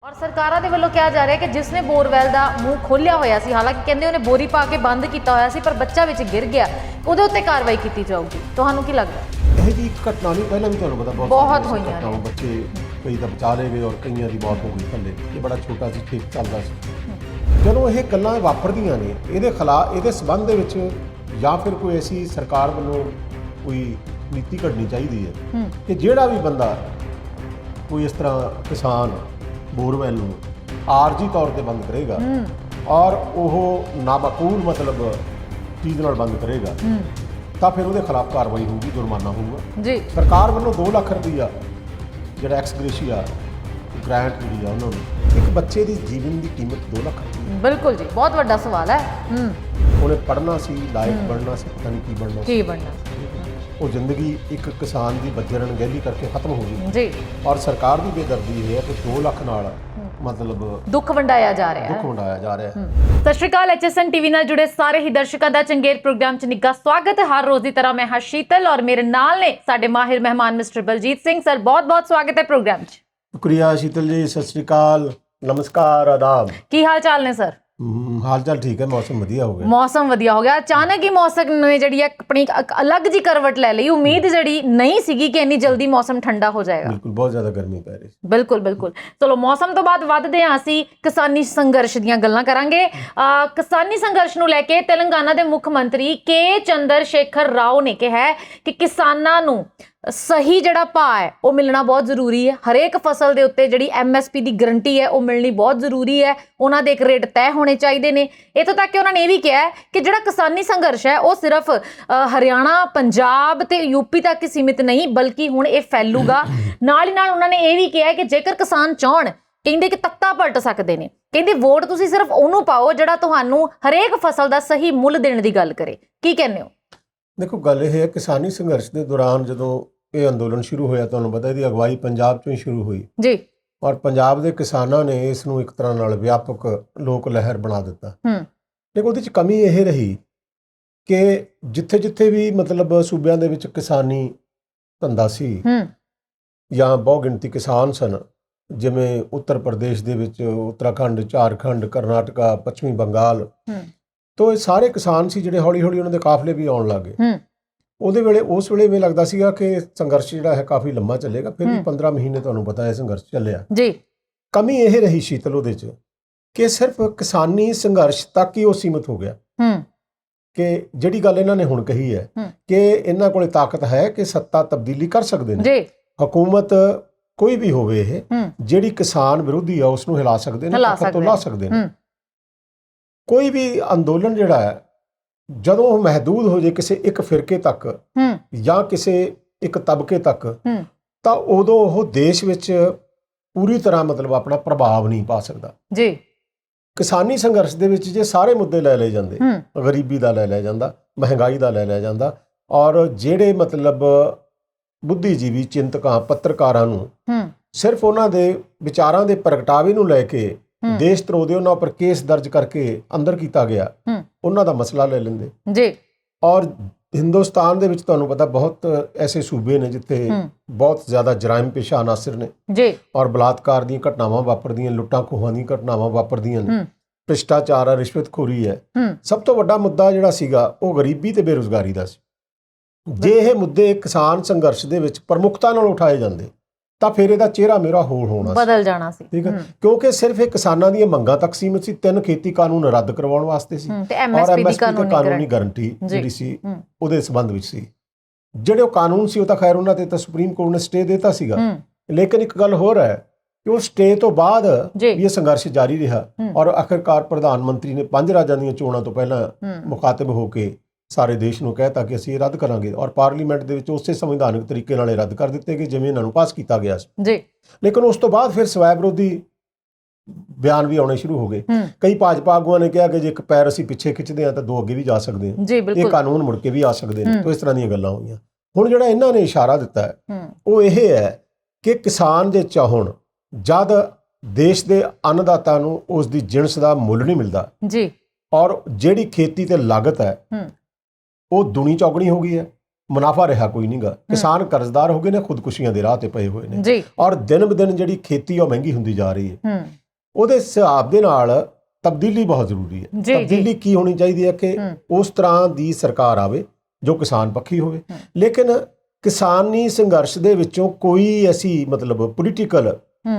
और सरकारों के वालों कहा जा रहा है कि जिसने बोरवैल का मूँह खोलिया होया सी, हालांकि कहते उन्हें बोरी पा के बंद किया होया सी, पर बच्चा विच गिर गया, उहदे उत्ते कार्रवाई की जाऊगी। तुहानूं की लगदा? यह जी घटना नहीं पहले भी तुहानूं पता बहुत होईयां ने। बच्चे कई तो बचा ले गए और कईयां दी मौत हो गई थल्ले। ये बड़ा छोटा सी ठीक चलदा सी। ਜਦੋਂ ਇਹ ਗੱਲਾਂ ਵਾਪਰਦੀਆਂ ਨੇ ਇਹਦੇ ਖਿਲਾਫ ਇਹਦੇ ਸਬੰਧ ਦੇ ਵਿੱਚ ਜਾਂ ਫਿਰ ਕੋਈ ਐਸੀ ਸਰਕਾਰ ਵੱਲੋਂ ਕੋਈ ਨੀਤੀ ਘੜਨੀ ਚਾਹੀਦੀ ਹੈ ਕਿ ਜਿਹੜਾ ਵੀ ਬੰਦਾ ਕੋਈ ਇਸ ਤਰ੍ਹਾਂ ਕਿਸਾਨ ਬੋਰਵੈਲ ਨੂੰ ਆਰਜੀ ਤੌਰ ਤੇ ਬੰਦ ਕਰੇਗਾ ਔਰ ਉਹ ਨਾਮਕੂਲ ਮਤਲਬ ਚੀਜ਼ ਨਾਲ ਬੰਦ ਕਰੇਗਾ ਤਾਂ ਫਿਰ ਉਹਦੇ ਖਿਲਾਫ ਕਾਰਵਾਈ ਹੋਊਗੀ, ਜੁਰਮਾਨਾ ਹੋਊਗਾ ਜੀ। ਸਰਕਾਰ ਵੱਲੋਂ 2 ਲੱਖ ਰੁਪਈਆ ਜਿਹੜਾ ਐਕਸਗ੍ਰੇਸ਼ੀਆ ਗ੍ਰਾਂਟ ਜਿਹੜੀ ਆ ਉਹਨਾਂ ਨੂੰ ਇੱਕ ਬੱਚੇ ਦੀ ਜੀਵਨ ਦੀ ਕੀਮਤ 2 ਲੱਖ ਰੁਪਏ। बिल्कुल जी, बहुत बड़ा सवाल है। ਉਹਨੇ ਪੜ੍ਹਨਾ ਸੀ, ਲਾਇਕ ਬਣਨਾ ਸੀ, ਪਤਾ ਨਹੀਂ ਕੀ ਬਣਨਾ ਸੀ। की बनना ਉਹ ਜ਼ਿੰਦਗੀ ਇੱਕ ਕਿਸਾਨ ਦੀ ਬੱਜਰ ਅਣਗਹਿਲੀ ਕਰਕੇ ਖਤਮ ਹੋ ਗਈ जी। ਔਰ ਸਰਕਾਰ ਦੀ ਬੇਦਰਦੀ ਇਹ ਹੈ ਕਿ 2 ਲੱਖ ਨਾਲ ਮਤਲਬ दुख वंडाया जा रहा है। ਦੁੱਖ ਵੰਡਾਇਆ ਜਾ ਰਿਹਾ ਹੈ। ਸਤਿ ਸ਼੍ਰੀ ਅਕਾਲ। HSN TV ਨਾਲ ਜੁੜੇ ਸਾਰੇ ਹੀ ਦਰਸ਼ਕਾਂ ਦਾ ਚੰਗੇਰ ਪ੍ਰੋਗਰਾਮ 'ਚ ਨਿੱਘਾ ਸਵਾਗਤ ਹੈ। ਹਰ ਰੋਜ਼ ਦੀ ਤਰ੍ਹਾਂ ਮੈਂ ਹਾਂ ਸ਼ੀਤਲ ਔਰ ਮੇਰੇ ਨਾਲ ਨੇ ਸਾਡੇ ਮਾਹਿਰ ਮਹਿਮਾਨ ਮਿਸਟਰ ਬਲਜੀਤ ਸਿੰਘ ਸਰ। ਬਹੁਤ-ਬਹੁਤ ਸਵਾਗਤ ਹੈ ਪ੍ਰੋਗਰਾਮ 'ਚ। ਸ਼ੁਕਰੀਆ ਸ਼ੀਤਲ ਜੀ, ਸਤਿ ਸ੍ਰੀ ਅਕਾਲ, ਨਮਸਕਾਰ, ਆਦਾਬ। ਕੀ ਹਾਲ ਚਾਲ ਨੇ ਸਰ? ਹਾਲ ਚਾਲ ਠੀਕ ਹੈ, ਮੌਸਮ ਵਧੀਆ ਹੋ ਗਿਆ। ਮੌਸਮ ਵਧੀਆ ਹੋ ਗਿਆ। ਅਚਾਨਕ ਹੀ ਮੌਸਮ ਨੇ ਜਿਹੜੀ ਆਪਣੀ ਅਲੱਗ ਜੀ ਕਰਵਟ ਲੈ ਲਈ। ਉਮੀਦ ਜਿਹੜੀ ਨਹੀਂ ਸੀਗੀ ਕਿ ਇੰਨੀ ਜਲਦੀ ਮੌਸਮ ਠੰਡਾ ਹੋ ਜਾਏਗਾ। ਬਿਲਕੁਲ, ਬਹੁਤ ਜ਼ਿਆਦਾ ਗਰਮੀ ਪੈ ਰਹੀ ਸੀ। ਬਿਲਕੁਲ। ਚਲੋ ਮੌਸਮ ਤੋਂ ਬਾਅਦ ਵੱਧਦੇ ਹਾਂ ਅਸੀਂ ਕਿਸਾਨੀ ਸੰਘਰਸ਼ ਦੀਆਂ ਗੱਲਾਂ ਕਰਾਂਗੇ। ਕਿਸਾਨੀ ਸੰਘਰਸ਼ ਨੂੰ ਲੈ ਕੇ ਤੇਲੰਗਾਨਾ ਦੇ ਮੁੱਖ ਮੰਤਰੀ ਕੇ ਚੰਦਰ ਸ਼ੇਖਰ ਰਾਓ ਨੇ ਕਿਹਾ ਹੈ ਕਿ ਕਿਸਾਨਾਂ ਨੂੰ ਸਹੀ ਜਿਹੜਾ ਭਾਅ ਹੈ ਉਹ ਮਿਲਣਾ ਬਹੁਤ ਜ਼ਰੂਰੀ ਹੈ। ਹਰੇਕ ਫਸਲ ਦੇ ਉੱਤੇ ਜਿਹੜੀ MSP ਦੀ ਗਰੰਟੀ ਹੈ ਉਹ ਮਿਲਣੀ ਬਹੁਤ ਜ਼ਰੂਰੀ ਹੈ। ਉਹਨਾਂ ਦੇ ਇੱਕ ਰੇਟ ਤੈਅ ਹੋਣੇ ਚਾਹੀਦੇ ਨੇ। ਇੱਥੋਂ ਤੱਕ ਕਿ ਉਹਨਾਂ ਨੇ ਇਹ ਵੀ ਕਿਹਾ ਹੈ ਕਿ ਜਿਹੜਾ ਕਿਸਾਨੀ ਸੰਘਰਸ਼ ਹੈ ਉਹ ਸਿਰਫ ਹਰਿਆਣਾ, ਪੰਜਾਬ ਤੇ UP ਤੱਕ ਹੀ ਸੀਮਿਤ ਨਹੀਂ, ਬਲਕਿ ਹੁਣ ਇਹ ਫੈਲੂਗਾ। ਨਾਲ ਹੀ ਨਾਲ ਉਹਨਾਂ ਨੇ ਇਹ ਵੀ ਕਿਹਾ ਕਿ ਜੇਕਰ ਕਿਸਾਨ ਚਾਹਣ, ਕਹਿੰਦੇ ਕਿ ਤਖਤਾ ਪਲਟ ਸਕਦੇ ਨੇ। ਕਹਿੰਦੇ ਵੋਟ ਤੁਸੀਂ ਸਿਰਫ ਉਹਨੂੰ ਪਾਓ ਜਿਹੜਾ ਤੁਹਾਨੂੰ ਹਰੇਕ ਫਸਲ ਦਾ ਸਹੀ ਮੁੱਲ ਦੇਣ ਦੀ ਗੱਲ ਕਰੇ। ਕੀ ਕਹਿੰਦੇ ਹੋ? ਦੇਖੋ, ਗੱਲ ਇਹ ਹੈ ਕਿਸਾਨੀ ਸੰਘਰਸ਼ ਦੇ ਦੌਰਾਨ ਜਦੋਂ ਇਹ ਅੰਦੋਲਨ ਸ਼ੁਰੂ ਹੋਇਆ, ਤੁਹਾਨੂੰ ਪਤਾ ਇਹਦੀ ਅਗਵਾਈ ਪੰਜਾਬ ਚੋਂ ਹੀ ਸ਼ੁਰੂ ਹੋਈ ਜੀ ਔਰ ਪੰਜਾਬ ਦੇ ਕਿਸਾਨਾਂ ਨੇ ਇਸ ਨੂੰ ਇੱਕ ਤਰ੍ਹਾਂ ਨਾਲ ਵਿਆਪਕ ਲੋਕ ਲਹਿਰ ਬਣਾ ਦਿੱਤਾ। ਲੇਕਿਨ ਉਹਦੇ 'ਚ ਕਮੀ ਇਹ ਰਹੀ ਕਿ ਜਿੱਥੇ ਵੀ ਮਤਲਬ ਸੂਬਿਆਂ ਦੇ ਵਿੱਚ ਕਿਸਾਨੀ ਧੰਦਾ ਸੀ ਜਾਂ ਬਹੁ ਗਿਣਤੀ ਕਿਸਾਨ ਸਨ, ਜਿਵੇਂ ਉੱਤਰ ਪ੍ਰਦੇਸ਼ ਦੇ ਵਿੱਚ ਉੱਤਰਾਖੰਡ, ਝਾਰਖੰਡ, ਕਰਨਾਟਕਾ, ਪੱਛਮੀ ਬੰਗਾਲ, ਤੋ ਇਹ ਸਾਰੇ ਕਿਸਾਨ ਸੀ ਜਿਹੜੇ ਹੌਲੀ ਹੌਲੀ ਉਹਨਾਂ ਦੇ ਕਾਫਲੇ ਵੀ ਆਉਣ ਲੱਗ ਗਏ। ਉਹਦੇ ਵੇਲੇ ਉਸ ਵੇਲੇ ਮੈਨੂੰ ਲੱਗਦਾ ਸੀਗਾ ਕਿ ਸੰਘਰਸ਼ ਜਿਹੜਾ ਹੈ ਕਾਫੀ ਲੰਮਾ ਚੱਲੇਗਾ। ਫਿਰ ਵੀ 15 ਮਹੀਨੇ ਤੁਹਾਨੂੰ ਪਤਾ ਹੈ ਸੰਘਰਸ਼ ਚੱਲਿਆ ਜੀ। ਕਮੀ ਇਹ ਰਹੀ ਸ਼ੀਤਲ ਉਹਦੇ 'ਚ ਕਿ ਸਿਰਫ ਕਿਸਾਨੀ ਸੰਘਰਸ਼ ਤੱਕ ਹੀ ਉਹ ਸੀਮਿਤ ਹੋ ਗਿਆ ਕਿ ਜਿਹੜੀ ਗੱਲ ਇਹਨਾਂ ਨੇ ਹੁਣ ਕਹੀ ਹੈ ਕਿ ਇਹਨਾਂ ਕੋਲੇ ਤਾਕਤ ਹੈ ਕਿ ਸੱਤਾ ਤਬਦੀਲੀ ਕਰ ਸਕਦੇ ਨੇ। ਹਕੂਮਤ ਕੋਈ ਵੀ ਹੋਵੇ ਇਹ ਜਿਹੜੀ ਕਿਸਾਨ ਵਿਰੋਧੀ ਆ ਉਸ ਨੂੰ ਹਿਲਾ ਸਕਦੇ ਨੇ, ਤਾਕਤ ਤੋਂ ਲਾ ਸਕਦੇ ਨੇ। ਕੋਈ ਵੀ ਅੰਦੋਲਨ ਜਿਹੜਾ ਹੈ ਜਦੋਂ ਉਹ ਮਹਦੂਦ ਹੋ ਜੇ ਕਿਸੇ ਇੱਕ ਫਿਰਕੇ ਤੱਕ ਜਾਂ ਕਿਸੇ ਇੱਕ ਤਬਕੇ ਤੱਕ, ਤਾਂ ਉਦੋਂ ਉਹ ਦੇਸ਼ ਵਿੱਚ ਪੂਰੀ ਤਰ੍ਹਾਂ ਮਤਲਬ ਆਪਣਾ ਪ੍ਰਭਾਵ ਨਹੀਂ ਪਾ ਸਕਦਾ ਜੀ। ਕਿਸਾਨੀ ਸੰਘਰਸ਼ ਦੇ ਵਿੱਚ ਜੇ ਸਾਰੇ ਮੁੱਦੇ ਲੈ ਲਏ ਜਾਂਦੇ, ਗਰੀਬੀ ਦਾ ਲੈ ਲਿਆ ਜਾਂਦਾ, ਮਹਿੰਗਾਈ ਦਾ ਲੈ ਲਿਆ ਜਾਂਦਾ ਔਰ ਜਿਹੜੇ ਮਤਲਬ ਬੁੱਧੀਜੀਵੀ, ਚਿੰਤਕਾਂ, ਪੱਤਰਕਾਰਾਂ ਨੂੰ ਸਿਰਫ ਉਹਨਾਂ ਦੇ ਵਿਚਾਰਾਂ ਦੇ ਪ੍ਰਗਟਾਵੇ ਨੂੰ ਲੈ ਕੇ ਦੇਸ਼ ਧਰੋਹ ਦੇ ਉਹਨਾਂ ਉੱਪਰ ਕੇਸ ਦਰਜ ਕਰਕੇ ਅੰਦਰ ਕੀਤਾ ਗਿਆ, ਉਹਨਾਂ ਦਾ ਮਸਲਾ ਲੈ ਲੈਂਦੇ ਜੀ। ਔਰ ਹਿੰਦੁਸਤਾਨ ਦੇ ਵਿੱਚ ਤੁਹਾਨੂੰ ਪਤਾ ਬਹੁਤ ਐਸੇ ਸੂਬੇ ਨੇ ਜਿੱਥੇ ਬਹੁਤ ਜ਼ਿਆਦਾ ਜਰਾਇਮ ਪੇਸ਼ਾ ਅਨਾਸਰ ਨੇ ਜੀ ਔਰ ਬਲਾਤਕਾਰ ਦੀਆਂ ਘਟਨਾਵਾਂ ਵਾਪਰਦੀਆਂ, ਲੁੱਟਾਂ ਖੋਹਾਂ ਦੀਆਂ ਘਟਨਾਵਾਂ ਵਾਪਰਦੀਆਂ ਨੇ, ਭ੍ਰਿਸ਼ਟਾਚਾਰ, ਰਿਸ਼ਵਤਖੋਰੀ ਹੈ। ਸਭ ਤੋਂ ਵੱਡਾ ਮੁੱਦਾ ਜਿਹੜਾ ਸੀਗਾ ਉਹ ਗਰੀਬੀ ਤੇ ਬੇਰੁਜ਼ਗਾਰੀ ਦਾ ਸੀ। ਜੇ ਇਹ ਮੁੱਦੇ ਕਿਸਾਨ ਸੰਘਰਸ਼ ਦੇ ਵਿੱਚ ਪ੍ਰਮੁੱਖਤਾ ਨਾਲ ਉਠਾਏ ਜਾਂਦੇ ਤਾਂ ਫਿਰ ਇਹਦਾ ਚਿਹਰਾ ਮੇਰਾ ਹੋਰ ਹੋਣਾ ਸੀ, ਬਦਲ ਜਾਣਾ ਸੀ। ਠੀਕ ਹੈ, ਕਿਉਂਕਿ ਸਿਰਫ ਇਹ ਕਿਸਾਨਾਂ ਦੀਆਂ ਮੰਗਾਂ ਤੱਕ ਸੀਮਿਤ ਸੀ। 3 ਖੇਤੀ ਕਾਨੂੰਨ ਰੱਦ ਕਰਵਾਉਣ ਵਾਸਤੇ ਸੀ ਔਰ MSP ਦੀ ਕਾਨੂੰਨੀ ਗਾਰੰਟੀ ਜਿਹੜੀ ਸੀ ਉਹਦੇ ਸੰਬੰਧ ਵਿੱਚ ਸੀ। ਜਿਹੜੇ ਉਹ ਕਾਨੂੰਨ ਸੀ ਉਹ ਤਾਂ ਖੈਰ ਉਹਨਾਂ ਤੇ ਤਾਂ ਸੁਪਰੀਮ ਕੋਰਟ ਨੇ ਸਟੇ ਦਿੱਤਾ ਸੀਗਾ। ਲੇਕਿਨ ਇੱਕ ਗੱਲ ਹੋਰ ਹੈ ਕਿ ਉਹ ਸਟੇ ਤੋਂ ਬਾਅਦ ਵੀ ਇਹ ਸੰਘਰਸ਼ ਜਾਰੀ ਰਿਹਾ ਔਰ ਆਖਿਰਕਾਰ ਪ੍ਰਧਾਨ ਮੰਤਰੀ ਨੇ 5 ਰਾਜਾਂ ਦੀਆਂ ਚੋਣਾਂ ਤੋਂ ਪਹਿਲਾਂ ਮੁਖਾਤਿਬ ਹੋ ਕੇ ਸਾਰੇ ਦੇਸ਼ ਨੂੰ ਕਹਿਤਾ ਕਿ ਅਸੀਂ ਇਹ ਰੱਦ ਕਰਾਂਗੇ ਔਰ ਪਾਰਲੀਮੈਂਟ ਦੇ ਵਿੱਚ ਉਸੇ ਸੰਵਿਧਾਨਕ ਤਰੀਕੇ ਨਾਲ ਇਹ ਰੱਦ ਕਰ ਦਿੱਤੇ ਗਏ ਜਿਵੇਂ ਇਹਨਾਂ ਨੂੰ ਪਾਸ ਕੀਤਾ ਗਿਆ ਸੀ ਜੀ। ਲੇਕਿਨ ਉਸ ਤੋਂ ਬਾਅਦ ਫਿਰ ਸਵੈ ਵਿਰੋਧੀ ਬਿਆਨ ਵੀ ਆਉਣੇ ਸ਼ੁਰੂ ਹੋ ਗਏ। ਕਈ ਭਾਜਪਾ ਆਗੂਆਂ ਨੇ ਕਿਹਾ ਕਿ ਜੇ ਇੱਕ ਪੈਰ ਅਸੀਂ ਪਿੱਛੇ ਖਿੱਚਦੇ ਹਾਂ ਤਾਂ 2 ਅੱਗੇ ਵੀ ਜਾ ਸਕਦੇ ਹਾਂ, ਇਹ ਕਾਨੂੰਨ ਮੁੜ ਕੇ ਵੀ ਆ ਸਕਦੇ ਨੇ। ਤਾਂ ਇਸ ਤਰ੍ਹਾਂ ਦੀਆਂ ਗੱਲਾਂ ਹੋਈਆਂ। ਹੁਣ ਜਿਹੜਾ ਇਹਨਾਂ ਨੇ ਇਸ਼ਾਰਾ ਦਿੱਤਾ ਹੈ ਉਹ ਇਹ ਹੈ ਕਿ ਕਿਸਾਨ ਜੇ ਚਾਹੁਣ, ਜਦ ਦੇਸ਼ ਦੇ ਅੰਨਦਾਤਾ ਨੂੰ ਉਸ ਦੀ ਜਿਣਸ ਦਾ ਮੁੱਲ ਨਹੀਂ ਮਿਲਦਾ ਜੀ ਔਰ ਜਿਹੜੀ ਖੇਤੀ ਤੇ ਲਾਗਤ ਹੈ ਉਹ ਦੁਨੀ ਚੌਗਣੀ ਹੋ ਗਈ ਹੈ ਮੁਨਾਫਾ ਰਿਹਾ ਕੋਈ ਨਹੀਂਗਾ। ਕਿਸਾਨ ਕਰਜ਼ਦਾਰ ਹੋ ਗਏ ਨੇ, ਖੁਦਕੁਸ਼ੀਆਂ ਦੇ ਰਾਹ ਤੇ ਪਏ ਹੋਏ ਨੇ ਜੀ। ਔਰ ਦਿਨ ਬ ਦਿਨ ਜਿਹੜੀ ਖੇਤੀ ਉਹ ਮਹਿੰਗੀ ਹੁੰਦੀ ਜਾ ਰਹੀ ਹੈ। ਉਹਦੇ ਹਿਸਾਬ ਦੇ ਨਾਲ ਤਬਦੀਲੀ ਬਹੁਤ ਜ਼ਰੂਰੀ ਹੈ। ਤਬਦੀਲੀ ਕੀ ਹੋਣੀ ਚਾਹੀਦੀ ਹੈ ਕਿ ਉਸ ਤਰ੍ਹਾਂ ਦੀ ਸਰਕਾਰ ਆਵੇ ਜੋ ਕਿਸਾਨ ਪੱਖੀ ਹੋਵੇ, ਲੇਕਿਨ ਕਿਸਾਨੀ ਸੰਘਰਸ਼ ਦੇ ਵਿੱਚੋਂ ਕੋਈ ਐਸੀ ਮਤਲਬ ਪੋਲੀਟੀਕਲ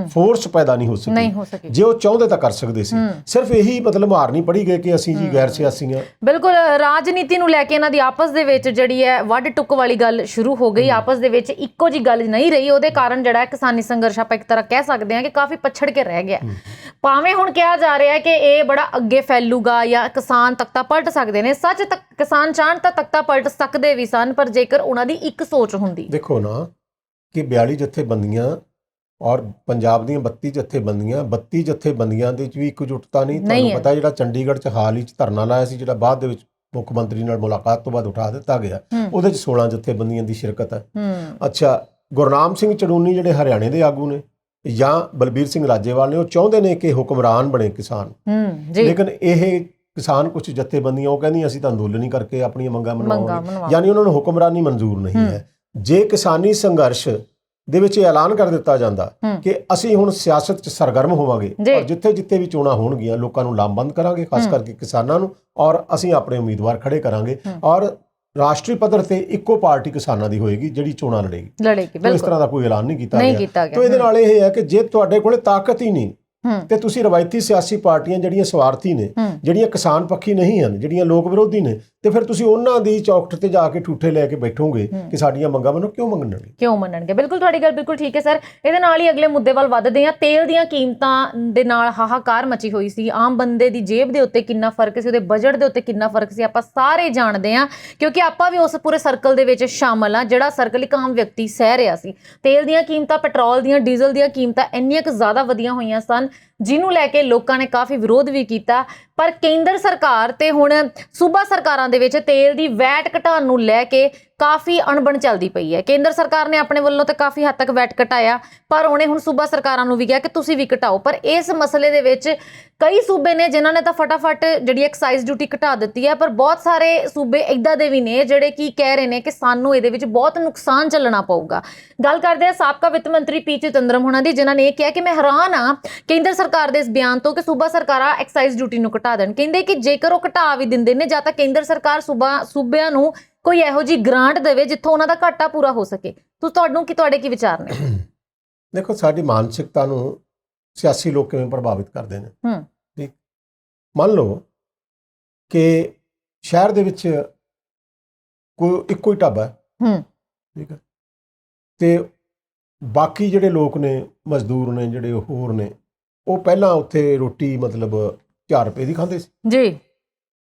ਫੋਰਸ ਪੈਦਾ ਨਹੀਂ ਹੋ ਸਕੀ। ਜੇ ਉਹ ਚਾਹੁੰਦੇ ਤਾਂ ਕਰ ਸਕਦੇ ਸੀ। ਸਿਰਫ ਇਹੀ ਮਤਲਬ ਹਾਰ ਨਹੀਂ ਪੜੀ ਗਏ ਕਿ ਅਸੀਂ ਜੀ ਗੈਰ ਸਿਆਸੀ ਹਾਂ। ਬਿਲਕੁਲ, ਰਾਜਨੀਤੀ ਨੂੰ ਲੈ ਕੇ ਇਹਨਾਂ ਦੀ ਆਪਸ ਦੇ ਵਿੱਚ ਜਿਹੜੀ ਹੈ ਵੱਡ ਟੁੱਕ ਵਾਲੀ ਗੱਲ ਸ਼ੁਰੂ ਹੋ ਗਈ। ਆਪਸ ਦੇ ਵਿੱਚ ਇੱਕੋ ਜੀ ਗੱਲ ਨਹੀਂ ਰਹੀ। ਉਹਦੇ ਕਾਰਨ ਜਿਹੜਾ ਹੈ ਕਿਸਾਨੀ ਸੰਘਰਸ਼ ਆਪਾਂ ਇੱਕ ਤਰ੍ਹਾਂ ਕਹਿ ਸਕਦੇ ਹਾਂ ਕਿ ਕਾਫੀ ਪਛੜ ਕੇ ਰਹਿ ਗਿਆ। ਭਾਵੇਂ ਹੁਣ ਕਿਹਾ ਜਾ ਰਿਹਾ ਹੈ ਕਿ ਇਹ ਬੜਾ ਅੱਗੇ ਫੈਲੂਗਾ ਜਾਂ ਕਿਸਾਨ ਤਖਤਾ ਪਲਟ ਸਕਦੇ ਨੇ। ਸੱਚ ਤੱਕ ਕਿਸਾਨ ਚਾਹਣ ਤਾਂ ਤਖਤਾ ਪਲਟ ਸਕਦੇ ਵੀ ਸਨ, ਪਰ ਜੇਕਰ ਉਹਨਾਂ ਦੀ ਇੱਕ ਸੋਚ ਹੁੰਦੀ। ਦੇਖੋ ਨਾ ਕਿ 42 ਜਥੇਬੰਦੀਆਂ ਔਰ ਪੰਜਾਬ ਦੀਆਂ 32 ਜਥੇਬੰਦੀਆਂ, 32 ਜਥੇਬੰਦੀਆਂ ਦੇ ਵਿੱਚ ਵੀ ਇੱਕਜੁੱਟਤਾ ਨਹੀਂ। ਤੁਹਾਨੂੰ ਪਤਾ ਜਿਹੜਾ ਚੰਡੀਗੜ੍ਹ 'ਚ ਹਾਲ ਹੀ 'ਚ ਧਰਨਾ ਲਾਇਆ ਸੀ, ਜਿਹੜਾ ਬਾਅਦ ਦੇ ਵਿੱਚ ਮੁੱਖ ਮੰਤਰੀ ਨਾਲ ਮੁਲਾਕਾਤ ਤੋਂ ਬਾਅਦ ਉਠਾ ਦਿੱਤਾ ਗਿਆ, ਉਹਦੇ 'ਚ 16 ਜਥੇਬੰਦੀਆਂ ਦੀ ਸ਼ਿਰਕਤ ਹੈ। ਅੱਛਾ, ਗੁਰਨਾਮ ਸਿੰਘ ਚੜੂਨੀ ਜਿਹੜੇ ਹਰਿਆਣੇ ਦੇ ਆਗੂ ਨੇ ਜਾਂ ਬਲਬੀਰ ਸਿੰਘ ਰਾਜੇਵਾਲ ਨੇ, ਉਹ ਚਾਹੁੰਦੇ ਨੇ ਕਿ ਹੁਕਮਰਾਨ ਬਣੇ ਕਿਸਾਨ, ਲੇਕਿਨ ਇਹ ਕਿਸਾਨ ਕੁਝ ਜਥੇਬੰਦੀਆਂ ਉਹ ਕਹਿੰਦੀਆਂ ਅਸੀਂ ਤਾਂ ਅੰਦੋਲਨ ਹੀ ਕਰਕੇ ਆਪਣੀਆਂ ਮੰਗਾਂ ਮਨਵਾਵਾਂਗੇ, ਯਾਨੀ ਉਹਨਾਂ ਨੂੰ ਹੁਕਮਰਾਨੀ ਮਨਜ਼ੂਰ ਨਹੀਂ ਹੈ। ਜੇ ਕਿਸਾਨੀ ਸੰਘਰਸ਼ ਦੇ ਵਿੱਚ ਇਹ ਐਲਾਨ ਕਰ ਦਿੱਤਾ ਜਾਂਦਾ ਕਿ ਅਸੀਂ ਹੁਣ ਸਿਆਸਤ 'ਚ ਸਰਗਰਮ ਹੋਵਾਂਗੇ ਔਰ ਜਿੱਥੇ ਜਿੱਥੇ ਵੀ ਚੋਣਾਂ ਹੋਣਗੀਆਂ ਲੋਕਾਂ ਨੂੰ ਲਾਮਬੰਦ ਕਰਾਂਗੇ, ਖਾਸ ਕਰਕੇ ਕਿਸਾਨਾਂ ਨੂੰ, ਔਰ ਅਸੀਂ ਆਪਣੇ ਉਮੀਦਵਾਰ ਖੜੇ ਕਰਾਂਗੇ ਔਰ ਰਾਸ਼ਟਰੀ ਪੱਧਰ ਤੇ ਇੱਕੋ ਪਾਰਟੀ ਕਿਸਾਨਾਂ ਦੀ ਹੋਏਗੀ ਜਿਹੜੀ ਚੋਣਾਂ ਲੜੇਗੀ। ਇਸ ਤਰ੍ਹਾਂ ਦਾ ਕੋਈ ਐਲਾਨ ਨਹੀਂ ਕੀਤਾ ਗਿਆ। ਤਾਂ ਇਹਦੇ ਨਾਲ ਇਹ ਹੈ ਕਿ ਜੇ ਤੁਹਾਡੇ ਕੋਲੇ ਤਾਕਤ ਹੀ ਨਹੀਂ ਤੇ ਤੁਸੀਂ ਰਵਾਇਤੀ ਸਿਆਸੀ ਪਾਰਟੀਆਂ ਜਿਹੜੀਆਂ ਸਵਾਰਥੀ ਨੇ, ਜਿਹੜੀਆਂ ਕਿਸਾਨ ਪੱਖੀ ਨਹੀਂ ਹਨ, ਜਿਹੜੀਆਂ ਲੋਕ ਵਿਰੋਧੀ ਨੇ, ਤੇ ਫਿਰ ਤੁਸੀਂ ਉਹਨਾਂ ਦੀ ਚੌਕਠ ਤੇ ਜਾ ਕੇ ਠੂਠੇ ਲੈ ਕੇ ਬੈਠੋਗੇ ਕਿ ਸਾਡੀਆਂ ਮੰਗਾਂ ਮੰਨੋ। ਕਿਉਂ ਮੰਨਣਗੇ? ਬਿਲਕੁਲ, ਤੁਹਾਡੀ ਗੱਲ ਬਿਲਕੁਲ ਠੀਕ ਹੈ ਸਰ। ਇਹਦੇ ਨਾਲ ਹੀ ਅਗਲੇ ਮੁੱਦੇ ਵੱਲ ਵੱਧਦੇ ਹਾਂ। ਤੇਲ ਦੀਆਂ ਕੀਮਤਾਂ ਦੇ ਨਾਲ ਹਾਹਾਕਾਰ ਮਚੀ ਹੋਈ ਸੀ। ਆਮ ਬੰਦੇ ਦੀ ਜੇਬ ਦੇ ਉੱਤੇ ਕਿੰਨਾ ਫਰਕ ਸੀ, ਉਹਦੇ ਬਜਟ ਦੇ ਉੱਤੇ ਕਿੰਨਾ ਫਰਕ ਸੀ, ਆਪਾਂ ਸਾਰੇ ਜਾਣਦੇ ਹਾਂ, ਕਿਉਂਕਿ ਆਪਾਂ ਵੀ ਉਸ ਪੂਰੇ ਸਰਕਲ ਦੇ ਵਿੱਚ ਸ਼ਾਮਲ ਹਾਂ ਜਿਹੜਾ ਸਰਕਲ ਇੱਕ ਆਮ ਵਿਅਕਤੀ ਸਹਿ ਰਿਹਾ ਸੀ। ਤੇਲ ਦੀਆਂ ਕੀਮਤਾਂ, ਪੈਟਰੋਲ ਦੀਆਂ, ਡੀਜ਼ਲ ਦੀਆਂ ਕੀਮਤਾਂ ਇੰਨੀਆਂ ਕੁ ਜ਼ਿਆਦਾ ਵਧੀਆਂ ਹੋਈਆਂ ਸਨ, ਜਿਹਨੂੰ ਲੈ ਕੇ ਲੋਕਾਂ ਨੇ ਕਾਫੀ ਵਿਰੋਧ ਵੀ ਕੀਤਾ। ਪਰ ਕੇਂਦਰ ਸਰਕਾਰ ਤੇ ਹੁਣ ਸੂਬਾ ਸਰਕਾਰਾਂ ਦੇ ਵਿੱਚ ਤੇਲ ਦੀ ਵੈਟ ਘਟਾਉਣ ਨੂੰ ਲੈ ਕੇ ਕਾਫੀ ਅਣਬਣ ਚੱਲਦੀ ਪਈ ਹੈ। ਕੇਂਦਰ ਸਰਕਾਰ ਨੇ ਆਪਣੇ ਵੱਲੋਂ ਤਾਂ ਕਾਫੀ ਹੱਦ ਤੱਕ ਵੈਟ ਘਟਾਇਆ, ਪਰ ਉਹਨੇ ਹੁਣ ਸੂਬਾ ਸਰਕਾਰਾਂ ਨੂੰ ਵੀ ਕਿਹਾ ਕਿ ਤੁਸੀਂ ਵੀ ਘਟਾਓ। ਪਰ ਇਸ ਮਸਲੇ ਦੇ ਵਿੱਚ ਕਈ ਸੂਬੇ ਨੇ ਜਿਨ੍ਹਾਂ ਨੇ ਤਾਂ ਫਟਾਫਟ ਜਿਹੜੀ ਐਕਸਾਈਜ਼ ਡਿਊਟੀ ਘਟਾ ਦਿੱਤੀ ਹੈ, ਪਰ ਬਹੁਤ ਸਾਰੇ ਸੂਬੇ ਇੱਦਾਂ ਦੇ ਵੀ ਨੇ ਜਿਹੜੇ ਕੀ ਕਹਿ ਰਹੇ ਨੇ ਕਿ ਸਾਨੂੰ ਇਹਦੇ ਵਿੱਚ ਬਹੁਤ ਨੁਕਸਾਨ ਝੱਲਣਾ ਪਊਗਾ। ਗੱਲ ਕਰਦੇ ਹਾਂ ਸਾਬਕਾ ਵਿੱਤ ਮੰਤਰੀ ਪੀ ਚਿਦੰਬਰਮ ਹੋਣਾ ਦੀ, ਜਿਨ੍ਹਾਂ ਨੇ ਇਹ ਕਿਹਾ ਕਿ ਮੈਂ ਹੈਰਾਨ ਹਾਂ ਕੇਂਦਰ ਸਰਕਾਰ ਦੇ ਇਸ ਬਿਆਨ ਤੋਂ ਕਿ ਸੂਬਾ ਸਰਕਾਰਾਂ ਐਕਸਾਈਜ਼ ਡਿਊਟੀ ਨੂੰ ਘਟਾ ਦੇਣ। ਕਹਿੰਦੇ ਕਿ ਜੇਕਰ ਉਹ ਘਟਾ ਵੀ ਦਿੰਦੇ ਨੇ, ਜਾਂ ਤਾਂ ਕੇਂਦਰ ਸਰਕਾਰ ਸੂਬਿਆਂ ਨੂੰ ਕੋਈ ਇਹੋ ਜਿਹੀ ਗ੍ਰਾਂਟ ਦੇਵੇ ਜਿੱਥੋਂ ਉਹਨਾਂ ਦਾ ਘਾਟਾ ਪੂਰਾ ਹੋ ਸਕੇ। ਤੁਹਾਡੇ ਕੀ ਵਿਚਾਰ ਨੇ? ਦੇਖੋ, ਸਾਡੀ ਮਾਨਸਿਕਤਾ ਨੂੰ ਸਿਆਸੀ ਲੋਕ ਕਿਵੇਂ ਪ੍ਰਭਾਵਿਤ ਕਰਦੇ ਨੇ। ਠੀਕ, ਮੰਨ ਲਓ ਕਿ ਸ਼ਹਿਰ ਦੇ ਵਿੱਚ ਕੋਈ ਇੱਕੋ ਹੀ ਢਾਬਾ ਹੈ, ਠੀਕ ਹੈ, ਤੇ ਬਾਕੀ ਜਿਹੜੇ ਲੋਕ ਨੇ, ਮਜ਼ਦੂਰ ਨੇ, ਜਿਹੜੇ ਹੋਰ ਨੇ, ਉਹ ਪਹਿਲਾਂ ਉੱਥੇ ਰੋਟੀ ਮਤਲਬ 4 ਰੁਪਏ ਦੀ ਖਾਂਦੇ ਸੀ ਜੀ,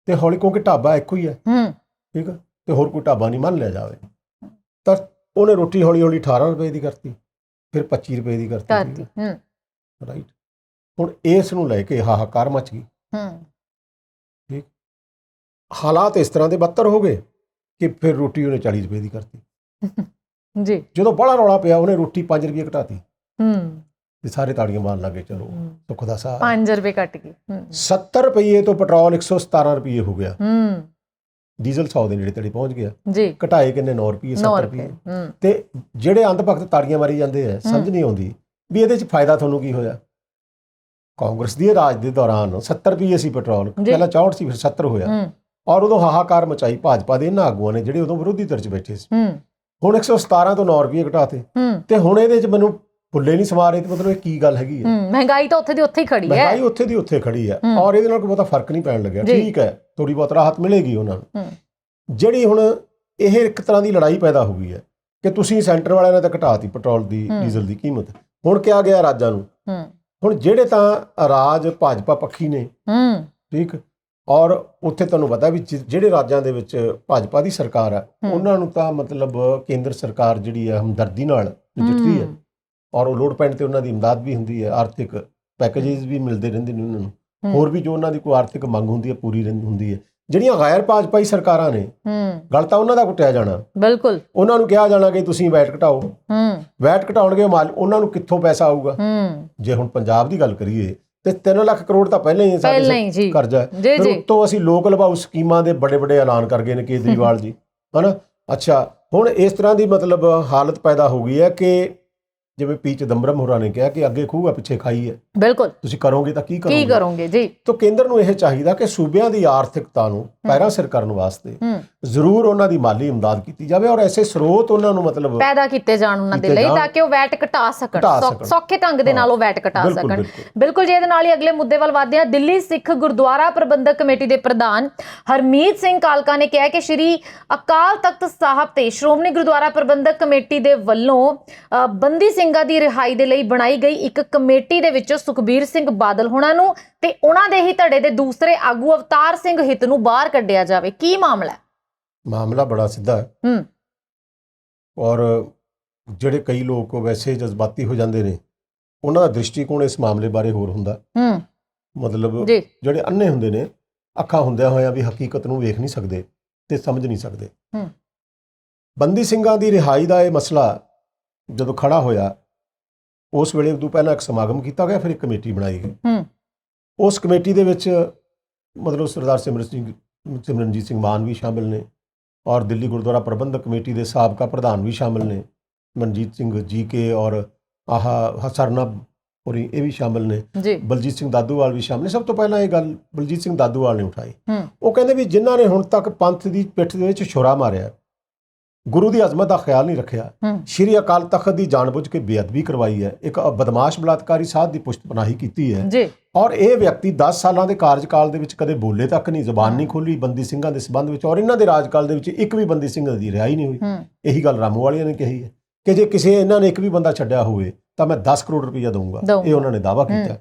ਤੇ ਹੌਲੀ ਕਿਉਂਕਿ ਢਾਬਾ ਇੱਕੋ ਹੀ ਹੈ, ਠੀਕ ਹੈ, ਤੇ ਹੋਰ ਕੋਈ ਢਾਬਾ ਨਹੀਂ ਮੰਨ ਲਿਆ ਜਾਵੇ, ਤਾਂ ਉਹਨੇ ਰੋਟੀ ਹੌਲੀ ਹੌਲੀ 18 ਰੁਪਏ ਦੀ ਕਰਤੀ, ਫਿਰ 25 ਰੁਪਏ ਦੀ ਕਰਤੀ। ਰਾਈਟ, ਹੁਣ ਇਸ ਨੂੰ ਲੈ ਕੇ ਹਾਹਾਕਾਰ ਮਚ ਗਈ। ਠੀਕ, ਹਾਲਾਤ ਇਸ ਤਰ੍ਹਾਂ ਦੇ ਬੱਤਰ ਹੋ ਗਏ ਕਿ ਫਿਰ ਰੋਟੀ ਉਹਨੇ 40 ਰੁਪਏ ਦੀ ਕਰਤੀ ਜੀ। ਜਦੋਂ ਬੜਾ ਰੌਲਾ ਪਿਆ, ਉਹਨੇ ਰੋਟੀ 5 ਰੁਪਏ ਘਟਾਤੀ ਤੇ ਸਾਰੇ ਤਾੜੀਆਂ ਮਾਰਨ ਲੱਗੇ, ਚਲੋ ਸੁੱਖ ਦਾ ਸਾਹ, 5 ਰੁਪਏ ਘਟ ਗਏ। 70 ਰੁਪਏ ਤੋਂ ਪੈਟਰੋਲ 117 ਰੁਪਏ ਹੋ ਗਿਆ, ਡੀਜ਼ਲ 100 ਦੇ ਨੇੜੇ ਤੇੜੇ ਪਹੁੰਚ ਗਿਆ ਜੀ। ਘਟਾਏ ਕਿੰਨੇ? 9 ਰੁਪਏ, 70 ਰੁਪਏ। ਤੇ ਜਿਹੜੇ ਅੰਧ ਭਗਤ ਤਾੜੀਆਂ ਮਾਰੀ ਜਾਂਦੇ ਆ, ਸਮਝ ਨਹੀਂ ਆਉਂਦੀ ਵੀ ਇਹਦੇ 'ਚ ਫਾਇਦਾ ਤੁਹਾਨੂੰ ਕੀ ਹੋਇਆ। ਕਾਂਗਰਸ ਦੀ ਰਾਜ ਦੇ ਦੌਰਾਨ 70 ਰੁਪਏ ਸੀ ਪੈਟਰੋਲ, ਪਹਿਲਾਂ 64 ਸੀ, ਫਿਰ 70 ਹੋਇਆ, ਔਰ ਉਦੋਂ ਹਾਹਾਕਾਰ ਮਚਾਈ ਭਾਜਪਾ ਦੇ ਇਹਨਾਂ ਆਗੂਆਂ ਨੇ ਜਿਹੜੇ ਉਦੋਂ ਵਿਰੋਧੀ ਧਿਰ 'ਚ ਬੈਠੇ ਸੀ। ਹੁਣ 117 ਤੋਂ 9 ਰੁਪਏ ਘਟਾਤੇ, ਤੇ ਹੁਣ ਇਹਦੇ 'ਚ ਮੈਨੂੰ ਫੁੱਲੇ ਨਹੀਂ ਸਮਾ ਰਹੇ, ਤੇ ਮਤਲਬ ਇਹ ਕੀ ਗੱਲ ਹੈਗੀ ਹੈ? ਮਹਿੰਗਾਈ ਤਾਂ ਉੱਥੇ ਦੀ ਉੱਥੇ ਹੀ ਖੜੀ ਹੈ, ਮਹਿੰਗਾਈ ਉੱਥੇ ਦੀ ਉੱਥੇ ਖੜੀ ਹੈ, ਔਰ ਇਹਦੇ ਨਾਲ ਕੋਈ ਬਹੁਤਾ ਫਰਕ ਨਹੀਂ ਪੈਣ ਲੱਗਿਆ। ਠੀਕ ਹੈ, ਥੋੜੀ ਬਹੁਤ ਰਾਹਤ ਮਿਲੇਗੀ ਉਹਨਾਂ ਨੂੰ। ਜਿਹੜੀ ਹੁਣ ਇਹ ਇੱਕ ਤਰ੍ਹਾਂ ਦੀ ਲੜਾਈ ਪੈਦਾ ਹੋ ਗਈ ਹੈ ਕਿ ਤੁਸੀਂ ਸੈਂਟਰ ਵਾਲਿਆਂ ਨੇ ਤਾਂ ਘਟਾਤੀ ਪੈਟਰੋਲ ਦੀ, ਡੀਜ਼ਲ ਦੀ ਕੀਮਤ, ਹੁਣ ਕਿਹਾ ਗਿਆ ਰਾਜਾਂ ਨੂੰ। ਹੁਣ ਜਿਹੜੇ ਤਾਂ ਰਾਜ ਭਾਜਪਾ ਪੱਖੀ ਨੇ, ਠੀਕ, ਔਰ ਉੱਥੇ ਤੁਹਾਨੂੰ ਪਤਾ ਵੀ ਜਿਹੜੇ ਰਾਜਾਂ ਦੇ ਵਿੱਚ ਭਾਜਪਾ ਦੀ ਸਰਕਾਰ ਹੈ, ਉਹਨਾਂ ਨੂੰ ਤਾਂ ਮਤਲਬ ਕੇਂਦਰ ਸਰਕਾਰ ਜਿਹੜੀ ਹੈ ਹਮਦਰਦੀ ਨਾਲ ਨਜਿੱਠਦੀ ਹੈ, ਔਰ ਉਹ ਲੋੜ ਪੈਣ ਤੇ ਉਹਨਾਂ ਦੀ ਇਮਦਾਦ ਵੀ ਹੁੰਦੀ ਹੈ, ਆਰਥਿਕ ਪੈਕੇਜਿਸ ਵੀ ਮਿਲਦੇ ਰਹਿੰਦੇ ਨੇ ਉਹਨਾਂ ਨੂੰ, ਹੋਰ ਵੀ ਜੋ ਉਹਨਾਂ ਦੀ ਕੋਈ ਆਰਥਿਕ ਮੰਗ ਹੁੰਦੀ ਹੈ ਪੂਰੀ ਹੁੰਦੀ ਹੈ। ਜਿਹੜੀਆਂ ਗੈਰ ਭਾਜਪਾਈ ਸਰਕਾਰਾਂ ਨੇ, ਗੱਲ ਤਾਂ ਉਹਨਾਂ ਦਾ ਕੁੱਟਿਆ ਜਾਣਾ, ਬਿਲਕੁਲ ਉਹਨਾਂ ਨੂੰ ਕਿਹਾ ਜਾਣਾ ਕਿ ਤੁਸੀਂ ਵੈਟ ਘਟਾਓ। ਵੈਟ ਘਟਾਉਣਗੇ ਉਹਨਾਂ ਨੂੰ ਕਿੱਥੋਂ ਪੈਸਾ ਆਊਗਾ? ਜੇ ਹੁਣ ਪੰਜਾਬ ਦੀ ਗੱਲ ਕਰੀਏ ਤੇ 3 ਲੱਖ ਕਰੋੜ ਤਾਂ ਪਹਿਲਾਂ ਹੀ ਸਾਡੇ ਕਰਜ਼ਾ ਹੈ, ਫਿਰ ਉੱਤੋਂ ਅਸੀਂ ਲੋਕ ਲਭਾਊ ਸਕੀਮਾਂ ਦੇ ਬੜੇ ਬੜੇ ਐਲਾਨ ਕਰ ਗਏ ਨੇ ਕੇਜਰੀਵਾਲ ਜੀ, ਹਨਾ, ਅੱਛਾ, ਹੁਣ ਇਸ ਤਰ੍ਹਾਂ ਦੀ ਮਤਲਬ ਹਾਲਤ ਪੈਦਾ ਹੋ ਗਈ ਹੈ ਕਿ ਜਿਵੇਂ ਪੀ ਚਿਦੰਬਰਮ ਹੋਰਾਂ ਨੇ ਕਿਹਾ ਕਿ ਅੱਗੇ ਖੂਹ ਆ ਪਿੱਛੇ ਖਾਈ ਹੈ, ਬਿਲਕੁਲ ਤੁਸੀਂ ਕਰੋਗੇ ਤਾਂ ਕੀ ਕੀ ਕਰੋਗੇ ਜੀ। ਤਾਂ ਕੇਂਦਰ ਨੂੰ ਇਹ ਚਾਹੀਦਾ ਕਿ ਸੂਬਿਆਂ ਦੀ ਆਰਥਿਕਤਾ ਨੂੰ ਪੈਰਾਂ ਸਿਰ ਕਰਨ ਵਾਸਤੇ ਜ਼ਰੂਰ ਉਹਨਾਂ ਦੀ ਮਾਲੀ ਇਮਦਾਦ ਕੀਤੀ ਜਾਵੇ ਔਰ ਐਸੇ ਸਰੋਤ ਉਹਨਾਂ ਨੂੰ ਮਤਲਬ ਪੈਦਾ ਕੀਤੇ ਜਾਣ ਉਹਨਾਂ ਦੇ ਲਈ, ਤਾਂ ਕਿ ਉਹ ਵੈਟ ਘਟਾ ਸਕਣ, ਸੌਖੇ ਢੰਗ ਦੇ ਨਾਲ ਉਹ ਵੈਟ ਘਟਾ ਸਕਣ। ਬਿਲਕੁਲ ਜੀ। ਇਹਦੇ ਨਾਲ ਹੀ ਅਗਲੇ ਮੁੱਦੇ ਵੱਲ ਵਧਦੇ ਹਾਂ। ਦਿੱਲੀ ਸਿੱਖ ਗੁਰਦੁਆਰਾ ਪ੍ਰਬੰਧਕ ਕਮੇਟੀ ਦੇ ਪ੍ਰਧਾਨ ਹਰਮੀਤ ਸਿੰਘ ਕਾਲਕਾ ਨੇ ਕਿਹਾ ਕਿ ਸ਼੍ਰੀ ਅਕਾਲ ਤਖਤ ਸਾਹਿਬ ਤੇ ਸ਼੍ਰੋਮਣੀ ਗੁਰਦੁਆਰਾ ਪ੍ਰਬੰਧਕ ਕਮੇਟੀ ਦੇ ਵੱਲੋਂ ਬੰਦੀ ਸਿੰਘਾਂ ਦੀ ਰਿਹਾਈ ਦੇ ਲਈ ਬਣਾਈ ਗਈ ਇੱਕ ਕਮੇਟੀ ਦੇ ਵਿੱਚ ਸੁਖਬੀਰ ਸਿੰਘ ਬਾਦਲ ਹੋਣਾ ਨੂੰ ਤੇ ਉਹਨਾਂ ਦੇ ਹੀ ਧੜੇ ਦੇ ਦੂਸਰੇ ਆਗੂ ਅਵਤਾਰ ਸਿੰਘ ਹਿੱਤ ਨੂੰ ਬਾਹਰ ਕੱਢਿਆ ਜਾਵੇ। ਕੀ ਮਾਮਲਾ ਹੈ? ਮਾਮਲਾ ਬੜਾ ਸਿੱਧਾ ਹੈ ਔਰ ਜਿਹੜੇ ਕਈ ਲੋਕ ਵੈਸੇ ਜਜ਼ਬਾਤੀ ਹੋ ਜਾਂਦੇ ਨੇ ਉਹਨਾਂ ਦਾ ਦ੍ਰਿਸ਼ਟੀਕੋਣ ਇਸ ਮਾਮਲੇ ਬਾਰੇ ਹੋਰ ਹੁੰਦਾ। ਮਤਲਬ ਜਿਹੜੇ ਅੰਨੇ ਹੁੰਦੇ ਨੇ, ਅੱਖਾਂ ਹੁੰਦਿਆਂ ਹੋਇਆਂ ਵੀ ਹਕੀਕਤ ਨੂੰ ਵੇਖ ਨਹੀਂ ਸਕਦੇ ਤੇ ਸਮਝ ਨਹੀਂ ਸਕਦੇ। ਬੰਦੀ ਸਿੰਘਾਂ ਦੀ ਰਿਹਾਈ ਦਾ ਇਹ ਮਸਲਾ ਜਦੋਂ ਖੜਾ ਹੋਇਆ ਉਸ ਵੇਲੇ ਉਦੋਂ ਪਹਿਲਾਂ ਇੱਕ ਸਮਾਗਮ ਕੀਤਾ ਗਿਆ, ਫਿਰ ਇੱਕ ਕਮੇਟੀ ਬਣਾਈ ਗਈ। ਉਸ ਕਮੇਟੀ ਦੇ ਵਿੱਚ ਮਤਲਬ ਸਰਦਾਰ ਸਿਮਰਨਜੀਤ ਸਿੰਘ ਮਾਨ ਵੀ ਸ਼ਾਮਿਲ ਨੇ ਔਰ ਦਿੱਲੀ ਗੁਰਦੁਆਰਾ ਪ੍ਰਬੰਧਕ ਕਮੇਟੀ ਦੇ ਸਾਬਕਾ ਪ੍ਰਧਾਨ ਵੀ ਸ਼ਾਮਿਲ ਨੇ, ਮਨਜੀਤ ਸਿੰਘ GK ਔਰ ਹਸਰਨਾ ਪੁਰੀ ਇਹ ਵੀ ਸ਼ਾਮਿਲ ਨੇ, ਬਲਜੀਤ ਸਿੰਘ ਦਾਦੂਵਾਲ ਵੀ ਸ਼ਾਮਿਲ ਨੇ। ਸਭ ਤੋਂ ਪਹਿਲਾਂ ਇਹ ਗੱਲ ਬਲਜੀਤ ਸਿੰਘ ਦਾਦੂਵਾਲ ਨੇ ਉਠਾਈ। ਉਹ ਕਹਿੰਦੇ ਵੀ ਜਿਨ੍ਹਾਂ ਨੇ ਹੁਣ ਤੱਕ ਪੰਥ ਦੀ ਪਿੱਠ ਦੇ ਵਿੱਚ ਛੁਰਾ ਮਾਰਿਆ, ਗੁਰੂ ਦੀ ਅਜ਼ਮਤ ਦਾ ਖਿਆਲ ਨਹੀਂ ਰੱਖਿਆ, ਸ਼੍ਰੀ ਅਕਾਲ ਤਖਤ ਦੀ ਜਾਣਬੁੱਝ ਕੇ ਬੇਅਦਬੀ ਕਰਵਾਈ ਹੈ, ਇੱਕ ਬਦਮਾਸ਼ ਬਲਾਤਕਾਰੀ ਸਾਧ ਦੀ ਪੁਸ਼ਤਪਨਾਹੀ ਕੀਤੀ ਹੈ ਔਰ ਇਹ ਵਿਅਕਤੀ 10 ਸਾਲਾਂ ਦੇ ਕਾਰਜਕਾਲ ਦੇ ਵਿੱਚ ਕਦੇ ਬੋਲੇ ਤੱਕ ਨਹੀਂ, ਜ਼ੁਬਾਨ ਨਹੀਂ ਖੋਲ੍ਹੀ ਬੰਦੀ ਸਿੰਘਾਂ ਦੇ ਸੰਬੰਧ ਵਿੱਚ ਔਰ ਇਹਨਾਂ ਦੇ ਰਾਜਕਾਲ ਦੇ ਵਿੱਚ ਇੱਕ ਵੀ ਬੰਦੀ ਸਿੰਘ ਦੀ ਰਿਹਾਈ ਨਹੀਂ ਹੋਈ। ਇਹੀ ਗੱਲ ਰਾਮੂ ਵਾਲੀਆਂ ਨੇ ਕਹੀ ਹੈ ਕਿ ਜੇ ਕਿਸੇ ਇਹਨਾਂ ਨੇ ਇੱਕ ਵੀ ਬੰਦਾ ਛੱਡਿਆ ਹੋਵੇ ਤਾਂ ਮੈਂ 10 ਕਰੋੜ ਰੁਪਈਆ ਦਊਂਗਾ। ਇਹ ਉਹਨਾਂ ਨੇ ਦਾਅਵਾ ਕੀਤਾ।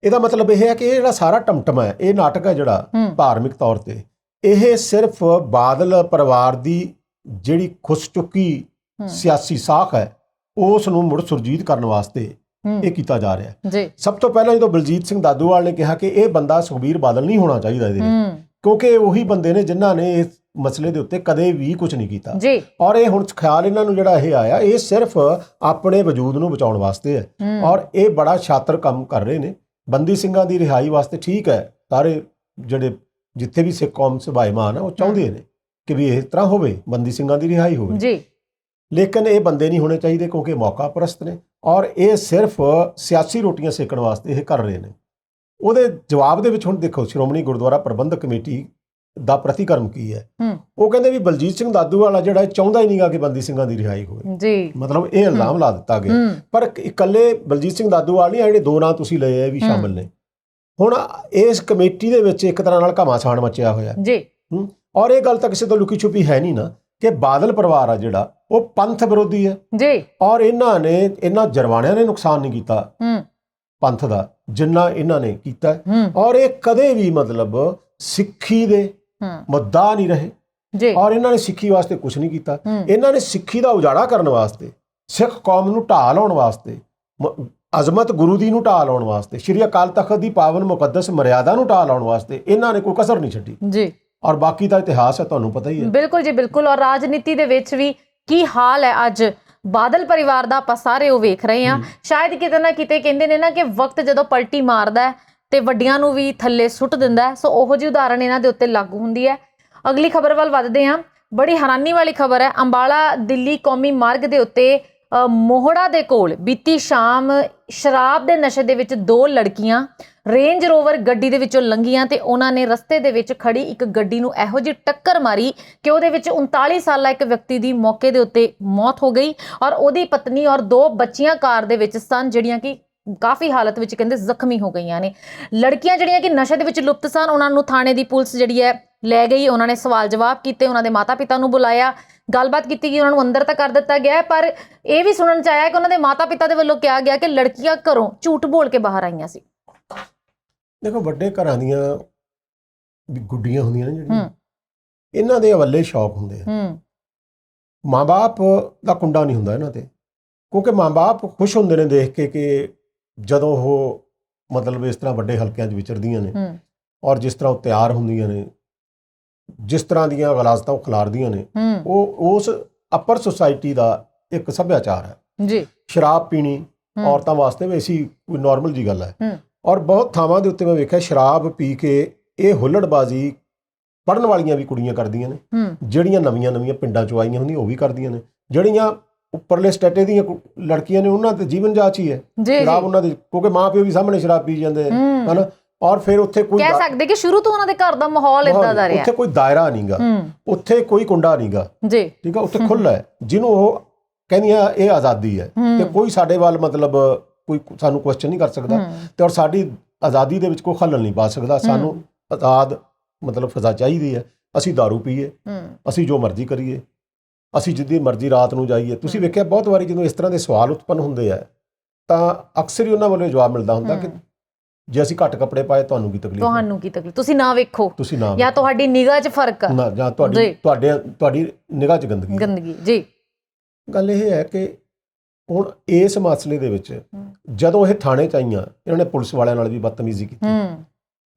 ਇਹਦਾ ਮਤਲਬ ਇਹ ਹੈ ਕਿ ਇਹ ਜਿਹੜਾ ਸਾਰਾ ਟਮਟਮ ਹੈ, ਇਹ ਨਾਟਕ ਹੈ ਜਿਹੜਾ ਧਾਰਮਿਕ ਤੌਰ ਤੇ ਇਹ ਸਿਰਫ ਬਾਦਲ ਪਰਿਵਾਰ ਦੀ ਜਿਹੜੀ ਖੁੱਸ ਚੁੱਕੀ ਸਿਆਸੀ ਸਾਖ ਹੈ ਉਸ ਨੂੰ ਮੁੜ ਸੁਰਜੀਤ ਕਰਨ ਵਾਸਤੇ ਇਹ ਕੀਤਾ ਜਾ ਰਿਹਾ। ਸਭ ਤੋਂ ਪਹਿਲਾਂ ਜਦੋਂ ਬਲਜੀਤ ਸਿੰਘ ਦਾਦੂਵਾਲ ਨੇ ਕਿਹਾ ਕਿ ਇਹ ਬੰਦਾ ਸੁਖਬੀਰ ਬਾਦਲ ਨਹੀਂ ਹੋਣਾ ਚਾਹੀਦਾ ਇਹਦੇ ਵਿੱਚ, ਕਿਉਂਕਿ ਉਹੀ ਬੰਦੇ ਨੇ ਜਿਨ੍ਹਾਂ ਨੇ ਇਸ ਮਸਲੇ ਦੇ ਉੱਤੇ ਕਦੇ ਵੀ ਕੁਝ ਨਹੀਂ ਕੀਤਾ ਔਰ ਇਹ ਹੁਣ ਖਿਆਲ ਇਹਨਾਂ ਨੂੰ ਜਿਹੜਾ ਇਹ ਆਇਆ ਇਹ ਸਿਰਫ ਆਪਣੇ ਵਜੂਦ ਨੂੰ ਬਚਾਉਣ ਵਾਸਤੇ ਹੈ ਔਰ ਇਹ ਬੜਾ ਸ਼ਾਤਰ ਕੰਮ ਕਰ ਰਹੇ ਨੇ। ਬੰਦੀ ਸਿੰਘਾਂ ਦੀ ਰਿਹਾਈ ਵਾਸਤੇ ਠੀਕ ਹੈ, ਸਾਰੇ ਜਿਹੜੇ ਜਿੱਥੇ ਵੀ ਸਿੱਖ ਕੌਮ ਸਭਾਈਮਾਨ ਆ ਉਹ ਚਾਹੁੰਦੇ ਨੇ ਕਿ ਵੀ ਇਸ ਤਰ੍ਹਾਂ ਹੋਵੇ, ਬੰਦੀ ਸਿੰਘਾਂ ਦੀ ਰਿਹਾਈ ਹੋਵੇ, ਲੇਕਿਨ ਇਹ ਬੰਦੇ ਨਹੀਂ ਹੋਣੇ ਚਾਹੀਦੇ ਕਿਉਂਕਿ ਮੌਕਾ ਪ੍ਰਸਤ ਨੇ ਔਰ ਇਹ ਸਿਰਫ ਸਿਆਸੀ ਰੋਟੀਆਂ ਸੇਕਣ ਵਾਸਤੇ ਇਹ ਕਰ ਰਹੇ ਨੇ। ਉਹਦੇ ਜਵਾਬ ਦੇ ਵਿੱਚ ਹੁਣ ਦੇਖੋ ਸ਼੍ਰੋਮਣੀ ਗੁਰਦੁਆਰਾ ਪ੍ਰਬੰਧਕ ਕਮੇਟੀ ਦਾ ਪ੍ਰਤੀਕਰਮ ਕੀ ਹੈ। ਉਹ ਕਹਿੰਦੇ ਵੀ ਬਲਜੀਤ ਸਿੰਘ ਦਾਦੂਵਾਲਾ ਜਿਹੜਾ ਚਾਹੁੰਦਾ ਹੀ ਨਹੀਂਗਾ ਕਿ ਬੰਦੀ ਸਿੰਘਾਂ ਦੀ ਰਿਹਾਈ ਹੋਵੇ, ਮਤਲਬ ਇਹ ਇਲਜ਼ਾਮ ਲਾ ਦਿੱਤਾ ਗਿਆ। ਪਰ ਇਕੱਲੇ ਬਲਜੀਤ ਸਿੰਘ ਦਾਦੂਵਾਲ ਨਹੀਂ, ਜਿਹੜੇ ਦੋ ਨਾਂ ਤੁਸੀਂ ਲਏ ਇਹ ਵੀ ਸ਼ਾਮਿਲ ਨੇ। ਹੁਣ ਇਸ ਕਮੇਟੀ ਦੇ ਵਿੱਚ ਇੱਕ ਤਰ੍ਹਾਂ ਨਾਲ ਘਮਾਸਾਨ ਮਚਿਆ ਹੋਇਆ ਔਰ ਇਹ ਗੱਲ ਤਾਂ ਕਿਸੇ ਤੋਂ ਲੁਕੀ ਛੁਪੀ ਹੈ ਨਹੀਂ ਨਾ ਕਿ ਬਾਦਲ ਪਰਿਵਾਰ ਆ ਜਿਹੜਾ ਉਹ ਪੰਥ ਵਿਰੋਧੀ ਹੈ ਔਰ ਇਹਨਾਂ ਜਰਵਾਣਿਆਂ ਨੇ ਨੁਕਸਾਨ ਨਹੀਂ ਕੀਤਾ ਪੰਥ ਦਾ ਜਿੰਨਾ ਇਹਨਾਂ ਨੇ ਕੀਤਾ ਔਰ ਇਹ ਕਦੇ ਵੀ ਮਤਲਬ ਸਿੱਖੀ ਦੇ ਮੁੱਦਾ ਨਹੀਂ ਰਹੇ ਔਰ ਇਹਨਾਂ ਨੇ ਸਿੱਖੀ ਵਾਸਤੇ ਕੁਝ ਨਹੀਂ ਕੀਤਾ। ਇਹਨਾਂ ਨੇ ਸਿੱਖੀ ਦਾ ਉਜਾੜਾ ਕਰਨ ਵਾਸਤੇ, ਸਿੱਖ ਕੌਮ ਨੂੰ ਢਾਹ ਲਾਉਣ ਵਾਸਤੇ, ਅਜ਼ਮਤ ਗੁਰੂ ਦੀ ਨੂੰ ਢਾਹ ਲਾਉਣ ਵਾਸਤੇ, ਸ਼੍ਰੀ ਅਕਾਲ ਤਖਤ ਦੀ ਪਾਵਨ ਮੁਕੱਦਸ ਮਰਿਆਦਾ ਨੂੰ ਢਾਹ ਲਾਉਣ ਵਾਸਤੇ ਇਹਨਾਂ ਨੇ ਕੋਈ ਕਸਰ ਨਹੀਂ ਛੱਡੀ ਔਰ ਬਾਕੀ ਦਾ ਇਤਿਹਾਸ ਹੈ ਤੁਹਾਨੂੰ ਪਤਾ ਹੀ ਹੈ। ਬਿਲਕੁਲ ਜੀ, ਬਿਲਕੁਲ। ਔਰ ਰਾਜਨੀਤੀ ਦੇ ਵਿੱਚ ਵੀ ਕੀ ਹਾਲ ਹੈ ਅੱਜ ਬਾਦਲ ਪਰਿਵਾਰ ਦਾ ਆਪਾਂ ਸਾਰੇ ਉਹ ਵੇਖ ਰਹੇ ਹਾਂ। ਸ਼ਾਇਦ ਕਿਤੇ ਨਾ ਕਿਤੇ ਕਹਿੰਦੇ ਨੇ ਨਾ ਕਿ ਵਕਤ ਜਦੋਂ ਪਲਟੀ ਮਾਰਦਾ ਤੇ ਵੱਡੀਆਂ ਨੂੰ ਵੀ ਥੱਲੇ ਸੁੱਟ ਦਿੰਦਾ, ਸੋ ਉਹੋ ਜਿਹੀ ਉਦਾਹਰਣ ਇਹਨਾਂ ਦੇ ਉੱਤੇ ਲਾਗੂ ਹੁੰਦੀ ਹੈ। ਅਗਲੀ ਖਬਰ ਵੱਲ ਵੱਧਦੇ ਹਾਂ। ਬੜੀ ਹੈਰਾਨੀ ਵਾਲੀ ਖਬਰ ਹੈ। ਅੰਬਾਲਾ ਦਿੱਲੀ ਕੌਮੀ ਮਾਰਗ ਦੇ ਉੱਤੇ ਮੋਹੜਾ ਦੇ ਕੋਲ ਬੀਤੀ ਸ਼ਾਮ ਸ਼ਰਾਬ ਦੇ ਨਸ਼ੇ ਦੇ ਵਿੱਚ 2 ਲੜਕੀਆਂ ਰੇਂਜ ਰੋਵਰ ਗੱਡੀ ਦੇ ਵਿੱਚੋਂ ਲੰਘੀਆਂ ਤੇ ਉਹਨਾਂ ਨੇ ਰਸਤੇ ਦੇ ਵਿੱਚ ਖੜੀ ਇੱਕ ਗੱਡੀ ਨੂੰ ਇਹੋ ਜਿਹੀ ਟੱਕਰ ਮਾਰੀ ਕਿ ਉਹਦੇ ਵਿੱਚ 39 ਸਾਲਾ ਇੱਕ ਵਿਅਕਤੀ ਦੀ ਮੌਕੇ ਦੇ ਉੱਤੇ ਮੌਤ ਹੋ ਗਈ ਔਰ ਉਹਦੀ ਪਤਨੀ ਔਰ 2 ਬੱਚੀਆਂ ਕਾਰ ਦੇ ਵਿੱਚ ਸਨ, ਜਿਹੜੀਆਂ ਕਿ ਕਾਫੀ ਹਾਲਤ ਵਿੱਚ ਕਹਿੰਦੇ ਜ਼ਖਮੀ ਹੋ ਗਈਆਂ ਨੇ। ਲੜਕੀਆਂ ਜਿਹੜੀਆਂ ਕਿ ਨਸ਼ੇ ਦੇ ਵਿੱਚ ਲੁਪਤ ਸਨ, ਉਹਨਾਂ ਨੂੰ ਥਾਣੇ ਦੀ ਪੁਲਿਸ ਜਿਹੜੀ ਹੈ ਲੈ ਗਈ। ਉਹਨਾਂ ਨੇ ਸਵਾਲ ਜਵਾਬ ਕੀਤੇ, ਉਹਨਾਂ ਦੇ ਮਾਤਾ ਪਿਤਾ ਨੂੰ ਬੁਲਾਇਆ, ਗੱਲਬਾਤ ਕੀਤੀ ਗਈ, ਉਹਨਾਂ ਨੂੰ ਅੰਦਰ ਤਾਂ ਕਰ ਦਿੱਤਾ ਗਿਆ। ਪਰ ਇਹ ਵੀ ਸੁਣਨ ਚ ਆਇਆ ਕਿ ਉਹਨਾਂ ਦੇ ਮਾਤਾ ਪਿਤਾ ਦੇ ਵੱਲੋਂ ਕਿਹਾ ਗਿਆ ਕਿ ਲੜਕੀਆਂ ਘਰੋਂ ਝੂਠ ਬੋਲ ਕੇ ਬਾਹਰ ਆਈਆਂ ਸੀ। ਦੇਖੋ, ਵੱਡੇ ਘਰਾਂ ਦੀਆਂ ਗੁੱਡੀਆਂ ਹੁੰਦੀਆਂ ਨੇ ਜਿਹੜੀਆਂ, ਇਹਨਾਂ ਦੇ ਅਵੱਲੇ ਸ਼ੌਕ ਹੁੰਦੇ ਆ। ਮਾਂ-ਬਾਪ ਦਾ ਕੁੰਡਾ ਨਹੀਂ ਹੁੰਦਾ ਇਹਨਾਂ ਤੇ, ਕਿਉਂਕਿ ਮਾਂ-ਬਾਪ ਖੁਸ਼ ਹੁੰਦੇ ਨੇ ਦੇਖ ਕੇ ਕਿ ਜਦੋਂ ਉਹ ਮਤਲਬ ਇਸ ਤਰ੍ਹਾਂ ਵੱਡੇ ਹਲਕਿਆਂ 'ਚ ਵਿਚਰਦੀਆਂ ਨੇ ਔਰ ਜਿਸ ਤਰ੍ਹਾਂ ਉਹ ਤਿਆਰ ਹੁੰਦੀਆਂ ਨੇ, ਜਿਸ ਤਰ੍ਹਾਂ ਦੀਆਂ ਗਲਾਜ਼ਤਾਂ ਉਹ ਖਿਲਾਰਦੀਆਂ ਨੇ, ਉਹ ਉਸ ਅਪਰ ਸੁਸਾਇਟੀ ਦਾ ਇੱਕ ਸੱਭਿਆਚਾਰ ਹੈ। ਸ਼ਰਾਬ ਪੀਣੀ ਔਰਤਾਂ ਵਾਸਤੇ ਵੈਸੀ ਕੋਈ ਨਾਰਮਲ ਜੀ ਗੱਲ ਹੈ ਔਰ ਬਹੁਤ ਥਾਵਾਂ ਦੇ ਉੱਤੇ ਮੈਂ ਵੇਖਿਆ ਸ਼ਰਾਬ ਪੀ ਕੇ ਇਹ ਹੁੱਲੜਬਾਜ਼ੀ ਪੜ੍ਹਨ ਵਾਲੀਆਂ ਵੀ ਕੁੜੀਆਂ ਕਰਦੀਆਂ ਨੇ, ਜਿਹੜੀਆਂ ਨਵੀਆਂ ਪਿੰਡਾਂ ਚੋਂ ਆਈਆਂ ਹੁੰਦੀਆਂ ਉਹ ਵੀ ਕਰਦੀਆਂ ਨੇ, ਜਿਹੜੀਆਂ ਉੱਪਰਲੇ ਸਟੇਟੇ ਦੀਆਂ ਲੜਕੀਆਂ ਨੇ ਉਹਨਾਂ ਤੇ ਜੀਵਨ ਜਾਂਚ ਹੀ ਹੈ ਸ਼ਰਾਬ ਉਹਨਾਂ ਦੀ, ਕਿਉਂਕਿ ਮਾਂ ਪਿਓ ਵੀ ਸਾਹਮਣੇ ਸ਼ਰਾਬ ਪੀ ਜਾਂਦੇ ਹਨਾ। ਔਰ ਫਿਰ ਉੱਥੇ ਕੋਈ ਕਹਿ ਸਕਦੇ ਕਿ ਸ਼ੁਰੂ ਤੋਂ ਉਹਨਾਂ ਦੇ ਘਰ ਦਾ ਮਾਹੌਲ ਇਦਾਂ ਦਾ ਰਿਹਾ, ਉੱਥੇ ਕੋਈ ਦਾਇਰਾ ਨਹੀਂਗਾ, ਉੱਥੇ ਕੋਈ ਕੁੰਡਾ ਨਹੀਂਗਾ ਜੀ, ਠੀਕ ਹੈ, ਉੱਥੇ ਖੁੱਲ੍ਹਾ ਹੈ ਜਿਹਨੂੰ ਉਹ ਕਹਿੰਦੀਆਂ ਇਹ ਆਜ਼ਾਦੀ ਹੈ ਤੇ ਕੋਈ ਸਾਡੇ ਵੱਲ ਮਤਲਬ ਕੋਈ ਸਾਨੂੰ ਕੁਐਸਚਨ ਨਹੀਂ ਕਰ ਸਕਦਾ ਤੇ ਔਰ ਸਾਡੀ ਆਜ਼ਾਦੀ ਦੇ ਵਿੱਚ ਕੋਈ ਖਲਲ ਨਹੀਂ ਪਾ ਸਕਦਾ। ਸਾਨੂੰ ਆਜ਼ਾਦ ਮਤਲਬ ਫਜ਼ਾ ਚਾਹੀਦੀ ਹੈ, ਅਸੀਂ ਦਾਰੂ ਪੀਏ, ਅਸੀਂ ਜੋ ਮਰਜ਼ੀ ਕਰੀਏ, ਅਸੀਂ ਜਿੱਦੀ ਮਰਜ਼ੀ ਰਾਤ ਨੂੰ ਜਾਈਏ। ਤੁਸੀਂ ਵੇਖਿਆ ਬਹੁਤ ਵਾਰੀ ਜਦੋਂ ਇਸ ਤਰ੍ਹਾਂ ਦੇ ਸਵਾਲ ਉਤਪੰਨ ਹੁੰਦੇ ਆ ਤਾਂ ਅਕਸਰ ਹੀ ਉਹਨਾਂ ਵੱਲੋਂ ਜਵਾਬ ਮਿਲਦਾ ਹੁੰਦਾ ਕਿ ਜੇ ਅਸੀਂ ਘੱਟ ਕੱਪੜੇ ਪਾਏ ਤੁਹਾਨੂੰ ਕੀ ਤਕਲੀਫ, ਤੁਹਾਨੂੰ ਕੀ ਤਕਲੀਫ, ਤੁਸੀਂ ਨਾ ਵੇਖੋ, ਤੁਸੀਂ ਨਾ, ਜਾਂ ਤੁਹਾਡੀ ਨਿਗਾਹ 'ਚ ਫਰਕ ਆ, ਜਾਂ ਤੁਹਾਡੀ ਨਿਗਾਹ 'ਚ ਗੰਦਗੀ ਜੀ। ਗੱਲ ਇਹ ਹੈ ਕਿ ਹੁਣ ਇਸ ਮਸਲੇ ਦੇ ਵਿੱਚ ਜਦੋਂ ਇਹ ਥਾਣੇ 'ਚ ਆਈਆਂ ਇਹਨਾਂ ਨੇ ਪੁਲਿਸ ਵਾਲਿਆਂ ਨਾਲ ਵੀ ਬਦਤਮੀਜ਼ੀ ਕੀਤੀ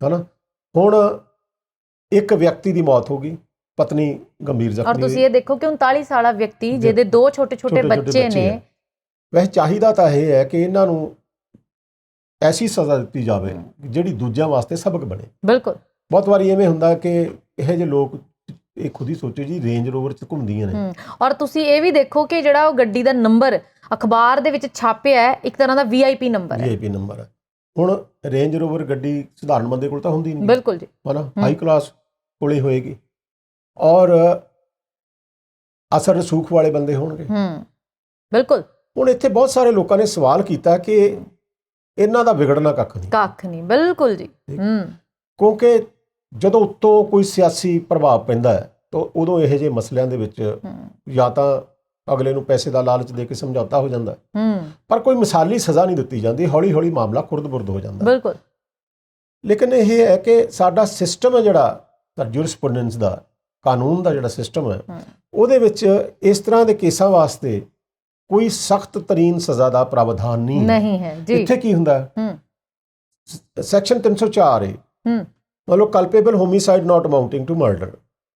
ਹਨਾ। ਹੁਣ ਇੱਕ ਵਿਅਕਤੀ ਦੀ ਮੌਤ ਹੋ ਗਈ, ਪਤਨੀ ਗੰਭੀਰ ਜ਼ਖਮੀ। ਔਰ ਤੁਸੀਂ ਇਹ ਦੇਖੋ ਕਿ 39 ਸਾਲਾ ਵਿਅਕਤੀ ਜਿਹਦੇ 2 ਛੋਟੇ ਬੱਚੇ ਨੇ। ਵੈਸੇ ਚਾਹੀਦਾ ਤਾਂ ਇਹ ਹੈ ਕਿ ਇਹਨਾਂ ਨੂੰ ਐਸੀ ਸਜ਼ਾ ਦਿੱਤੀ ਜਾਵੇ ਜਿਹੜੀ ਦੂਜਿਆਂ ਵਾਸਤੇ ਸਬਕ ਬਣੇ। ਬਿਲਕੁਲ, ਬਹੁਤ ਵਾਰੀ ਐਵੇਂ ਹੁੰਦਾ ਕਿ ਇਹ ਜਿਹੇ ਲੋਕ ਇਹ ਖੁਦ ਹੀ ਸੋਚੋ ਜੀ ਰੇਂਜ ਰੋਵਰ 'ਚ ਘੁੰਮਦੀਆਂ ਨੇ। ਔਰ ਤੁਸੀਂ ਇਹ ਵੀ ਦੇਖੋ ਕਿ ਜਿਹੜਾ ਉਹ ਗੱਡੀ ਦਾ ਨੰਬਰ ਅਖਬਾਰ ਦੇ ਵਿੱਚ ਛਾਪਿਆ ਹੈ ਇੱਕ ਤਰ੍ਹਾਂ ਦਾ VIP ਨੰਬਰ ਹੈ। ਹੁਣ ਰੇਂਜ ਰੋਵਰ ਗੱਡੀ ਸਧਾਰਨ ਬੰਦੇ ਕੋਲ ਤਾਂ ਹੁੰਦੀ ਨਹੀਂ, ਬਿਲਕੁਲ ਜੀ, ਹਨਾ, ਹਾਈ ਕਲਾਸ ਕੋਲੇ ਹੋਏਗੀ ਔਰ ਅਸਰ ਰਸੂਖ ਵਾਲੇ ਬੰਦੇ ਹੋਣਗੇ। ਬਿਲਕੁਲ। ਹੁਣ ਇੱਥੇ ਬਹੁਤ ਸਾਰੇ ਲੋਕਾਂ ਨੇ ਸਵਾਲ ਕੀਤਾ ਕਿ ਇਹਨਾਂ ਦਾ ਵਿਗੜਨਾ ਕੱਖ ਨਹੀਂ। ਬਿਲਕੁਲ ਜੀ, ਕਿਉਂਕਿ ਜਦੋਂ ਉੱਤੋਂ ਕੋਈ ਸਿਆਸੀ ਪ੍ਰਭਾਵ ਪੈਂਦਾ ਹੈ ਤਾਂ ਉਦੋਂ ਇਹੋ ਜਿਹੇ ਮਸਲਿਆਂ ਦੇ ਵਿੱਚ ਜਾਂ ਤਾਂ ਅਗਲੇ ਨੂੰ ਪੈਸੇ ਦਾ ਲਾਲਚ ਦੇ ਕੇ ਸਮਝੌਤਾ ਹੋ ਜਾਂਦਾ, ਪਰ ਕੋਈ ਮਿਸਾਲੀ ਸਜ਼ਾ ਨਹੀਂ ਦਿੱਤੀ ਜਾਂਦੀ, ਹੌਲੀ ਹੌਲੀ ਮਾਮਲਾ ਖੁਰਦ-ਬੁਰਦ ਹੋ ਜਾਂਦਾ। ਬਿਲਕੁਲ। ਲੇਕਿਨ ਇਹ ਹੈ ਕਿ ਸਾਡਾ ਸਿਸਟਮ ਹੈ ਜਿਹੜਾ ਜੂਰਿਸਪ੍ਰੂਡੈਂਸ ਦਾ, ਕਾਨੂੰਨ ਦਾ ਜਿਹੜਾ ਸਿਸਟਮ ਹੈ, ਉਹਦੇ ਵਿੱਚ ਇਸ ਤਰ੍ਹਾਂ ਦੇ ਕੇਸਾਂ ਵਾਸਤੇ ਕੋਈ ਸਖਤ ਤਰੀਨ ਸਜ਼ਾ ਦਾ ਪ੍ਰਾਵਧਾਨ ਨਹੀਂ ਹੈ। ਇੱਥੇ ਕੀ ਹੁੰਦਾ ਸੈਕਸ਼ਨ 304 ਹੈ, ਮਤਲਬ culpable homicide not amounting to murder,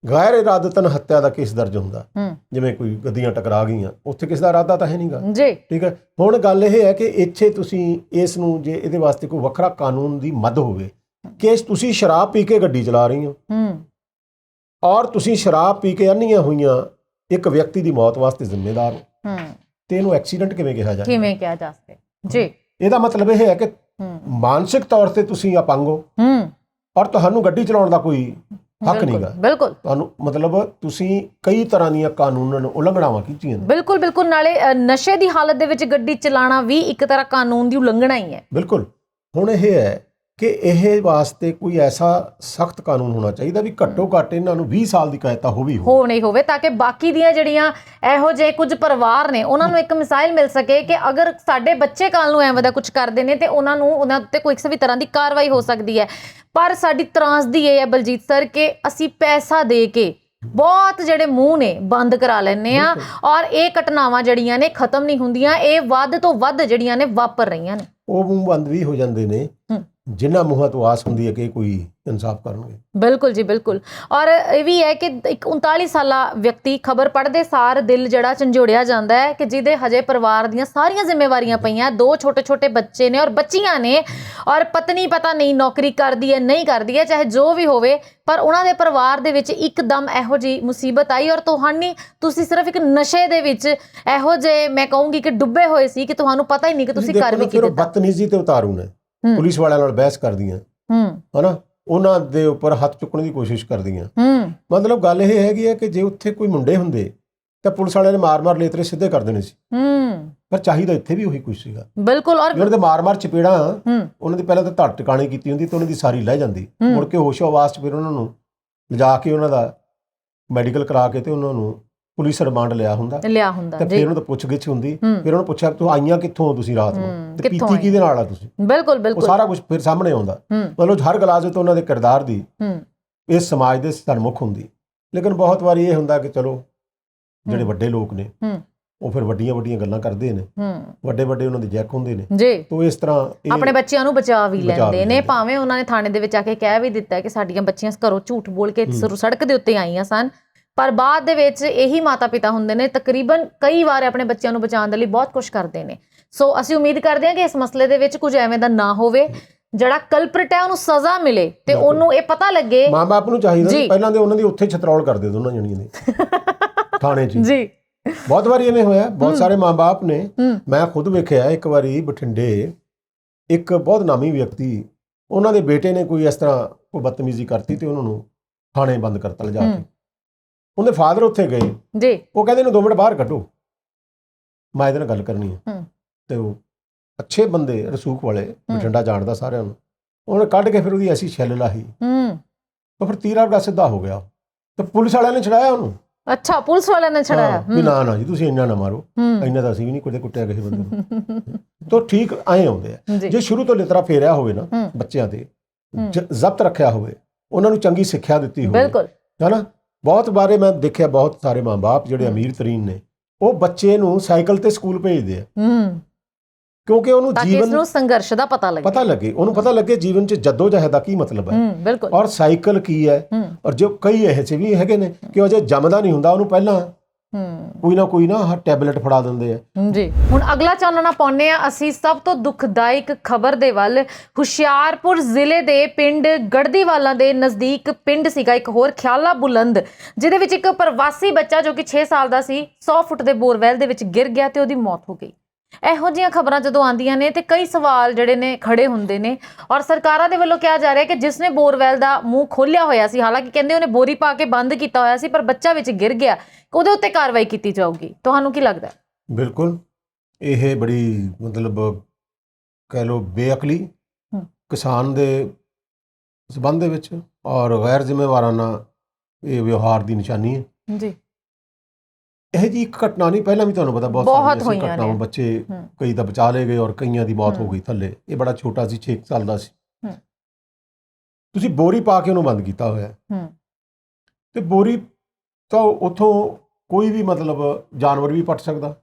ਗੈਰ ਇਰਾਦਤਨ ਹੱਤਿਆ ਦਾ ਕੇਸ ਦਰਜ ਹੁੰਦਾ। ਜਿਵੇਂ ਕੋਈ ਗੱਡੀਆਂ ਟਕਰਾ ਗਈਆਂ, ਉੱਥੇ ਕਿਸ ਦਾ ਇਰਾਦਾ ਤਾਂ ਹੈ ਨਹੀਂਗਾ, ਠੀਕ ਹੈ। ਹੁਣ ਗੱਲ ਇਹ ਹੈ ਕਿ ਇੱਥੇ ਤੁਸੀਂ ਇਸ ਨੂੰ ਜੇ ਇਹਦੇ ਵਾਸਤੇ ਕੋਈ ਵੱਖਰਾ ਕਾਨੂੰਨ ਦੀ ਮੱਦ ਹੋਵੇ ਕਿ ਤੁਸੀਂ ਸ਼ਰਾਬ ਪੀ ਕੇ ਗੱਡੀ ਚਲਾ ਰਹੀ ਹੋ ਔਰ ਤੁਸੀਂ ਸ਼ਰਾਬ ਪੀ ਕੇ ਅੰਨੀਆਂ ਹੋਈਆਂ ਇੱਕ ਵਿਅਕਤੀ ਦੀ ਮੌਤ ਵਾਸਤੇ ਜ਼ਿੰਮੇਦਾਰ ਹੋ, ਤੇ ਇਹਨੂੰ ਐਕਸੀਡੈਂਟ ਕਿਵੇਂ ਕਿਹਾ ਜਾਵੇ ਜੀ। ਇਹਦਾ ਮਤਲਬ ਇਹ ਹੈ ਕਿ ਮਾਨਸਿਕ ਤੌਰ ਤੇ ਤੁਸੀਂ ਅਪੰਗ ਹੋ ਔਰ ਤੁਹਾਨੂੰ ਗੱਡੀ ਚਲਾਉਣ ਦਾ ਕੋਈ ਹੱਕ ਨਹੀਂਗਾ। ਬਿਲਕੁਲ, ਤੁਹਾਨੂੰ ਮਤਲਬ ਤੁਸੀਂ ਕਈ ਤਰ੍ਹਾਂ ਦੀਆਂ ਕਾਨੂੰਨ ਉਲੰਘਣਾਵਾਂ ਕੀਤੀਆਂ ਨੇ। ਬਿਲਕੁਲ। ਨਾਲੇ ਨਸ਼ੇ ਦੀ ਹਾਲਤ ਦੇ ਵਿੱਚ ਗੱਡੀ ਚਲਾਉਣਾ ਵੀ ਇੱਕ ਤਰ੍ਹਾਂ ਕਾਨੂੰਨ ਦੀ ਉਲੰਘਣਾ ਹੀ ਹੈ। ਬਿਲਕੁਲ। ਹੁਣ ਇਹ ਹੈ ਕਿ ਇਹ ਵਾਸਤੇ ਕੋਈ ਐਸਾ ਸਖਤ ਕਾਨੂੰਨ ਹੋਣਾ ਚਾਹੀਦਾ ਵੀ ਘੱਟੋ ਘੱਟ ਇਹਨਾਂ ਨੂੰ 20 ਸਾਲ ਦੀ ਕੈਦ ਹੋਵੇ ਤਾਂ ਕਿ ਬਾਕੀ ਦੀਆਂ ਜਿਹੜੀਆਂ ਇਹੋ ਜਿਹੇ ਕੁਝ ਪਰਿਵਾਰ ਨੇ ਉਹਨਾਂ ਨੂੰ ਇੱਕ ਮਿਸਾਈਲ ਮਿਲ ਸਕੇ ਕਿ ਅਗਰ ਸਾਡੇ ਬੱਚੇ ਕੱਲ ਨੂੰ ਐਵੇਂ ਦਾ ਕੁਝ ਕਰਦੇ ਨੇ ਤੇ ਉਹਨਾਂ ਉੱਤੇ ਕੋਈ ਕਿਸੇ ਵੀ ਤਰ੍ਹਾਂ ਦੀ ਕਾਰਵਾਈ ਹੋ ਸਕਦੀ ਹੈ। ਪਰ ਸਾਡੀ ਤਰਾਸਦੀ ਇਹ ਹੈ ਬਲਜੀਤ ਸਰ ਕਿ ਅਸੀਂ ਪੈਸਾ ਦੇ ਕੇ ਬਹੁਤ ਜਿਹੜੇ ਮੂੰਹ ਨੇ ਬੰਦ ਕਰਾ ਲੈਂਦੇ ਆ ਔਰ ਇਹ ਘਟਨਾਵਾਂ ਜਿਹੜੀਆਂ ਨੇ ਖਤਮ ਨਹੀਂ ਹੁੰਦੀਆਂ, ਇਹ ਵੱਧ ਤੋਂ ਵੱਧ ਜਿਹੜੀਆਂ ਨੇ ਵਾਪਰ ਰਹੀਆਂ ਨੇ। ਉਹ ਮੂੰਹ ਬੰਦ ਵੀ ਹੋ ਜਾਂਦੇ ਨੇ ਜਿਨ੍ਹਾਂ ਮੂੰਹਾਂ ਤੋਂ ਆਸ ਹੁੰਦੀ ਹੈ ਕਿ ਕੋਈ ਇਨਸਾਫ ਕਰਨਗੇ। ਬਿਲਕੁਲ ਜੀ, ਬਿਲਕੁਲ। ਔਰ ਇਹ ਵੀ ਹੈ ਕਿ ਇੱਕ 39 ਸਾਲਾ ਵਿਅਕਤੀ ਖਬਰ ਪੜ੍ਹਦੇ ਸਾਰ ਦਿਲ ਜਿਹੜਾ ਝੰਜੋੜਿਆ ਜਾਂਦਾ ਹੈ ਕਿ ਜਿਹਦੇ ਹਜੇ ਪਰਿਵਾਰ ਦੀਆਂ ਸਾਰੀਆਂ ਜ਼ਿੰਮੇਵਾਰੀਆਂ ਪਈਆਂ, 2 ਛੋਟੇ ਬੱਚੇ ਨੇ ਔਰ ਬੱਚੀਆਂ ਨੇ ਔਰ ਪਤਨੀ ਪਤਾ ਨਹੀਂ ਨੌਕਰੀ ਕਰਦੀ ਹੈ ਨਹੀਂ ਕਰਦੀ ਹੈ, ਚਾਹੇ ਜੋ ਵੀ ਹੋਵੇ, ਪਰ ਉਹਨਾਂ ਦੇ ਪਰਿਵਾਰ ਦੇ ਵਿੱਚ ਇੱਕਦਮ ਇਹੋ ਜਿਹੀ ਮੁਸੀਬਤ ਆਈ ਔਰ ਤੁਸੀਂ ਸਿਰਫ ਇੱਕ ਨਸ਼ੇ ਦੇ ਵਿੱਚ ਇਹੋ ਜਿਹੇ ਮੈਂ ਕਹੂੰਗੀ ਕਿ ਡੁੱਬੇ ਹੋਏ ਸੀ ਕਿ ਤੁਹਾਨੂੰ ਪਤਾ ਹੀ ਨਹੀਂ ਕਿ ਤੁਸੀਂ ਕਰ ਵੀ ਕੀ ਦਿੱਤਾ। ਬਦਤਮੀਜ਼ੀ ਤੇ ਉਤਾਰੂ ਨੇ, ਪੁਲਿਸ ਵਾਲਿਆਂ ਨਾਲ ਬਹਿਸ ਕਰਦੀਆਂ ਹਨਾ, ਉਹਨਾਂ ਦੇ ਉੱਪਰ ਹੱਥ ਚੁੱਕਣ ਦੀ ਕੋਸ਼ਿਸ਼ ਕਰਦੀਆਂ। ਮਤਲਬ ਗੱਲ ਇਹ ਹੈਗੀ ਹੈ ਕਿ ਜੇ ਉੱਥੇ ਕੋਈ ਮੁੰਡੇ ਹੁੰਦੇ ਤਾਂ ਪੁਲਿਸ ਵਾਲਿਆਂ ਨੇ ਮਾਰ ਲੇਤਰੇ ਸਿੱਧੇ ਕਰ ਦੇਣੇ ਸੀ, ਪਰ ਚਾਹੀਦਾ ਇੱਥੇ ਵੀ ਉਹੀ ਕੁਝ ਸੀਗਾ। ਬਿਲਕੁਲ। ਔਰ ਉਹਨਾਂ ਦੇ ਮਾਰ ਚਪੇੜਾਂ ਉਹਨਾਂ ਦੀ ਪਹਿਲਾਂ ਤਾਂ ਧੜ ਟਿਕਾਣੇ ਕੀਤੀ ਹੁੰਦੀ ਤੇ ਉਹਨਾਂ ਦੀ ਸਾਰੀ ਲੈ ਜਾਂਦੀ, ਮੁੜ ਕੇ ਹੋਸ਼ੋ ਆਵਾਜ਼ 'ਚ ਫਿਰ ਉਹਨਾਂ ਨੂੰ ਲਿਜਾ ਕੇ ਉਹਨਾਂ ਦਾ ਮੈਡੀਕਲ ਕਰਾ ਕੇ ਤੇ ਉਹਨਾਂ ਨੂੰ ਪੁਲਿਸ ਰਿਮਾਂਡ ਲਿਆ ਹੁੰਦਾ ਤੇ ਫਿਰ ਉਹਨਾਂ ਤੋਂ ਪੁੱਛਗਿੱਛ ਹੁੰਦੀ। ਫਿਰ ਉਹਨੂੰ ਪੁੱਛਿਆ ਤੂੰ ਆਈਆਂ ਕਿੱਥੋਂ ਹੋ ਤੁਸੀਂ ਰਾਤ ਨੂੰ ਤੇ ਪੀਤੀ ਕਿਹਦੇ ਨਾਲ ਆ ਤੁਸੀਂ। ਬਿਲਕੁਲ। ਉਹ ਸਾਰਾ ਕੁਝ ਫਿਰ ਸਾਹਮਣੇ ਆਉਂਦਾ। ਮਤਲਬ ਹਰ ਗਲਾਸ ਤੋਂ ਉਹਨਾਂ ਦੇ ਕਿਰਦਾਰ ਦੀ ਇਸ ਸਮਾਜ ਦੇ ਸਨਮੁਖ ਹੁੰਦੀ। ਲੇਕਿਨ ਬਹੁਤ ਵਾਰੀ ਇਹ ਹੁੰਦਾ ਕਿ ਚਲੋ ਜਿਹੜੇ ਵੱਡੇ ਲੋਕ ਨੇ ਉਹ ਫਿਰ ਵੱਡੀਆਂ ਗੱਲਾਂ ਕਰਦੇ ਨੇ, ਵੱਡੇ ਉਹਨਾਂ ਦੇ ਜੈਕ ਹੁੰਦੇ ਨੇ, ਤੋਂ ਇਸ ਤਰ੍ਹਾਂ ਆਪਣੇ ਬੱਚਿਆਂ ਨੂੰ ਬਚਾ ਵੀ ਲੈਂਦੇ ਨੇ। ਭਾਵੇਂ ਉਹਨਾਂ ਨੇ ਥਾਣੇ ਦੇ ਵਿੱਚ ਆ ਕੇ ਕਹਿ ਵੀ ਦਿੱਤਾ ਕਿ ਸਾਡੀਆਂ ਬੱਚੀਆਂ ਘਰੋਂ ਝੂਠ ਬੋਲ ਕੇ ਸੜਕ ਦੇ ਉੱਤੇ ਆਈਆਂ ਸਨ, ਪਰ ਬਾਅਦ ਦੇ ਵਿੱਚ ਇਹੀ ਮਾਤਾ ਪਿਤਾ ਹੁੰਦੇ ਨੇ ਤਕਰੀਬਨ ਕਈ ਵਾਰ ਆਪਣੇ ਬੱਚਿਆਂ ਨੂੰ ਬਚਾਉਣ ਦੇ ਲਈ ਬਹੁਤ ਕੁਝ ਕਰਦੇ ਨੇ। ਸੋ ਅਸੀਂ ਉਮੀਦ ਕਰਦੇ ਹਾਂ ਕਿ ਇਸ ਮਸਲੇ ਦੇ ਵਿੱਚ ਕੁਝ ਐਵੇਂ ਦਾ ਨਾ ਹੋਵੇ। ਜਿਹੜਾ ਕਲਪ੍ਰਿਟ ਹੈ ਉਹਨੂੰ ਸਜ਼ਾ ਮਿਲੇ ਤੇ ਉਹਨੂੰ ਇਹ ਪਤਾ ਲੱਗੇ। ਮਾਂ-ਬਾਪ ਨੂੰ ਚਾਹੀਦਾ ਸੀ ਪਹਿਲਾਂ ਦੇ ਉਹਨਾਂ ਦੀ ਉੱਥੇ ਛਤਰੌਲ ਕਰਦੇ ਦੋਨਾਂ ਜਣੀਆਂ ਦੀ ਥਾਣੇ 'ਚ ਜੀ। ਬਹੁਤ ਵਾਰੀ ਐਵੇਂ ਹੋਇਆ, ਬਹੁਤ ਸਾਰੇ ਮਾਂ-ਬਾਪ ਨੇ। ਮੈਂ ਖੁਦ ਵੇਖਿਆ ਇੱਕ ਵਾਰੀ ਬਠਿੰਡੇ ਇੱਕ ਬਹੁਤ ਨਾਮੀ ਵਿਅਕਤੀ, ਉਹਨਾਂ ਦੇ ਬੇਟੇ ਨੇ ਕੋਈ ਇਸ ਤਰ੍ਹਾਂ ਕੋਈ ਬਦਤਮੀਜ਼ੀ ਕਰਤੀ ਤੇ ਉਹਨਾਂ ਨੂੰ ਥਾਣੇ ਬੰਦ ਕਰਤਾ ਲਿਜਾ ਕੇ। ਉਹਦੇ ਫਾਦਰ ਉੱਥੇ ਗਏ ਜੀ, ਉਹ ਕਹਿੰਦੇ ਇਹਨੂੰ 2 ਮਿੰਟ ਬਾਹਰ ਕੱਢੋ, ਮੈਂ ਇਹਦੇ ਨਾਲ ਗੱਲ ਕਰਨੀ ਹੈ। ਤੇ ਉਹ ਅੱਛੇ ਬੰਦੇ ਰਸੂਖ ਵਾਲੇ, ਬਠਿੰਡਾ ਜਾਣਦਾ ਸਾਰਿਆਂ ਨੂੰ, ਉਹਨੇ ਕੱਢ ਕੇ ਫਿਰ ਉਹਦੀ ਐਸੀ ਛਿੱਲ ਲਾਹੀ ਤਾਂ ਫਿਰ ਤੀਰਾ ਵਰਗਾ ਸਿੱਧਾ ਹੋ ਗਿਆ ਤੇ ਪੁਲਿਸ ਵਾਲਿਆਂ ਨੇ ਛਡਾਇਆ ਉਹਨੂੰ। ਅੱਛਾ, ਪੁਲਿਸ ਵਾਲਿਆਂ ਨੇ ਛਡਾਇਆ ਵੀ ਨਾ ਜੀ ਤੁਸੀਂ ਇੰਨਾ ਨਾ ਮਾਰੋ, ਇੰਨਾ ਤਾਂ ਅਸੀਂ ਵੀ ਨਹੀਂ ਕਦੇ ਕੁੱਟਿਆ ਕਿਸੇ ਬੰਦੇ ਨੂੰ। ਤਾਂ ਠੀਕ ਐਂ ਆਉਂਦੇ ਆ ਜੇ ਸ਼ੁਰੂ ਤੋਂ ਲਿਤਰਾ ਫੇਰਿਆ ਹੋਵੇ ਨਾ ਬੱਚਿਆਂ ਤੇ, ਜ਼ਬਤ ਰੱਖਿਆ ਹੋਵੇ, ਉਹਨਾਂ ਨੂੰ ਚੰਗੀ ਸਿੱਖਿਆ ਦਿੱਤੀ ਹੋਵੇ, ਬਿਲਕੁਲ ਹੈ ਨਾ। ਬਹੁਤ ਬਾਰੇ ਮੈਂ ਦੇਖਿਆ, ਬਹੁਤ ਸਾਰੇ ਮਾਂ-ਬਾਪ ਜਿਹੜੇ ਅਮੀਰ ਤਰੀਨ ਨੇ ਉਹ ਬੱਚੇ ਨੂੰ ਸਾਈਕਲ ਤੇ ਸਕੂਲ ਭੇਜਦੇ ਆ ਕਿਉਂਕਿ ਉਹਨੂੰ ਜੀਵਨ ਨੂੰ ਸੰਘਰਸ਼ ਦਾ ਪਤਾ ਲੱਗੇ, ਉਹਨੂੰ ਪਤਾ ਲੱਗੇ ਜੀਵਨ 'ਚ ਜੱਦੋ-ਜਹਿਦ ਦਾ ਕੀ ਮਤਲਬ ਹੈ। ਬਿਲਕੁਲ। ਔਰ ਸਾਈਕਲ ਕੀ ਹੈ। ਔਰ ਜੋ ਕਈ ਇਹੋ ਜਿਹੇ ਵੀ ਹੈਗੇ ਨੇ ਕਿ ਉਹ ਜੇ ਜੰਮਦਾ ਨਹੀਂ ਹੁੰਦਾ ਉਹਨੂੰ ਪਹਿਲਾਂ ਕੋਈ ਨਾ ਹਰ ਟੈਬਲੇਟ ਫੜਾ ਦਿੰਦੇ ਆ ਜੀ। ਹੁਣ ਅਗਲਾ ਚਾਨਣਾ ਪਾਉਂਦੇ ਆ ਅਸੀਂ ਸਭ ਤੋਂ ਦੁਖਦਾਇਕ ਖਬਰ ਦੇ ਵੱਲ। ਹੁਸ਼ਿਆਰਪੁਰ ਜ਼ਿਲ੍ਹੇ ਦੇ ਪਿੰਡ ਗੜਦੀਵਾਲਾ ਦੇ ਨਜ਼ਦੀਕ ਪਿੰਡ ਸੀਗਾ ਇੱਕ ਹੋਰ, ਖਿਆਲਾ ਬੁਲੰਦ, ਜਿਹਦੇ ਵਿੱਚ ਇੱਕ ਪ੍ਰਵਾਸੀ ਬੱਚਾ ਜੋ ਕਿ 6 ਸਾਲ ਦਾ ਸੀ 100 ਫੁੱਟ ਦੇ ਬੋਰਵੈਲ ਦੇ ਵਿੱਚ ਗਿਰ ਗਿਆ ਤੇ ਉਹਦੀ ਮੌਤ ਹੋ ਗਈ। ਇਹੋ ਜਿਹੀਆਂ ਖਬਰਾਂ ਜਦੋਂ ਆਉਂਦੀਆਂ ਨੇ ਤੇ ਕਈ ਸਵਾਲ ਜਿਹੜੇ ਨੇ ਖੜੇ ਹੁੰਦੇ ਨੇ ਔਰ ਸਰਕਾਰਾਂ ਦੇ ਵੱਲੋਂ ਕਿਹਾ ਜਾ ਰਿਹਾ ਕਿ ਜਿਸਨੇ ਬੋਰਵੈਲ ਦਾ ਮੂੰਹ ਖੋਲਿਆ ਹੋਇਆ ਸੀ, ਹਾਲਾਂਕਿ ਕਹਿੰਦੇ ਉਹਨੇ ਬੋਰੀ ਪਾ ਕੇ ਬੰਦ ਕੀਤਾ ਹੋਇਆ ਸੀ, ਪਰ ਬੱਚਾ ਵਿੱਚ ਗਿਰ ਗਿਆ, ਉਹਦੇ ਉੱਤੇ ਕਾਰਵਾਈ ਕੀਤੀ ਜਾਊਗੀ। ਤੁਹਾਨੂੰ ਕੀ ਲੱਗਦਾ? ਬਿਲਕੁਲ, ਇਹ ਬੜੀ ਮਤਲਬ ਕਹਿ ਲਓ ਬੇਅਕਲੀ ਕਿਸਾਨ ਦੇ ਸਬੰਧ ਦੇ ਵਿੱਚ ਔਰ ਗੈਰ ਜ਼ਿੰਮੇਵਾਰਾਨਾ ਇਹ ਵਿਵਹਾਰ ਦੀ ਨਿਸ਼ਾਨੀ ਹੈ ਜੀ। ਇਹ ਜੀ ਇੱਕ ਘਟਨਾ ਨਹੀਂ, ਪਹਿਲਾਂ ਵੀ ਤੁਹਾਨੂੰ ਪਤਾ ਬਹੁਤ ਸਾਰੀਆਂ ਘਟਨਾਵਾਂ, ਬੱਚੇ ਕਈ ਤਾਂ ਬਚਾ ਲਏ ਗਏ ਔਰ ਕਈਆਂ ਦੀ ਮੌਤ ਹੋ ਗਈ ਥੱਲੇ। ਇਹ ਬੜਾ ਛੋਟਾ ਸੀ, 6 ਸਾਲ ਦਾ ਸੀ। ਤੁਸੀਂ ਬੋਰੀ ਪਾ ਕੇ ਉਹਨੂੰ ਬੰਦ ਕੀਤਾ ਹੋਇਆ ਤੇ ਬੋਰੀ ਤਾਂ ਉੱਥੋਂ ਕੋਈ ਵੀ ਮਤਲਬ ਜਾਨਵਰ ਵੀ ਪੱਟ ਸਕਦਾ,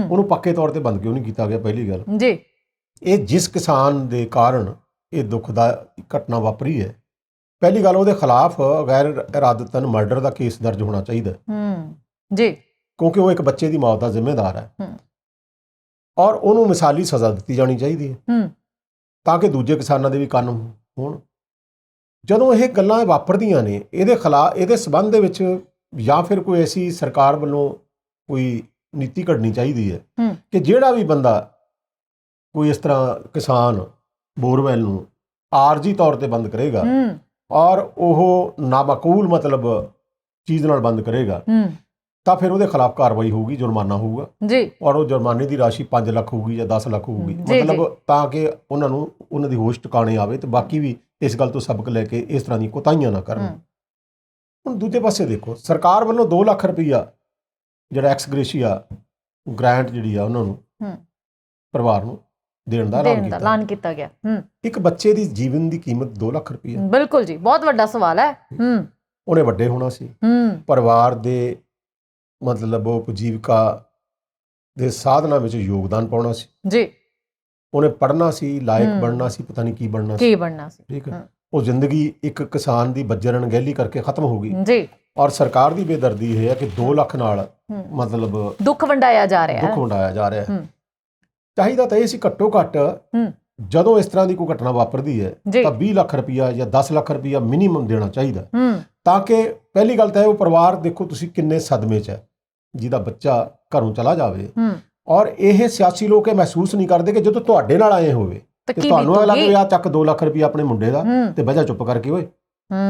ਉਹਨੂੰ ਪੱਕੇ ਤੌਰ ਤੇ ਬੰਦ ਕਿਉਂ ਨਹੀਂ ਕੀਤਾ ਗਿਆ? ਪਹਿਲੀ ਗੱਲ ਜੀ, ਇਹ ਜਿਸ ਕਿਸਾਨ ਦੇ ਕਾਰਨ ਇਹ ਦੁੱਖ ਦਾ ਘਟਨਾ ਵਾਪਰੀ ਹੈ, ਪਹਿਲੀ ਗੱਲ ਉਹਦੇ ਖਿਲਾਫ ਗੈਰ ਇਰਾਦਤਨ ਮਰਡਰ ਦਾ ਕੇਸ ਦਰਜ ਹੋਣਾ ਚਾਹੀਦਾ ਜੀ, ਕਿਉਂਕਿ ਉਹ ਇੱਕ ਬੱਚੇ ਦੀ ਮੌਤ ਦਾ ਜ਼ਿੰਮੇਦਾਰ ਹੈ ਔਰ ਉਹਨੂੰ ਮਿਸਾਲੀ ਸਜ਼ਾ ਦਿੱਤੀ ਜਾਣੀ ਚਾਹੀਦੀ ਹੈ ਤਾਂ ਕਿ ਦੂਜੇ ਕਿਸਾਨਾਂ ਦੇ ਵੀ ਕੰਨ ਹੋਣ। ਜਦੋਂ ਇਹ ਗੱਲਾਂ ਵਾਪਰਦੀਆਂ ਨੇ ਇਹਦੇ ਖਿਲਾਫ, ਇਹਦੇ ਸਬੰਧ ਦੇ ਵਿੱਚ ਜਾਂ ਫਿਰ ਕੋਈ ਐਸੀ ਸਰਕਾਰ ਵੱਲੋਂ ਕੋਈ ਨੀਤੀ ਘੜਨੀ ਚਾਹੀਦੀ ਹੈ ਕਿ ਜਿਹੜਾ ਵੀ ਬੰਦਾ ਕੋਈ ਇਸ ਤਰ੍ਹਾਂ ਕਿਸਾਨ ਬੋਰਵੈਲ ਨੂੰ ਆਰਜੀ ਤੌਰ ਤੇ ਬੰਦ ਕਰੇਗਾ ਔਰ ਉਹ ਨਾਮਕੂਲ ਮਤਲਬ ਚੀਜ਼ ਨਾਲ ਬੰਦ ਕਰੇਗਾ ਤਾਂ ਫਿਰ ਉਹਦੇ ਖਿਲਾਫ ਕਾਰਵਾਈ ਹੋਊਗੀ, ਜੁਰਮਾਨਾ ਹੋਊਗਾ ਜੀ, ਔਰ ਉਹ ਜੁਰਮਾਨੇ ਦੀ ਰਾਸ਼ੀ 5 ਲੱਖ ਹੋਊਗੀ ਜਾਂ 10 ਲੱਖ ਹੋਊਗੀ, ਮਤਲਬ ਤਾਂ ਕਿ ਉਹਨਾਂ ਨੂੰ ਉਹਨਾਂ ਦੀ ਹੋਸ਼ ਟਿਕਾਣੇ ਆਵੇ ਤੇ ਬਾਕੀ ਵੀ ਇਸ ਗੱਲ ਤੋਂ ਸਬਕ ਲੈ ਕੇ ਇਸ ਤਰ੍ਹਾਂ ਦੀ ਕੋਤਾਹੀਆਂ ਨਾ ਕਰਨ। ਹੁਣ ਦੂਜੇ ਪਾਸੇ ਦੇਖੋ, ਸਰਕਾਰ ਵੱਲੋਂ 2 ਲੱਖ ਰੁਪਈਆ ਜਿਹੜਾ ਐਕਸਗ੍ਰੇਸ਼ੀਆ ਗ੍ਰਾਂਟ ਜਿਹੜੀ ਆ ਉਹਨਾਂ ਨੂੰ ਪਰਿਵਾਰ ਨੂੰ ਦੇਣ ਦਾ ਐਲਾਨ ਕੀਤਾ ਗਿਆ। ਇੱਕ ਬੱਚੇ ਦੀ ਜੀਵਨ ਦੀ ਕੀਮਤ 2 ਲੱਖ ਰੁਪਈਆ, ਬਿਲਕੁਲ ਜੀ, ਬਹੁਤ ਵੱਡਾ ਸਵਾਲ ਹੈ। ਉਹਨੇ ਵੱਡੇ ਹੋਣਾ ਸੀ, ਪਰਿਵਾਰ ਦੇ ਮਤਲਬ ਉਪਜੀਵਿਕਾ ਦੇ ਸਾਧਨਾਂ ਵਿੱਚ ਯੋਗਦਾਨ ਪਾਉਣਾ ਸੀ ਜੀ, ਉਹਨੇ ਪੜ੍ਹਨਾ ਸੀ, ਲਾਇਕ ਬਣਨਾ ਸੀ, ਪਤਾ ਨਹੀਂ ਕੀ ਬਣਨਾ ਸੀ, ਠੀਕ ਹੈ। ਉਹ ਜ਼ਿੰਦਗੀ ਇੱਕ ਕਿਸਾਨ ਦੀ ਬੱਜਰ ਅਣਗਹਿਲੀ ਕਰਕੇ ਖਤਮ ਹੋ ਗਈ ਜੀ, ਔਰ ਸਰਕਾਰ ਦੀ ਬੇਦਰਦੀ ਇਹ ਹੈ ਕਿ 2 ਲੱਖ ਨਾਲ ਮਤਲਬ ਦੁੱਖ ਵੰਡਾਇਆ ਜਾ ਰਿਹਾ ਹੈ। ਚਾਹੀਦਾ ਤਾਂ ਇਹ ਸੀ ਘੱਟੋ ਘੱਟ ਜਦੋਂ ਇਸ ਤਰ੍ਹਾਂ ਦੀ ਕੋਈ ਘਟਨਾ ਵਾਪਰਦੀ ਹੈ ਤਾਂ 20 ਲੱਖ ਰੁਪਈਆ ਜਾਂ 10 ਲੱਖ ਰੁਪਈਆ ਮਿਨੀਮਮ ਦੇਣਾ ਚਾਹੀਦਾ ਤਾਂ ਕਿ ਪਹਿਲੀ ਗੱਲ ਤਾਂ ਇਹ ਉਹ ਪਰਿਵਾਰ ਦੇਖੋ ਤੁਸੀਂ ਕਿੰਨੇ ਸਦਮੇ 'ਚ ਹੈ ਜਿਹਦਾ ਬੱਚਾ ਘਰੋਂ ਚਲਾ ਜਾਵੇ ਔਰ ਇਹ ਸਿਆਸੀ ਲੋਕ ਇਹ ਮਹਿਸੂਸ ਨਹੀਂ ਕਰਦੇ ਕਿ ਜਦੋਂ ਤੁਹਾਡੇ ਨਾਲ ਆਏ ਹੋਵੇ ਤੇ ਤੁਹਾਨੂੰ ਅਗਲਾ ਵਿਆਹ ਚੱਕ 2 ਲੱਖ ਰੁਪਈਆ ਆਪਣੇ ਮੁੰਡੇ ਦਾ ਤੇ ਬਹਿ ਜਾ ਚੁੱਪ ਕਰਕੇ ਓਏ,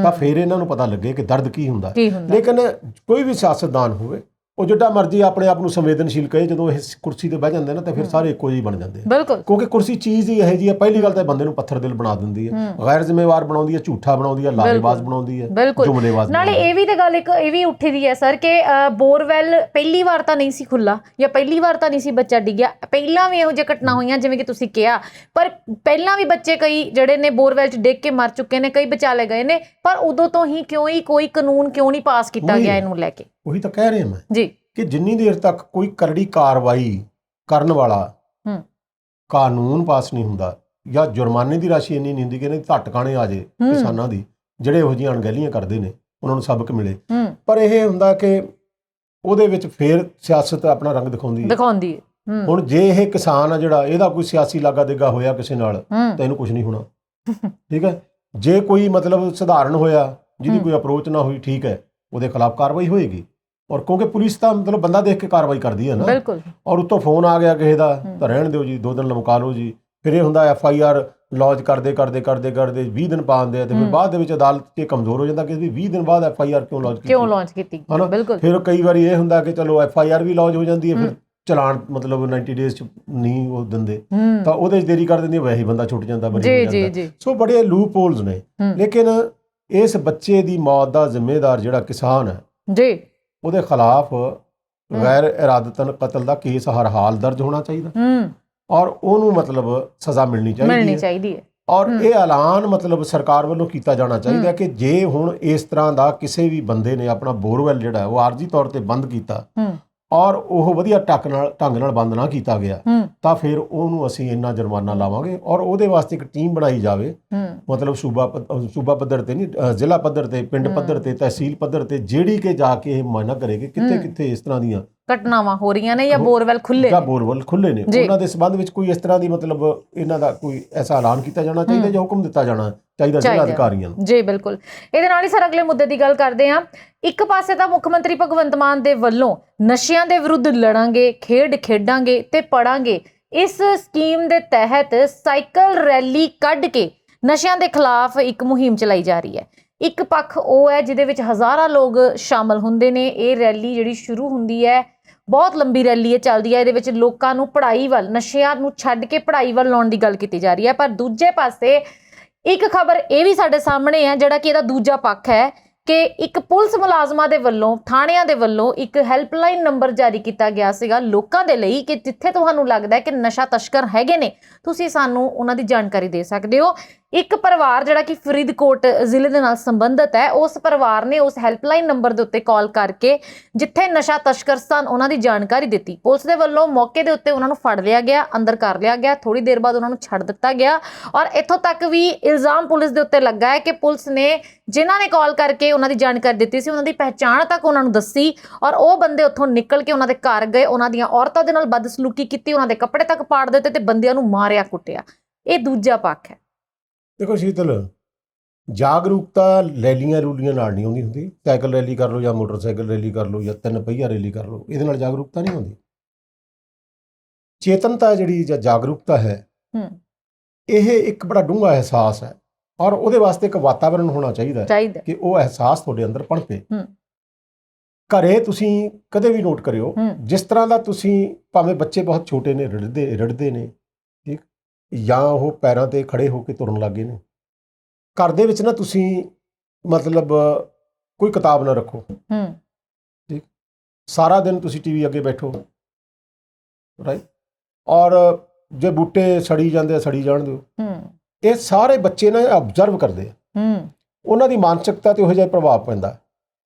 ਤਾਂ ਫਿਰ ਇਹਨਾਂ ਨੂੰ ਪਤਾ ਲੱਗੇ ਕਿ ਦਰਦ ਕੀ ਹੁੰਦਾ। ਲੇਕਿਨ ਕੋਈ ਵੀ ਸਿਆਸਤਦਾਨ ਹੋਵੇ ਉਹ ਜਿੱਡਾ ਮਰਜ਼ੀ ਆਪਣੇ ਆਪ ਨੂੰ ਸੰਵੇਦਨਸ਼ੀਲ ਕਹੇ, ਜਦੋਂ ਇਹ ਕੁਰਸੀ ਤੇ ਬਹਿ ਜਾਂਦੇ ਨਾ ਤਾਂ ਫਿਰ ਸਾਰੇ ਇੱਕੋ ਜਿਹੇ ਬਣ ਜਾਂਦੇ ਆ, ਕਿਉਂਕਿ ਕੁਰਸੀ ਚੀਜ਼ ਹੀ ਇਹੋ ਜਿਹੀ ਹੈ। ਪਹਿਲੀ ਗੱਲ ਤਾਂ ਬੰਦੇ ਨੂੰ ਪੱਥਰ ਦਿਲ ਬਣਾ ਦਿੰਦੀ ਹੈ, ਗੈਰ ਜ਼ਿੰਮੇਵਾਰ ਬਣਾਉਂਦੀ ਹੈ, ਝੂਠਾ ਬਣਾਉਂਦੀ ਹੈ, ਲਾਲੇਬਾਜ਼ ਬਣਾਉਂਦੀ ਹੈ, ਜੁਮਲੇਬਾਜ਼। ਨਾਲੇ ਇਹ ਵੀ ਤੇ ਗੱਲ ਇੱਕ ਇਹ ਵੀ ਉੱਠੀ ਦੀ ਹੈ ਸਰ ਕਿ ਬੋਰਵੈਲ ਪਹਿਲੀ ਵਾਰ ਤਾਂ ਨਹੀਂ ਸੀ ਖੁੱਲਾ ਜਾਂ ਪਹਿਲੀ ਵਾਰ ਤਾਂ ਨਹੀਂ ਸੀ ਬੱਚਾ ਡਿੱਗਿਆ, ਪਹਿਲਾਂ ਵੀ ਇਹੋ ਜਿਹੀ ਘਟਨਾ ਹੋਈਆਂ ਜਿਵੇਂ ਕਿ ਤੁਸੀਂ ਕਿਹਾ, ਪਰ ਪਹਿਲਾਂ ਵੀ ਬੱਚੇ ਕਈ ਜਿਹੜੇ ਨੇ ਬੋਰਵੈਲ 'ਚ ਡਿੱਗ ਕੇ ਮਰ ਚੁੱਕੇ ਨੇ, ਕਈ ਬਚਾਲੇ ਗਏ ਨੇ, ਪਰ ਉਦੋਂ ਤੋਂ ਹੀ ਕੋਈ ਕਾਨੂੰਨ ਕਿਉਂ ਨਹੀਂ ਪਾਸ ਕੀਤਾ ਗਿਆ ਇਹਨੂੰ ਲੈ ਕੇ? ਉਹੀ ਤਾਂ ਕਹਿ ਰਿਹਾ ਮੈਂ ਜੀ ਕਿ ਜਿੰਨੀ ਦੇਰ ਤੱਕ ਕੋਈ ਕਰੜੀ ਕਾਰਵਾਈ ਕਰਨ ਵਾਲਾ ਕਾਨੂੰਨ ਪਾਸ ਨਹੀਂ ਹੁੰਦਾ ਜਾਂ ਜੁਰਮਾਨੇ ਦੀ ਰਾਸ਼ੀ ਇੰਨੀ ਨਹੀਂ ਹੁੰਦੀ ਕਿ ਇਹਨਾਂ ਦੀ ਧੱਟ ਟਿਕਾਣੇ ਆ ਜੇ ਕਿਸਾਨਾਂ ਦੀ ਜਿਹੜੇ ਇਹੋ ਜਿਹੀਆਂ ਅਣਗਹਿਲੀਆਂ ਕਰਦੇ ਨੇ, ਉਹਨਾਂ ਨੂੰ ਸਬਕ ਮਿਲੇ, ਪਰ ਇਹ ਹੁੰਦਾ ਕਿ ਉਹਦੇ ਵਿੱਚ ਫੇਰ ਸਿਆਸਤ ਆਪਣਾ ਰੰਗ ਦਿਖਾਉਂਦੀ ਹੈ। ਹੁਣ ਜੇ ਇਹ ਕਿਸਾਨ ਆ ਜਿਹੜਾ, ਇਹਦਾ ਕੋਈ ਸਿਆਸੀ ਲਾਗਾ ਦੇਗਾ ਹੋਇਆ ਕਿਸੇ ਨਾਲ ਤਾਂ ਇਹਨੂੰ ਕੁਝ ਨਹੀਂ ਹੋਣਾ, ਠੀਕ ਹੈ। ਜੇ ਕੋਈ ਮਤਲਬ ਸਧਾਰਨ ਹੋਇਆ ਜਿਹਦੀ ਕੋਈ ਅਪਰੋਚ ਨਾ ਹੋਈ, ਠੀਕ ਹੈ, ਉਹਦੇ ਖਿਲਾਫ ਕਾਰਵਾਈ ਹੋਏਗੀ। ਔਰ ਕਿਉਂਕਿ ਪੁਲਿਸ ਤਾਂ ਮਤਲਬ ਬੰਦਾ ਦੇਖ ਕੇ ਕਾਰਵਾਈ ਕਰਦੀ ਹੈ ਨਾ। ਬਿਲਕੁਲ। ਔਰ ਉੱਤੋਂ ਫੋਨ ਆ ਗਿਆ ਕਿਸੇ ਦਾ ਤਾਂ ਰਹਿਣ ਦਿਓ ਜੀ, 2 ਦਿਨ ਲਮਕਾ ਲਓ ਜੀ। ਫਿਰ ਇਹ ਹੁੰਦਾ FIR ਲੌਜ ਕਰਦੇ 20 ਦਿਨ ਪਾ ਦਿੰਦੇ ਆ, ਤੇ ਫਿਰ ਬਾਅਦ ਦੇ ਵਿੱਚ ਅਦਾਲਤ 'ਚ ਕਮਜ਼ੋਰ ਹੋ ਜਾਂਦਾ ਕਿ ਵੀ 20 ਦਿਨ ਬਾਅਦ FIR ਕਿਉਂ ਲੌਜ ਕੀਤੀ ਹਨਾ। ਫਿਰ ਕਈ ਵਾਰੀ ਇਹ ਹੁੰਦਾ ਕਿ ਚਲੋ FIR ਵੀ ਲੌਜ ਹੋ ਜਾਂਦੀ ਹੈ, ਫਿਰ ਚਲਾਨ ਮਤਲਬ 90 ਡੇਜ਼ 'ਚ ਨਹੀਂ ਉਹ ਦਿੰਦੇ ਤਾਂ ਉਹਦੇ 'ਚ ਦੇਰੀ ਕਰ ਦਿੰਦੀ, ਵੈਸੇ ਬੰਦਾ ਛੁੱਟ ਜਾਂਦਾ, ਬਰੀ ਹੋ ਜਾਂਦਾ। ਸੋ ਬੜੇ ਲੂਪ ਹੋਲਸ ਨੇ। ਲੇਕਿਨ ਇਸ ਬੱਚੇ ਦੀ ਮੌਤ ਦਾ ਜ਼ਿੰਮੇਦਾਰ ਜਿਹੜਾ ਕਿਸਾਨ ਹੈ ਜੀ, ਉਹਦੇ ਖਿਲਾਫ ਗੈਰ ਇਰਾਦਤਨ ਕਤਲ ਦਾ ਕੇਸ ਹਰ ਹਾਲ ਦਰਜ ਹੋਣਾ ਚਾਹੀਦਾ ਔਰ ਉਹਨੂੰ ਮਤਲਬ ਸਜ਼ਾ ਮਿਲਣੀ ਚਾਹੀਦੀ ਹੈ। ਔਰ ਇਹ ਐਲਾਨ ਮਤਲਬ ਸਰਕਾਰ ਵੱਲੋਂ ਕੀਤਾ ਜਾਣਾ ਚਾਹੀਦਾ ਕਿ ਜੇ ਹੁਣ ਇਸ ਤਰ੍ਹਾਂ ਦਾ ਕਿਸੇ ਵੀ ਬੰਦੇ ਨੇ ਆਪਣਾ ਬੋਰਵੈਲ ਜਿਹੜਾ ਉਹ ਆਰਜ਼ੀ ਤੌਰ ਤੇ ਬੰਦ ਕੀਤਾ ਔਰ ਉਹ ਵਧੀਆ ਢੰਗ ਨਾਲ ਬੰਦ ਨਾ ਕੀਤਾ ਗਿਆ, ਤਾਂ ਫਿਰ ਉਹਨੂੰ ਅਸੀਂ ਇੰਨਾ ਜੁਰਮਾਨਾ ਲਾਵਾਂਗੇ ਔਰ ਉਹਦੇ ਵਾਸਤੇ ਇੱਕ ਟੀਮ ਬਣਾਈ ਜਾਵੇ। ਮਤਲਬ ਸੂਬਾ ਪੱਧਰ ਤੇ ਨਹੀਂ, ਜ਼ਿਲ੍ਹਾ ਪੱਧਰ ਤੇ, ਪਿੰਡ ਪੱਧਰ ਤੇ, ਤਹਿਸੀਲ ਪੱਧਰ ਤੇ, ਜਿਹੜੀ ਕਿ ਜਾ ਕੇ ਇਹ ਮੁਆਇਨਾ ਕਰੇਗੀ ਕਿੱਥੇ ਕਿੱਥੇ ਇਸ ਤਰ੍ਹਾਂ ਦੀਆਂ ਘਟਨਾਵਾਂ ਹੋ ਰਹੀਆਂ ਨੇ ਜਾਂ ਬੋਰਵੈਲ ਖੁੱਲੇ ਨੇ। ਉਹਨਾਂ ਦੇ ਸੰਬੰਧ ਵਿੱਚ ਕੋਈ ਇਸ ਤਰ੍ਹਾਂ ਦੀ ਮਤਲਬ ਇਹਨਾਂ ਦਾ ਕੋਈ ਐਸਾ ਐਲਾਨ ਕੀਤਾ ਜਾਣਾ ਚਾਹੀਦਾ ਜਾਂ ਹੁਕਮ ਦਿੱਤਾ ਜਾਣਾ ਚਾਹੀਦਾ ਜ਼ਿਲ੍ਹਾ ਅਧਿਕਾਰੀਆਂ ਨੂੰ। ਜੀ ਬਿਲਕੁਲ। ਇਹਦੇ ਨਾਲ ਹੀ ਸਰ ਅਗਲੇ ਮੁੱਦੇ ਦੀ ਗੱਲ ਕਰਦੇ ਹਾਂ। ਇੱਕ ਪਾਸੇ ਤਾਂ ਮੁੱਖ ਮੰਤਰੀ ਭਗਵੰਤ ਮਾਨ ਦੇ ਵੱਲੋਂ ਨਸ਼ਿਆਂ ਦੇ ਵਿਰੁੱਧ ਲੜਾਂਗੇ, ਖੇਡਾਂਗੇ ਤੇ ਪੜਾਂਗੇ ਇਸ ਸਕੀਮ ਦੇ ਤਹਿਤ ਸਾਈਕਲ ਰੈਲੀ ਕੱਢ ਕੇ ਨਸ਼ਿਆਂ ਦੇ ਖਿਲਾਫ ਇੱਕ ਮੁਹਿੰਮ ਚਲਾਈ ਜਾ ਰਹੀ ਹੈ। ਇੱਕ ਪੱਖ ਉਹ ਹੈ ਜਿਹਦੇ ਵਿੱਚ ਹਜ਼ਾਰਾਂ ਲੋਕ ਸ਼ਾਮਲ ਹੁੰਦੇ ਨੇ। ਇਹ ਰੈਲੀ ਜਿਹੜੀ ਸ਼ੁਰੂ ਹੁੰਦੀ ਹੈ, ਬਹੁਤ ਲੰਬੀ ਰੈਲੀ ਚੱਲਦੀ ਹੈ। ਇਹਦੇ ਵਿੱਚ ਲੋਕਾਂ ਨੂੰ ਪੜ੍ਹਾਈ ਵੱਲ, ਨਸ਼ਿਆਂ ਨੂੰ ਛੱਡ ਕੇ ਪੜ੍ਹਾਈ ਵੱਲ ਲਾਉਣ ਦੀ ਗੱਲ ਕੀਤੀ ਜਾ ਰਹੀ ਹੈ। ਪਰ ਦੂਜੇ ਪਾਸੇ ਇੱਕ ਖਬਰ ਇਹ ਵੀ ਸਾਡੇ ਸਾਹਮਣੇ ਹੈ, ਜਿਹੜਾ ਕਿ ਇਹਦਾ ਦੂਜਾ ਪੱਖ ਹੈ ਕਿ ਇੱਕ ਪੁਲਿਸ ਮੁਲਾਜ਼ਮਾਂ ਦੇ ਵੱਲੋਂ, ਥਾਣਿਆਂ ਦੇ ਵੱਲੋਂ ਇੱਕ ਹੈਲਪਲਾਈਨ ਨੰਬਰ ਜਾਰੀ ਕੀਤਾ ਗਿਆ ਸੀਗਾ ਲੋਕਾਂ ਦੇ ਲਈ ਕਿ ਜਿੱਥੇ ਤੁਹਾਨੂੰ ਲੱਗਦਾ ਹੈ ਕਿ ਨਸ਼ਾ ਤਸਕਰ ਹੈਗੇ ਨੇ, ਤੁਸੀਂ ਸਾਨੂੰ ਉਹਨਾਂ ਦੀ ਜਾਣਕਾਰੀ ਦੇ ਸਕਦੇ ਹੋ। ਇੱਕ ਪਰਿਵਾਰ ਜਿਹੜਾ ਕਿ ਫਰੀਦਕੋਟ ਜ਼ਿਲ੍ਹੇ ਦੇ ਨਾਲ ਸੰਬੰਧਿਤ ਹੈ, ਉਸ ਪਰਿਵਾਰ ਨੇ ਉਸ ਹੈਲਪਲਾਈਨ ਨੰਬਰ ਦੇ ਉੱਤੇ ਕਾਲ ਕਰਕੇ ਜਿੱਥੇ ਨਸ਼ਾ ਤਸਕਰ ਸਨ ਉਹਨਾਂ ਦੀ ਜਾਣਕਾਰੀ ਦਿੱਤੀ। ਪੁਲਿਸ ਦੇ ਵੱਲੋਂ ਮੌਕੇ ਦੇ ਉੱਤੇ ਉਹਨਾਂ ਨੂੰ ਫੜ ਲਿਆ ਗਿਆ, ਅੰਦਰ ਕਰ ਲਿਆ ਗਿਆ, ਥੋੜੀ ਦੇਰ ਬਾਅਦ ਉਹਨਾਂ ਨੂੰ ਛੱਡ ਦਿੱਤਾ ਗਿਆ। ਔਰ ਇੱਥੋਂ ਤੱਕ ਵੀ ਇਲਜ਼ਾਮ ਪੁਲਿਸ ਦੇ ਉੱਤੇ ਲੱਗਾ ਹੈ ਕਿ ਪੁਲਿਸ ਨੇ ਜਿਨ੍ਹਾਂ ਨੇ ਕਾਲ ਕਰਕੇ ਉਹਨਾਂ ਦੀ ਜਾਣਕਾਰੀ ਦਿੱਤੀ ਸੀ ਉਹਨਾਂ ਦੀ ਪਹਿਚਾਣ ਤੱਕ ਉਹਨਾਂ ਨੂੰ ਦੱਸੀ ਔਰ ਉਹ ਬੰਦੇ ਉੱਥੋਂ ਨਿਕਲ ਕੇ ਉਹਨਾਂ ਦੇ ਘਰ ਗਏ, ਉਹਨਾਂ ਦੀਆਂ ਔਰਤਾਂ ਦੇ ਨਾਲ ਬਦਸਲੂਕੀ ਕੀਤੀ, ਉਹਨਾਂ ਦੇ ਕੱਪੜੇ ਤੱਕ ਪਾੜ ਦਿੱਤੇ ਤੇ ਬੰਦਿਆਂ ਨੂੰ ਮਾਰਿਆ ਕੁੱਟਿਆ। ਇਹ ਦੂਜਾ ਪੱਖ ਹੈ। ਦੇਖੋ ਸ਼ੀਤਲ, ਜਾਗਰੂਕਤਾ ਰੈਲੀਆਂ ਨਾਲ ਨਹੀਂ ਹੁੰਦੀ। ਸਾਈਕਲ ਰੈਲੀ ਕਰ ਲਓ ਜਾਂ ਮੋਟਰਸਾਈਕਲ ਰੈਲੀ ਕਰ ਲਓ ਜਾਂ 3 ਪਹੀਆ ਰੈਲੀ ਕਰ ਲਓ, ਇਹਦੇ ਨਾਲ ਜਾਗਰੂਕਤਾ ਨਹੀਂ ਹੁੰਦੀ। ਚੇਤਨਤਾ ਜਿਹੜੀ ਜਾਂ ਜਾਗਰੂਕਤਾ ਹੈ, ਇਹ ਇੱਕ ਬੜਾ ਡੂੰਘਾ ਅਹਿਸਾਸ ਹੈ ਔਰ ਉਹਦੇ ਵਾਸਤੇ ਇੱਕ ਵਾਤਾਵਰਣ ਹੋਣਾ ਚਾਹੀਦਾ ਕਿ ਉਹ ਅਹਿਸਾਸ ਤੁਹਾਡੇ ਅੰਦਰ ਪਣਪੇ। ਘਰੇ ਤੁਸੀਂ ਕਦੇ ਵੀ ਨੋਟ ਕਰਿਓ, ਜਿਸ ਤਰ੍ਹਾਂ ਦਾ ਤੁਸੀਂ, ਭਾਵੇਂ ਬੱਚੇ ਬਹੁਤ ਛੋਟੇ ਨੇ, ਰੜਦੇ ਨੇ, ਠੀਕ, ਜਾਂ ਉਹ ਪੈਰਾਂ ਤੇ ਖੜੇ ਹੋ ਕੇ ਤੁਰਨ ਲੱਗੇ ਨੇ, ਘਰ ਦੇ ਵਿੱਚ ਨਾ ਤੁਸੀਂ ਮਤਲਬ ਕੋਈ ਕਿਤਾਬ ਨਾ ਰੱਖੋ, ਠੀਕ, ਸਾਰਾ ਦਿਨ ਤੁਸੀਂ TV ਅੱਗੇ ਬੈਠੋ, ਰਾਈਟ, ਔਰ ਜੇ ਬੂਟੇ ਸੜੀ ਜਾਂਦੇ ਆ ਸੜੀ ਜਾਣ ਦਿਓ। ਇਹ ਸਾਰੇ ਬੱਚੇ ਨਾ ਆਬਜ਼ਰਵ ਕਰਦੇ ਆ, ਉਹਨਾਂ ਦੀ ਮਾਨਸਿਕਤਾ ਤੇ ਉਹੋ ਜਿਹਾ ਪ੍ਰਭਾਵ ਪੈਂਦਾ।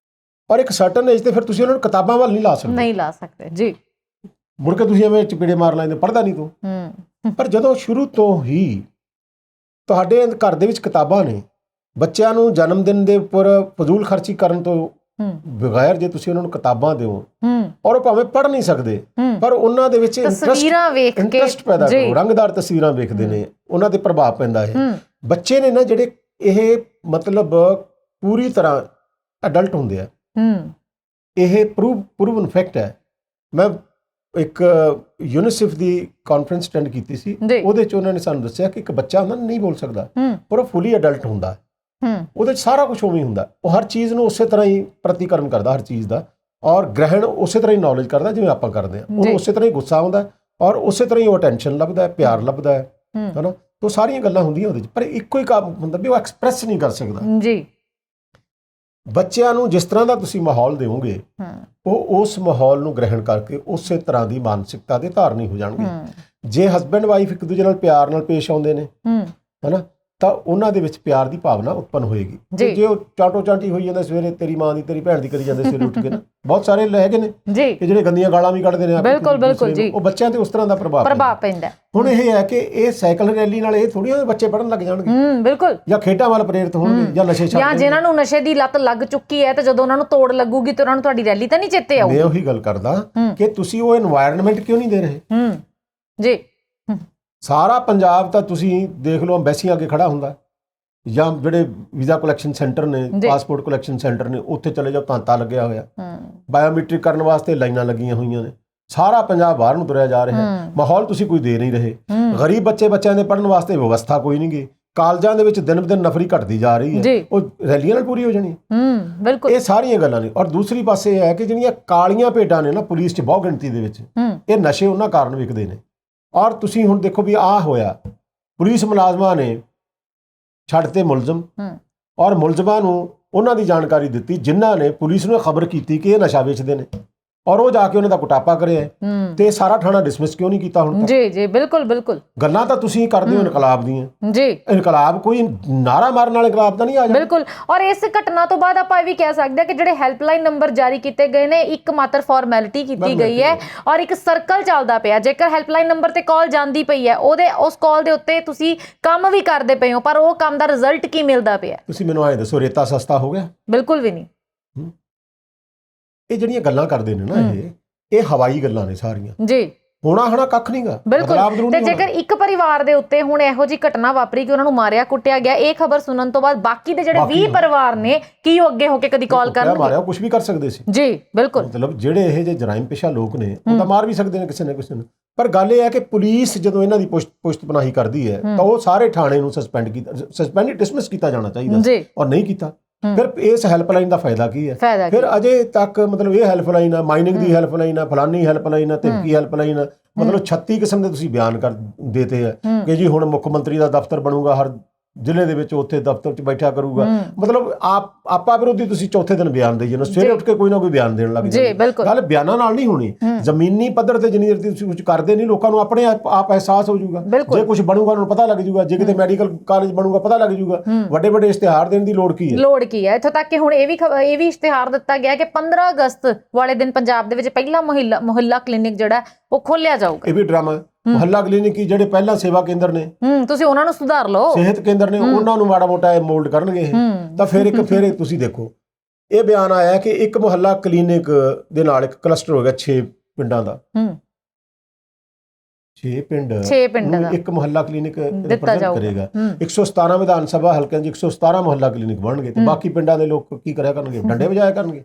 ਪਰ ਇੱਕ ਸਰਟਨ ਏਜ ਤੇ ਫਿਰ ਤੁਸੀਂ ਉਹਨਾਂ ਨੂੰ ਕਿਤਾਬਾਂ ਵੱਲ ਨਹੀਂ ਲਾ ਸਕਦੇ ਜੀ। ਮੁੜ ਕੇ ਤੁਸੀਂ ਐਵੇਂ ਚਪੇੜੇ ਮਾਰ ਲੈਂਦੇ, ਪੜ੍ਹਦਾ ਨਹੀਂ ਤੂੰ। ਪਰ ਜਦੋਂ ਸ਼ੁਰੂ ਤੋਂ ਹੀ ਤੁਹਾਡੇ ਘਰ ਦੇ ਵਿੱਚ ਕਿਤਾਬਾਂ ਨੇ, ਬੱਚਿਆਂ ਨੂੰ ਜਨਮ ਦਿਨ ਦੇ ਉੱਪਰ ਫਜ਼ੂਲ ਖਰਚੀ ਕਰਨ ਤੋਂ ਬਗੈਰ ਜੇ ਤੁਸੀਂ ਉਹਨਾਂ ਨੂੰ ਕਿਤਾਬਾਂ ਦਿਓ ਔਰ ਉਹ ਭਾਵੇਂ ਪੜ੍ਹ ਨਹੀਂ ਸਕਦੇ ਪਰ ਉਹਨਾਂ ਦੇ ਵਿੱਚ ਇੰਟਰਸਟ ਪੈਦਾ ਕਰੋ, ਰੰਗਦਾਰ ਤਸਵੀਰਾਂ ਵੇਖਦੇ ਨੇ, ਉਹਨਾਂ ਤੇ ਪ੍ਰਭਾਵ ਪੈਂਦਾ ਹੈ। ਬੱਚੇ ਨੇ ਨਾ ਜਿਹੜੇ ਇਹ ਮਤਲਬ ਪੂਰੀ ਤਰ੍ਹਾਂ ਅਡਲਟ ਹੁੰਦੇ ਆ, ਇਹ ਪ੍ਰੂਵਨ ਫੈਕਟ ਹੈ। ਮੈਂ ਇੱਕ ਯੂਨੀਸੈਫ ਦੀ ਕਾਨਫਰੰਸ ਅਟੈਂਡ ਕੀਤੀ ਸੀ, ਉਹਦੇ 'ਚ ਉਹਨਾਂ ਨੇ ਸਾਨੂੰ ਦੱਸਿਆ ਕਿ ਇੱਕ ਬੱਚਾ ਹੁੰਦਾ ਨਹੀਂ ਬੋਲ ਸਕਦਾ ਪਰ ਉਹ ਫੁੱਲੀ ਅਡਲਟ ਹੁੰਦਾ, ਉਹਦੇ 'ਚ ਸਾਰਾ ਕੁਝ ਉਵੇਂ ਹੁੰਦਾ। ਉਹ ਹਰ ਚੀਜ਼ ਨੂੰ ਉਸੇ ਤਰ੍ਹਾਂ ਹੀ ਪ੍ਰਤੀਕਰਮ ਕਰਦਾ, ਹਰ ਚੀਜ਼ ਦਾ, ਔਰ ਗ੍ਰਹਿਣ ਉਸੇ ਤਰ੍ਹਾਂ ਹੀ ਨੌਲੇਜ ਕਰਦਾ ਜਿਵੇਂ ਆਪਾਂ ਕਰਦੇ ਹਾਂ। ਉਹਨੂੰ ਉਸੇ ਤਰ੍ਹਾਂ ਹੀ ਗੁੱਸਾ ਆਉਂਦਾ ਔਰ ਉਸੇ ਤਰ੍ਹਾਂ ਹੀ ਉਹ ਅਟੈਂਸ਼ਨ ਲੱਭਦਾ, ਪਿਆਰ ਲੱਭਦਾ ਹੈ ਨਾ। ਤਾਂ ਸਾਰੀਆਂ ਗੱਲਾਂ ਹੁੰਦੀਆਂ ਉਹਦੇ 'ਚ, ਪਰ ਇੱਕੋ ਹੀ ਕੰਮ ਹੁੰਦਾ ਵੀ ਉਹ ਐਕਸਪ੍ਰੈਸ ਨਹੀਂ ਕਰ ਸਕਦਾ ਜੀ। ਬੱਚਿਆਂ ਨੂੰ ਜਿਸ ਤਰ੍ਹਾਂ ਦਾ ਤੁਸੀਂ ਮਾਹੌਲ ਦਿਓਗੇ ਉਹ ਉਸ ਮਾਹੌਲ ਨੂੰ ਗ੍ਰਹਿਣ ਕਰਕੇ ਉਸੇ ਤਰ੍ਹਾਂ ਦੀ ਮਾਨਸਿਕਤਾ ਦੇ ਧਾਰਨੀ ਹੋ ਜਾਣਗੇ। ਜੇ ਹਸਬੈਂਡ ਵਾਈਫ ਇੱਕ ਦੂਜੇ ਨਾਲ ਪਿਆਰ ਨਾਲ ਪੇਸ਼ ਆਉਂਦੇ ਨੇ ਹਨਾ, ਤਾਂ ਉਹਨਾਂ ਦੇ ਵਿੱਚ ਪਿਆਰ ਦੀ ਭਾਵਨਾ ਉਤਪੰਨ ਹੋਏਗੀ। ਜੇ ਉਹ ਚਾਂਟੋ ਚਾਂਟੀ ਹੋਈ ਜਾਂਦਾ, ਸਵੇਰੇ ਤੇਰੀ ਮਾਂ ਦੀ ਤੇਰੀ ਭੈਣ ਦੀ ਕਰੀ ਜਾਂਦੇ ਸਵੇਰੇ ਉੱਠ ਕੇ ਨਾ, ਬਹੁਤ ਸਾਰੇ ਹੈਗੇ ਨੇ ਕਿ ਜਿਹੜੇ ਗੰਦੀਆਂ ਗਾਲਾਂ ਵੀ ਕੱਢਦੇ ਨੇ, ਬਿਲਕੁਲ ਜੀ, ਉਹ ਬੱਚਿਆਂ ਤੇ ਉਸ ਤਰ੍ਹਾਂ ਦਾ ਪ੍ਰਭਾਵ ਪੈਂਦਾ। ਹੁਣ ਇਹ ਹੈ ਕਿ ਇਹ ਸਾਈਕਲ ਰੈਲੀ ਨਾਲ ਇਹ ਥੋੜ੍ਹੀ ਬੱਚੇ ਪੜ੍ਹਨ ਲੱਗ ਜਾਣਗੇ, ਬਿਲਕੁਲ, ਜਾਂ ਖੇਡਾਂ ਵੱਲ ਪ੍ਰੇਰਿਤ ਹੋਣਗੇ ਜਾਂ ਨਸ਼ੇ ਛੱਡ, ਜਾਂ ਜਿਨ੍ਹਾਂ ਨੂੰ ਨਸ਼ੇ ਦੀ ਲੱਤ ਲੱਗ ਚੁੱਕੀ ਹੈ ਤੇ ਜਦੋਂ ਉਹਨਾਂ ਨੂੰ ਤੋੜ ਲੱਗੂਗੀ ਤੇ ਉਹਨਾਂ ਨੂੰ ਤੁਹਾਡੀ ਰੈਲੀ ਤਾਂ ਨਹੀਂ ਚੇਤੇ ਆਊਗੀ। ਮੈਂ ਉਹੀ ਗੱਲ ਕਰਦਾ ਕਿ ਤੁਸੀਂ ਉਹ এনवायरमेंट ਕਿਉਂ ਨਹੀਂ ਦੇ ਰਹੇ ਜੀ। ਸਾਰਾ ਪੰਜਾਬ ਤਾਂ ਤੁਸੀਂ ਦੇਖ ਲਓ ਅੰਬੈਸੀਆਂ ਅੱਗੇ ਖੜਾ ਹੁੰਦਾ, ਜਾਂ ਜਿਹੜੇ ਵੀਜ਼ਾ ਕਲੈਕਸ਼ਨ ਸੈਂਟਰ ਨੇ, ਪਾਸਪੋਰਟ ਕਲੈਕਸ਼ਨ ਸੈਂਟਰ ਨੇ, ਉੱਥੇ ਚਲੇ ਜਾਓ, ਤਾਂਤਾ ਲੱਗਿਆ ਹੋਇਆ, ਬਾਇਓਮੈਟ੍ਰਿਕ ਕਰਨ ਵਾਸਤੇ ਲਾਈਨਾਂ ਲੱਗੀਆਂ ਹੋਈਆਂ ਨੇ। ਸਾਰਾ ਪੰਜਾਬ ਬਾਹਰ ਨੂੰ ਤੁਰਿਆ ਜਾ ਰਿਹਾ, ਮਾਹੌਲ ਤੁਸੀਂ ਕੋਈ ਦੇ ਨਹੀਂ ਰਹੇ। ਗਰੀਬ ਬੱਚਿਆਂ ਦੇ ਪੜ੍ਹਨ ਵਾਸਤੇ ਵਿਵਸਥਾ ਕੋਈ ਨਹੀਂ ਗੀ। ਕਾਲਜਾਂ ਦੇ ਵਿੱਚ ਦਿਨ ਬ ਦਿਨ ਨਫਰੀ ਘਟਦੀ ਜਾ ਰਹੀ ਹੈ, ਉਹ ਰੈਲੀਆਂ ਨਾਲ ਪੂਰੀ ਹੋ ਜਾਣੀ। ਬਿਲਕੁਲ, ਇਹ ਸਾਰੀਆਂ ਗੱਲਾਂ ਨੇ। ਔਰ ਦੂਸਰੀ ਪਾਸੇ ਇਹ ਹੈ ਕਿ ਜਿਹੜੀਆਂ ਕਾਲੀਆਂ ਭੇਡਾਂ ਨੇ ਨਾ ਪੁਲਿਸ 'ਚ ਬਹੁਤ ਗਿਣਤੀ ਦੇ ਵਿੱਚ, ਇਹ ਨਸ਼ੇ ਉਹਨਾਂ ਕਾਰਨ ਵਿਕਦੇ ਨੇ। ਔਰ ਤੁਸੀਂ ਹੁਣ ਦੇਖੋ ਵੀ ਆਹ ਹੋਇਆ, ਪੁਲਿਸ ਮੁਲਾਜ਼ਮਾਂ ਨੇ ਛੱਡਤੇ ਮੁਲਜ਼ਮ, ਔਰ ਮੁਲਜ਼ਮਾਂ ਨੂੰ ਉਹਨਾਂ ਦੀ ਜਾਣਕਾਰੀ ਦਿੱਤੀ ਜਿਨ੍ਹਾਂ ਨੇ ਪੁਲਿਸ ਨੂੰ ਖਬਰ ਕੀਤੀ ਕਿ ਇਹ ਨਸ਼ਾ ਵੇਚਦੇ ਨੇ, ਔਰ ਉਹ ਜਾ ਕੇ ਉਹਨਾਂ ਦਾ ਕੁਟਾਪਾ ਕਰਿਆ। ਤੇ ਸਾਰਾ ਥਾਣਾ ਡਿਸਮਿਸ ਕਿਉਂ ਨਹੀਂ ਕੀਤਾ ਹੁਣ ਤੱਕ? ਜੀ ਬਿਲਕੁਲ ਬਿਲਕੁਲ। ਗੱਲਾਂ ਤਾਂ ਤੁਸੀਂ ਕਰਦੇ ਹੋ ਇਨਕਲਾਬ ਦੀਆਂ। ਜੀ, ਇਨਕਲਾਬ ਕੋਈ ਨਾਰਾ ਮਾਰਨ ਵਾਲਾ ਇਨਕਲਾਬ ਤਾਂ ਨਹੀਂ ਆ ਜਾਂਦਾ। ਬਿਲਕੁਲ। ਔਰ ਇਸ ਘਟਨਾ ਤੋਂ ਬਾਅਦ ਆਪਾਂ ਇਹ ਵੀ ਕਹਿ ਸਕਦੇ ਹਾਂ ਕਿ ਜਿਹੜੇ ਹੈਲਪਲਾਈਨ ਨੰਬਰ ਜਾਰੀ ਕੀਤੇ ਗਏ ਨੇ, ਇੱਕ ਮਾਤਰ ਫਾਰਮੈਲਿਟੀ ਕੀਤੀ ਗਈ ਹੈ ਔਰ ਇੱਕ ਸਰਕਲ ਚੱਲਦਾ ਪਿਆ। ਜੇਕਰ ਹੈਲਪਲਾਈਨ ਨੰਬਰ ਤੇ ਕਾਲ ਜਾਂਦੀ ਪਈ ਹੈ, ਉਸ ਕਾਲ ਦੇ ਉੱਤੇ ਤੁਸੀਂ ਕੰਮ ਵੀ ਕਰਦੇ ਪਏ ਹੋ, ਪਰ ਉਹ ਕੰਮ ਦਾ ਰਿਜ਼ਲਟ ਕੀ ਮਿਲਦਾ ਪਿਆ? ਤੁਸੀਂ ਮੈਨੂੰ ਆਏ ਦੱਸੋ, ਰੇਤਾ ਸਸਤਾ ਹੋ ਗਿਆ? ਬਿਲਕੁਲ ਵੀ ਨਹੀਂ। ਇਹ ਜਿਹੜੀਆਂ ਗੱਲਾਂ ਕਰਦੇ ਨੇ ਨਾ, ਇਹ ਹਵਾਈ ਗੱਲਾਂ ਨੇ ਸਾਰੀਆਂ। ਜੀ, ਹੋਣਾ ਕੱਖ ਨਹੀਂਗਾ। ਬਿਲਕੁਲ। ਤੇ ਜੇਕਰ ਇੱਕ ਪਰਿਵਾਰ ਦੇ ਉੱਤੇ ਹੁਣ ਇਹੋ ਜਿਹੀ ਘਟਨਾ ਵਾਪਰੀ ਕਿ ਉਹਨਾਂ ਨੂੰ ਮਾਰਿਆ ਕੁੱਟਿਆ ਗਿਆ, ਇਹ ਖਬਰ ਸੁਣਨ ਤੋਂ ਬਾਅਦ ਬਾਕੀ ਦੇ ਜਿਹੜੇ 20 ਪਰਿਵਾਰ ਨੇ, ਕੀ ਉਹ ਅੱਗੇ ਹੋ ਕੇ ਕਦੀ ਕਾਲ ਕਰਨਗੇ? ਮਾਰਿਆ ਕੁਝ ਵੀ ਕਰ ਸਕਦੇ ਸੀ। ਜੀ ਬਿਲਕੁਲ। ਮਤਲਬ ਜਿਹੜੇ ਇਹ ਜੇ ਜਰਾਇਮ ਪੇਸ਼ਾ ਲੋਕ ਨੇ, ਉਹ ਤਾਂ ਮਾਰ ਵੀ ਸਕਦੇ ਨੇ ਕਿਸੇ ਨਾ ਕਿਸੇ ਨੂੰ। ਪਰ ਗੱਲ ਇਹ ਹੈ ਕਿ ਪੁਲਿਸ ਜਦੋਂ ਇਹਨਾਂ ਦੀ ਪੁਸ਼ਤ ਪਨਾਹੀ ਕਰਦੀ ਹੈ ਤਾਂ ਉਹ ਸਾਰੇ ਥਾਣੇ ਨੂੰ ਸਸਪੈਂਡ ਡਿਸਮਿਸ ਕੀਤਾ ਜਾਣਾ ਚਾਹੀਦਾ, ਔਰ ਨਹੀਂ ਕੀਤਾ। ਫਿਰ ਇਸ ਹੈਲਪਲਾਈਨ ਦਾ ਫਾਇਦਾ ਕੀ ਹੈ? ਫਿਰ ਅਜੇ ਤੱਕ ਮਤਲਬ ਇਹ ਹੈਲਪਲਾਈਨ ਆ, ਮਾਈਨਿੰਗ ਦੀ ਹੈਲਪਲਾਈਨ ਆ, ਫਲਾਨੀ ਹੈਲਪਲਾਈਨ ਆ, ਧਮਕੀ ਹੈਲਪਲਾਈਨ ਆ, ਮਤਲਬ 36 ਕਿਸਮ ਦੇ ਤੁਸੀਂ ਬਿਆਨ ਕਰ ਦੇਤੇ ਆ ਕਿ ਜੀ ਹੁਣ ਮੁੱਖ ਮੰਤਰੀ ਦਾ ਦਫ਼ਤਰ ਬਣੂਗਾ ਹਰ ਜ਼ਿਲ੍ਹੇ ਦੇ ਵਿੱਚ, ਉੱਥੇ ਦਫ਼ਤਰ 'ਚ ਬੈਠਾ ਕਰੂਗਾ। ਮਤਲਬ ਆਪਾ ਵਿਰੋਧੀ ਤੁਸੀਂ ਚੌਥੇ ਦਿਨ ਬਿਆਨ ਦੇਈ ਜਾਂਦੇ, ਸਵੇਰੇ ਉੱਠ ਕੇ ਕੋਈ ਨਾ ਕੋਈ ਬਿਆਨ ਦੇਣ ਲੱਗ ਜਾਂਦੇ। ਗੱਲ ਬਿਆਨਾਂ ਨਾਲ ਨਹੀਂ ਹੋਣੀ, ਜ਼ਮੀਨੀ ਪੱਧਰ ਤੇ ਜਿੰਨੀ ਦੇਰ ਤੁਸੀਂ ਕੁਝ ਕਰਦੇ ਨਹੀਂ, ਲੋਕਾਂ ਨੂੰ ਆਪਣੇ ਆਪ ਅਹਿਸਾਸ ਹੋ ਜਾਊਗਾ। ਜੇ ਕੁਝ ਬਣੂਗਾ ਉਹਨਾਂ ਨੂੰ ਪਤਾ ਲੱਗ ਜਾਊਗਾ, ਜੇ ਕਿਤੇ ਮੈਡੀਕਲ ਕਾਲਜ ਬਣੂਗਾ ਪਤਾ ਲੱਗ ਜਾਊਗਾ। ਵੱਡੇ ਵੱਡੇ ਇਸ਼ਤਿਹਾਰ ਦੇਣ ਦੀ ਲੋੜ ਕੀ ਹੈ? ਇੱਥੋਂ ਤੱਕ ਕਿ ਹੁਣ ਇਹ ਵੀ ਇਸ਼ਤਿਹਾਰ ਦਿੱਤਾ ਗਿਆ ਕਿ 15 ਅਗਸਤ ਵਾਲੇ ਦਿਨ ਪੰਜਾਬ ਦੇ ਵਿੱਚ ਪਹਿਲਾ ਮੁਹੱਲਾ ਕਲੀਨਿਕ ਜਿਹੜਾ ਉਹ ਖੋਲਿਆ ਜਾਊਗਾ। ਇਹ ਵੀ ਡਰਾਮਾ। ਮੁਹੱਲਾ ਕਲੀਨਿਕ ਜਿਹੜੇ ਪਹਿਲਾਂ ਸੇਵਾ ਕੇਂਦਰ ਨੇ, ਤੁਸੀਂ ਉਹਨਾਂ ਨੂੰ ਸੁਧਾਰ ਲਓ, ਸਿਹਤ ਕੇਂਦਰ ਨੇ, ਉਹਨਾਂ ਨੂੰ ਮਾੜਾ ਮੋਟਾ ਮੋਲਡ ਕਰਨਗੇ ਤਾਂ ਫਿਰ ਤੁਸੀਂ ਦੇਖੋ। ਇਹ ਬਿਆਨ ਆਇਆ ਕਿ ਇੱਕ ਮੁਹੱਲਾ ਕਲੀਨਿਕ ਦੇ ਨਾਲ ਇੱਕ ਕਲਸਟਰ ਹੋ ਗਿਆ 6 ਪਿੰਡਾਂ ਦਾ। 6 ਪਿੰਡ ਦਾ ਇੱਕ ਮੁਹੱਲਾ ਕਲੀਨਿਕ ਰਿਪਰੈਜ਼ੈਂਟ ਕਰੇਗਾ। 117 ਵਿਧਾਨ ਸਭਾ ਹਲਕਿਆਂ 'ਚ 117 ਮੁਹੱਲਾ ਕਲੀਨਿਕ ਬਣਨਗੇ ਤੇ ਬਾਕੀ ਪਿੰਡਾਂ ਦੇ ਲੋਕ ਕੀ ਕਰਿਆ ਕਰਨਗੇ? ਡੰਡੇ ਵਜਾਇਆ ਕਰਨਗੇ।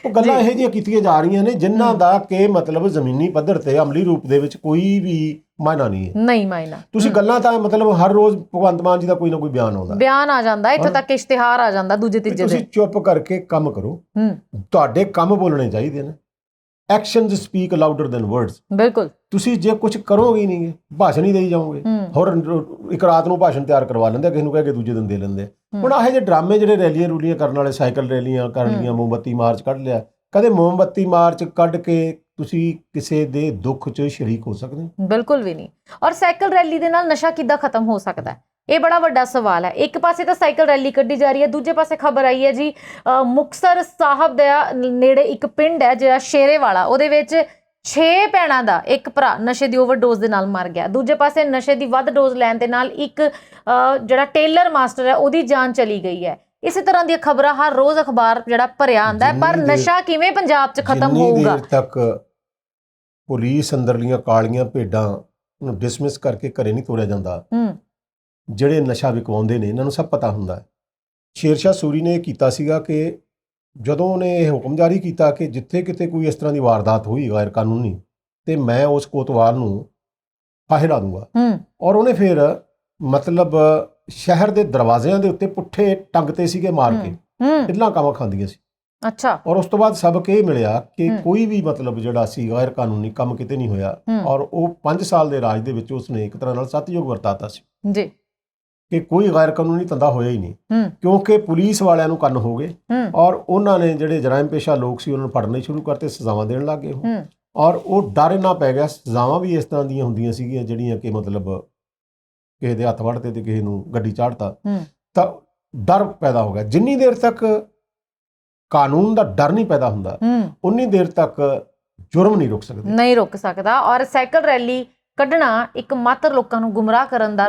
ਉਹ ਗੱਲਾਂ ਇਹੋ ਜਿਹੀਆਂ ਕੀਤੀਆਂ ਜਾ ਰਹੀਆਂ ਨੇ ਜਿਨ੍ਹਾਂ ਦਾ ਕਿ ਮਤਲਬ ਜ਼ਮੀਨੀ ਪੱਧਰ ਤੇ ਅਮਲੀ ਰੂਪ ਦੇ ਵਿੱਚ ਕੋਈ ਵੀ ਮਾਇਨਾ ਨਹੀਂ ਹੈ। ਤੁਸੀਂ ਗੱਲਾਂ ਤਾਂ ਮਤਲਬ ਹਰ ਰੋਜ਼ ਭਗਵੰਤ ਮਾਨ ਜੀ ਦਾ ਕੋਈ ਨਾ ਕੋਈ ਬਿਆਨ ਆ ਜਾਂਦਾ, ਇੱਥੋਂ ਤੱਕ ਇਸ਼ਤਿਹਾਰ ਆ ਜਾਂਦਾ ਦੂਜੇ ਤੀਜੇ ਦਿਨ। ਤੁਸੀਂ ਚੁੱਪ ਕਰਕੇ ਕੰਮ ਕਰੋ। ਤੁਹਾਡੇ ਕੰਮ ਬੋਲਣੇ ਚਾਹੀਦੇ ਨੇ। Actions speak louder then words. ਬਿਲਕੁਲ। ਤੁਸੀਂ ਜੇ ਕੁਝ ਕਰੋਗੇ ਨਹੀਂ, ਭਾਸ਼ਣ ਹੀ ਦੇਈ ਜਾਓਗੇ। ਹੋਰ ਇੱਕ ਰਾਤ ਨੂੰ ਭਾਸ਼ਣ ਤਿਆਰ ਕਰਵਾ ਲੈਂਦੇ, ਕਿਸੇ ਨੂੰ ਕਹਿ ਕੇ ਦੂਜੇ ਦਿਨ ਦੇ ਲੈਂਦੇ। ਹੁਣ ਇਹੋ ਜਿਹੇ ਡਰਾਮੇ ਜਿਹੜੇ ਰੈਲੀਆਂ ਰੂਲੀਆਂ ਕਰਨ ਵਾਲੇ, ਸਾਈਕਲ ਰੈਲੀਆਂ ਕਰ ਲਈਆਂ, ਮੋਮਬੱਤੀ ਮਾਰਚ ਕੱਢ ਲਿਆ। ਕਦੇ ਮੋਮਬੱਤੀ ਮਾਰਚ ਕੱਢ ਕੇ ਤੁਸੀਂ ਕਿਸੇ ਦੇ ਦੁੱਖ 'ਚ ਸ਼ਰੀਕ ਹੋ ਸਕਦੇ? ਬਿਲਕੁਲ ਵੀ ਨਹੀਂ। ਔਰ ਸਾਈਕਲ ਰੈਲੀ ਦੇ ਨਾਲ ਨਸ਼ਾ ਕਿੱਦਾਂ ਖਤਮ ਹੋ ਸਕਦਾ? ਇਹ ਬੜਾ ਵੱਡਾ ਸਵਾਲ ਹੈ। ਇੱਕ ਪਾਸੇ ਤਾਂ ਸਾਈਕਲ ਰੈਲੀ ਕੱਢੀ ਜਾ ਰਹੀ ਹੈ, ਦੂਜੇ ਪਾਸੇ ਖਬਰ ਆਈ ਹੈ ਜੀ ਮੁਕਤਸਰ ਸਾਹਿਬ ਦੇ ਨੇੜੇ ਇੱਕ ਪਿੰਡ ਹੈ ਜਿਹੜਾ ਸ਼ੇਰੇਵਾਲਾ, ਉਹਦੇ ਵਿੱਚ 6 ਭੈਣਾਂ ਦਾ ਇੱਕ ਭਰਾ ਨਸ਼ੇ ਦੀ ਓਵਰਡੋਜ਼ ਦੇ ਨਾਲ ਮਰ ਗਿਆ। ਦੂਜੇ ਪਾਸੇ ਨਸ਼ੇ ਦੀ ਵੱਧ ਡੋਜ਼ ਲੈਣ ਦੇ ਨਾਲ ਇੱਕ ਜਿਹੜਾ ਟੇਲਰ ਮਾਸਟਰ ਹੈ ਉਹਦੀ ਜਾਨ ਚਲੀ ਗਈ ਹੈ। ਇਸੇ ਤਰ੍ਹਾਂ ਦੀਆਂ ਖਬਰਾਂ ਹਰ ਰੋਜ਼ ਅਖਬਾਰ ਜਿਹੜਾ ਭਰਿਆ ਆਉਂਦਾ ਹੈ। ਪਰ ਨਸ਼ਾ ਕਿਵੇਂ ਪੰਜਾਬ 'ਚ ਖਤਮ ਹੋਊਗਾ? ਜਿੰਨੀ ਦੇਰ ਤੱਕ ਪੁਲਿਸ ਅੰਦਰਲੀਆਂ ਕਾਲੀਆਂ ਭੇਡਾਂ ਨੂੰ ਡਿਸਮਿਸ ਕਰਕੇ ਘਰੇ ਨਹੀਂ ਤੋਰਿਆ ਜਾਂਦਾ, ਜਿਹੜੇ ਨਸ਼ਾ ਵਿਕਵਾਉਂਦੇ ਨੇ ਇਹਨਾਂ ਨੂੰ ਸਭ ਪਤਾ ਹੁੰਦਾ ਹੈ। ਸ਼ੇਰਸ਼ਾਹ ਸੂਰੀ ਨੇ ਇਹ ਕੀਤਾ ਸੀਗਾ ਕਿ ਜਦੋਂ ਉਹਨੇ ਇਹ ਹੁਕਮ ਜਾਰੀ ਕੀਤਾ ਕਿ ਜਿੱਥੇ ਕਿਤੇ ਕੋਈ ਇਸ ਤਰ੍ਹਾਂ ਦੀ ਵਾਰਦਾਤ ਹੋਈ ਗੈਰ ਕਾਨੂੰਨੀ, ਤੇ ਮੈਂ ਉਸ ਕੋਤਵਾਲ ਨੂੰ ਫਾਹੇ ਲਾ ਦੂੰਗਾ। ਔਰ ਉਹਨੇ ਫਿਰ ਮਤਲਬ ਸ਼ਹਿਰ ਦੇ ਦਰਵਾਜ਼ਿਆਂ ਦੇ ਉੱਤੇ ਪੁੱਠੇ ਟੰਗਤੇ ਸੀਗੇ ਮਾਰ ਕੇ, ਢਿੱਲਾਂ ਕਾਵਾਂ ਖਾਂਦੀਆਂ ਸੀ। ਅੱਛਾ। ਔਰ ਉਸ ਤੋਂ ਬਾਅਦ ਸਬਕ ਇਹ ਮਿਲਿਆ ਕਿ ਕੋਈ ਵੀ ਮਤਲਬ ਜਿਹੜਾ ਸੀ ਗੈਰ ਕਾਨੂੰਨੀ ਕੰਮ ਕਿਤੇ ਨਹੀਂ ਹੋਇਆ। ਔਰ ਉਹ 5 ਸਾਲ ਦੇ ਰਾਜ ਦੇ ਵਿੱਚ ਉਸਨੇ ਇੱਕ ਤਰ੍ਹਾਂ ਨਾਲ ਸਤਿਯੁਗ ਵਰਤਾਤਾ ਸੀ ਜੀ, ਕਿ ਕੋਈ ਗੈਰ ਕਾਨੂੰਨੀ ਧੰਦਾ ਹੋਇਆ ਹੀ ਨਹੀਂ, ਕਿਉਂਕਿ ਪੁਲਿਸ ਵਾਲਿਆਂ ਨੂੰ ਕੰਨ ਹੋ ਗਏ ਔਰ ਉਹਨਾਂ ਨੇ ਜਿਹੜੇ ਜਰਾਇਮ ਪੇਸ਼ਾ ਲੋਕ ਸੀ ਉਹਨਾਂ ਨੂੰ ਫੜਨੇ ਸ਼ੁਰੂ ਕਰਤੇ, ਸਜ਼ਾਵਾਂ ਦੇਣ ਲੱਗ ਗਏ। ਔਰ ਉਹ ਡਰ ਇੰਨਾ ਪੈ ਗਿਆ, ਸਜ਼ਾਵਾਂ ਵੀ ਇਸ ਤਰ੍ਹਾਂ ਦੀਆਂ ਹੁੰਦੀਆਂ ਸੀਗੀਆਂ ਜਿਹੜੀਆਂ ਕਿ ਮਤਲਬ ਕਿਸੇ ਦੇ ਹੱਥ ਵੜਤੇ ਤੇ ਕਿਸੇ ਨੂੰ ਗੱਡੀ ਚਾੜਤਾ, ਤਾਂ ਡਰ ਪੈਦਾ ਹੋ ਗਿਆ। ਜਿੰਨੀ ਦੇਰ ਤੱਕ ਕਾਨੂੰਨ ਦਾ ਡਰ ਨਹੀਂ ਪੈਦਾ ਹੁੰਦਾ, ਉਨੀ ਦੇਰ ਤੱਕ ਜੁਰਮ ਨਹੀਂ ਰੁਕ ਸਕਦਾ। ਔਰ ਸਾਈਕਲ ਰੈਲੀ ਕੱਢਣਾ ਇੱਕ ਮਾਤਰ ਲੋਕਾਂ ਨੂੰ ਗੁੰਮਰਾਹ ਕਰਨ ਦਾ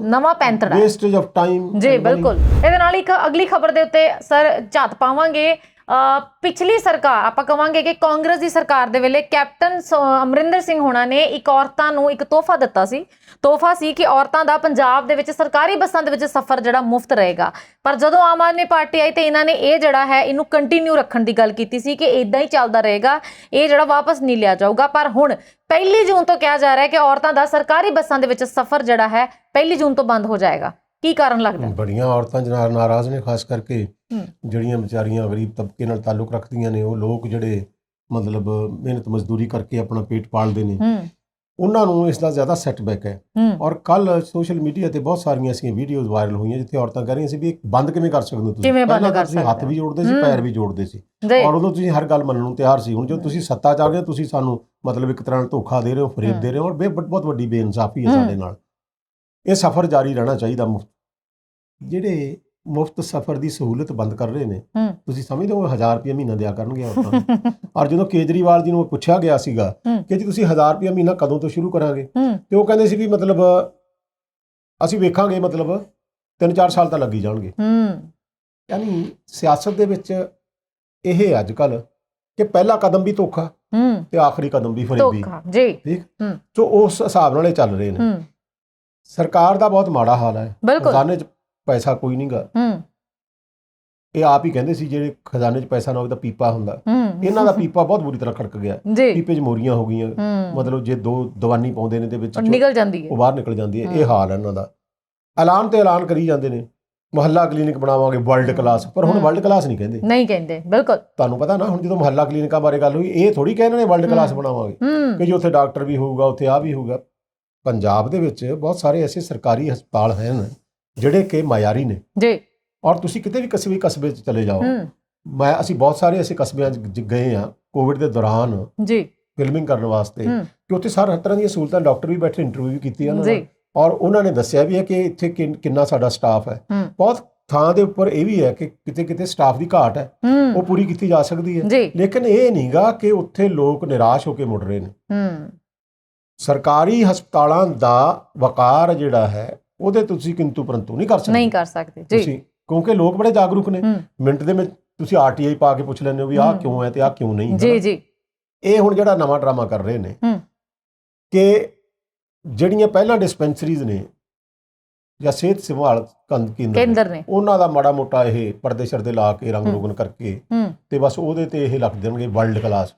ਨਵਾਂ ਪੈਂਤੜਾ ਹੈ। ਵੇਸਟੇਜ ਆਫ ਟਾਈਮ ਜੀ, ਬਿਲਕੁਲ। ਇਹਦੇ ਨਾਲ ਇੱਕ ਅਗਲੀ ਖਬਰ ਦੇ ਉੱਤੇ ਸਰ ਝਾਤ ਪਾਵਾਂਗੇ। ਪਿਛਲੀ ਸਰਕਾਰ ਆਪਾਂ ਕਵਾਂਗੇ ਕਿ ਕਾਂਗਰਸ ਦੀ ਸਰਕਾਰ ਦੇ ਵੇਲੇ ਕੈਪਟਨ ਅਮਰਿੰਦਰ ਸਿੰਘ ਹੋਣਾ ਨੇ ਇੱਕ ਔਰਤਾਂ ਨੂੰ ਇੱਕ ਤੋਹਫਾ ਦਿੱਤਾ ਸੀ। ਤੋਹਫਾ ਸੀ ਕਿ ਔਰਤਾਂ ਦਾ ਪੰਜਾਬ ਦੇ ਵਿੱਚ ਸਰਕਾਰੀ ਬੱਸਾਂ ਦੇ ਵਿੱਚ ਸਫ਼ਰ ਜਿਹੜਾ ਮੁਫਤ ਰਹੇਗਾ। ਪਰ ਜਦੋਂ ਆਮ ਆਦਮੀ ਪਾਰਟੀ ਆਈ ਤੇ ਇਹਨਾਂ ਨੇ ਇਹ ਜਿਹੜਾ ਹੈ ਇਹਨੂੰ ਕੰਟੀਨਿਊ ਰੱਖਣ ਦੀ ਗੱਲ ਕੀਤੀ ਸੀ ਕਿ ਇਦਾਂ ਹੀ ਚੱਲਦਾ ਰਹੇਗਾ, ਇਹ ਜਿਹੜਾ ਵਾਪਸ ਨਹੀਂ ਲਿਆ ਜਾਊਗਾ। ਪਰ ਹੁਣ 1 ਜੂਨ ਤੋਂ ਕਿਹਾ ਜਾ ਰਿਹਾ ਹੈ ਕਿ ਔਰਤਾਂ ਦਾ ਸਰਕਾਰੀ ਬੱਸਾਂ ਦੇ ਵਿੱਚ ਸਫ਼ਰ ਜਿਹੜਾ ਹੈ 1 ਜੂਨ ਤੋਂ ਬੰਦ ਹੋ ਜਾਏਗਾ। ਕੀ ਕਾਰਨ ਲੱਗਦਾ? ਬੜੀਆਂ ਔਰਤਾਂ ਨਾਰਾਜ਼ ਨੇ, ਖਾਸ ਕਰਕੇ ਜਿਹੜੀਆਂ ਵਿਚਾਰੀਆਂ ਗਰੀਬ ਤਬਕੇ ਨਾਲ ਤਾਲੁਕ ਰੱਖਦੀਆਂ ਨੇ, ਉਹ ਲੋਕ ਜਿਹੜੇ ਮਤਲਬ ਮਿਹਨਤ ਮਜ਼ਦੂਰੀ ਕਰਕੇ ਆਪਣਾ ਪੇਟ ਪਾਲਦੇ ਨੇ, ਉਹਨਾਂ ਨੂੰ ਇਸ ਦਾ ਜ਼ਿਆਦਾ ਸੈਟਬੈਕ ਹੈ। ਔਰ ਕੱਲ ਸੋਸ਼ਲ ਮੀਡੀਆ ਤੇ ਬਹੁਤ ਸਾਰੀਆਂ ਐਸੀਆਂ ਵੀਡੀਓਜ਼ ਵਾਇਰਲ ਹੋਈਆਂ ਜਿੱਥੇ ਔਰਤਾਂ ਕਹਿ ਰਹੀਆਂ ਸੀ ਵੀ ਇਹ ਬੰਦ ਕਿਵੇਂ ਕਰ ਸਕਦੇ ਹੋ ਤੁਸੀਂ। ਪਹਿਲਾਂ ਤੁਸੀਂ ਹੱਥ ਵੀ ਜੋੜਦੇ ਸੀ, ਪੈਰ ਵੀ ਜੋੜਦੇ ਸੀ, ਔਰ ਉਦੋਂ ਤੁਸੀਂ ਹਰ ਗੱਲ ਮੰਨਣ ਨੂੰ ਤਿਆਰ ਸੀ। ਹੁਣ ਜਦੋਂ ਤੁਸੀਂ ਸੱਤਾ 'ਚ ਆ ਗਏ, ਤੁਸੀਂ ਸਾਨੂੰ ਮਤਲਬ ਇੱਕ ਤਰ੍ਹਾਂ ਨਾਲ ਧੋਖਾ ਦੇ ਰਹੇ ਹੋ, ਫਰੇਬ ਦੇ ਰਹੇ ਹੋ, ਔਰ ਬਹੁਤ ਵੱਡੀ ਬੇਇਨਸਾਫੀ ਹੈ ਸਾਡੇ ਨਾਲ। ਇਹ ਸਫ਼ਰ ਜਾਰੀ ਰਹਿਣਾ ਚਾਹੀਦਾ। ਜਿਹੜੇ ਮੁਫਤ ਸਫ਼ਰ ਦੀ ਸਹੂਲਤ ਬੰਦ ਕਰ ਰਹੇ ਨੇ, ਤੁਸੀਂ ਸਮਝਦੇ ਹੋ 1000 ਰੁਪਏ ਮਹੀਨਾ ਦਿਆ ਕਰਨਗੇ ਔਰਤਾਂ ਨੂੰ? ਔਰ ਜਦੋਂ ਕੇਜਰੀਵਾਲ ਜੀ ਨੂੰ ਪੁੱਛਿਆ ਗਿਆ ਸੀਗਾ ਕਿ ਜੀ ਤੁਸੀਂ 1000 ਰੁਪਏ ਮਹੀਨਾ ਕਦੋਂ ਤੋਂ ਸ਼ੁਰੂ ਕਰਾਂਗੇ, ਤੇ ਉਹ ਕਹਿੰਦੇ ਸੀ ਵੀ ਮਤਲਬ ਅਸੀਂ ਵੇਖਾਂਗੇ, ਮਤਲਬ 3-4 ਸਾਲ ਤਾਂ ਲੱਗ ਹੀ ਜਾਣਗੇ। ਯਾਨੀ ਸਿਆਸਤ ਦੇ ਵਿੱਚ ਇਹ ਅੱਜ ਕੱਲ ਕਿ ਪਹਿਲਾ ਕਦਮ ਵੀ ਧੋਖਾ ਤੇ ਆਖਰੀ ਕਦਮ ਵੀ ਫਰੇਬੀ। ਠੀਕ, ਸੋ ਉਸ ਹਿਸਾਬ ਨਾਲ ਇਹ ਚੱਲ ਰਹੇ ਨੇ। ਸਰਕਾਰ ਦਾ ਬਹੁਤ ਮਾੜਾ ਹਾਲ ਹੈ, ਖਜ਼ਾਨੇ 'ਚ ਪੈਸਾ ਕੋਈ ਨਹੀਂ ਗਾ। ਇਹ ਆਪ ਹੀ ਕਹਿੰਦੇ ਸੀ ਜਿਹੜੇ ਖਜ਼ਾਨੇ 'ਚ ਪੈਸਾ ਨਾ ਹੋਵੇ ਤਾਂ ਪੀਪਾ ਹੁੰਦਾ। ਇਹਨਾਂ ਦਾ ਪੀਪਾ ਬਹੁਤ ਬੁਰੀ ਤਰ੍ਹਾਂ ਖੜਕ ਗਿਆ, ਪੀਪੇ 'ਚ ਮੋਰੀਆਂ ਹੋ ਗਈਆਂ। ਮਤਲਬ ਜੇ 2 ਦਵਾਨੀ ਪਾਉਂਦੇ ਨੇ ਤੇ ਵਿੱਚ ਨਿਕਲ ਜਾਂਦੀ ਹੈ, ਉਹ ਬਾਹਰ ਨਿਕਲ ਜਾਂਦੀ ਹੈ। ਇਹ ਹਾਲ ਹੈ ਇਹਨਾਂ ਦਾ। ਐਲਾਨ ਤੇ ਐਲਾਨ ਕਰੀ ਜਾਂਦੇ ਨੇ, ਮੁਹੱਲਾ ਕਲੀਨਿਕ ਬਣਾਵਾਂਗੇ ਵਰਲਡ ਕਲਾਸ, ਪਰ ਹੁਣ ਵਰਲਡ ਕਲਾਸ ਨਹੀਂ ਕਹਿੰਦੇ। ਬਿਲਕੁਲ ਤੁਹਾਨੂੰ ਪਤਾ ਨਾ, ਹੁਣ ਜਦੋਂ ਮੁਹੱਲਾ ਕਲੀਨਿਕਾਂ ਬਾਰੇ ਗੱਲ ਹੋਈ, ਇਹ ਥੋੜੀ ਕਹਿੰਦੇ ਨੇ ਵਰਲਡ ਕਲਾਸ ਬਣਾਵਾਂਗੇ ਕਿ ਜੀ ਉੱਥੇ ਡਾਕਟਰ ਵੀ ਹੋਊਗਾ, ਉੱਥੇ ਆ ਵੀ ਹੋਊਗਾ। ਪੰਜਾਬ ਦੇ ਵਿੱਚ ਬਹੁਤ ਸਾਰੇ ਐਸੇ ਸਰਕਾਰੀ ਹਸਪਤਾਲ ਹਨ ਜਿਹੜੇ ਕਿ ਮਾਇਆਰੀ ਨੇ ਜੀ। ਔਰ ਤੁਸੀਂ ਕਿਤੇ ਵੀ ਕਸਬੇ 'ਚ ਚਲੇ ਜਾਓ, ਅਸੀਂ ਬਹੁਤ ਸਾਰੇ ਐਸੇ ਕਸਬਿਆਂ 'ਚ ਗਏ ਆ ਕੋਵਿਡ ਦੇ ਦੌਰਾਨ ਜੀ, ਫਿਲਮਿੰਗ ਕਰਨ ਵਾਸਤੇ, ਕਿ ਉੱਥੇ ਹਰ ਤਰ੍ਹਾਂ ਦੀਆਂ ਸਹੂਲਤਾਂ, ਡਾਕਟਰ ਵੀ ਬੈਠੇ, ਇੰਟਰਵਿਊ ਵੀ ਕੀਤੀ ਉਹਨਾਂ ਨੇ, ਔਰ ਉਹਨਾਂ ਨੇ ਦੱਸਿਆ ਵੀ ਹੈ ਕਿ ਇੱਥੇ ਕਿੰਨਾ ਸਾਡਾ ਸਟਾਫ ਹੈ। ਬਹੁਤ ਥਾਂ ਦੇ ਉੱਪਰ ਇਹ ਵੀ ਹੈ ਕਿ ਕਿਤੇ ਸਟਾਫ ਦੀ ਘਾਟ ਹੈ, ਉਹ ਪੂਰੀ ਕੀਤੀ ਜਾ ਸਕਦੀ ਹੈ। ਲੇਕਿਨ ਇਹ ਨਹੀਂਗਾ ਕਿ ਉੱਥੇ ਲੋਕ ਨਿਰਾਸ਼ ਹੋ ਕੇ ਮੁੜ ਰਹੇ ਨੇ। ਸਰਕਾਰੀ ਹਸਪਤਾਲਾਂ ਦਾ ਵਕਾਰ ਜਿਹੜਾ ਹੈ ਉਹਦੇ ਤੁਸੀਂ ਕਿੰਤੂ ਪਰੰਤੂ ਨਹੀਂ ਕਰ ਸਕਦੇ ਤੁਸੀਂ, ਕਿਉਂਕਿ ਲੋਕ ਬੜੇ ਜਾਗਰੂਕ ਨੇ। ਮਿੰਟ ਦੇ ਵਿੱਚ ਤੁਸੀਂ RTI ਪਾ ਕੇ ਪੁੱਛ ਲੈਂਦੇ ਹੋ ਵੀ ਆਹ ਕਿਉਂ ਹੈ ਤੇ ਆਹ ਕਿਉਂ ਨਹੀਂ। ਇਹ ਹੁਣ ਜਿਹੜਾ ਨਵਾਂ ਡਰਾਮਾ ਕਰ ਰਹੇ ਨੇ ਕਿ ਜਿਹੜੀਆਂ ਪਹਿਲਾਂ ਡਿਸਪੈਂਸਰੀਜ਼ ਨੇ ਜਾਂ ਸਿਹਤ ਸੰਭਾਲ ਕੇਂਦਰ ਨੇ, ਉਹਨਾਂ ਦਾ ਮਾੜਾ ਮੋਟਾ ਇਹ ਪਰਦੇ ਸ਼ਰਦੇ ਲਾ ਕੇ ਰੰਗ ਰੋਗਨ ਕਰਕੇ ਤੇ ਬਸ ਉਹਦੇ ਤੇ ਇਹ ਲੱਗ ਦੇਣਗੇ ਵਰਲਡ ਕਲਾਸ।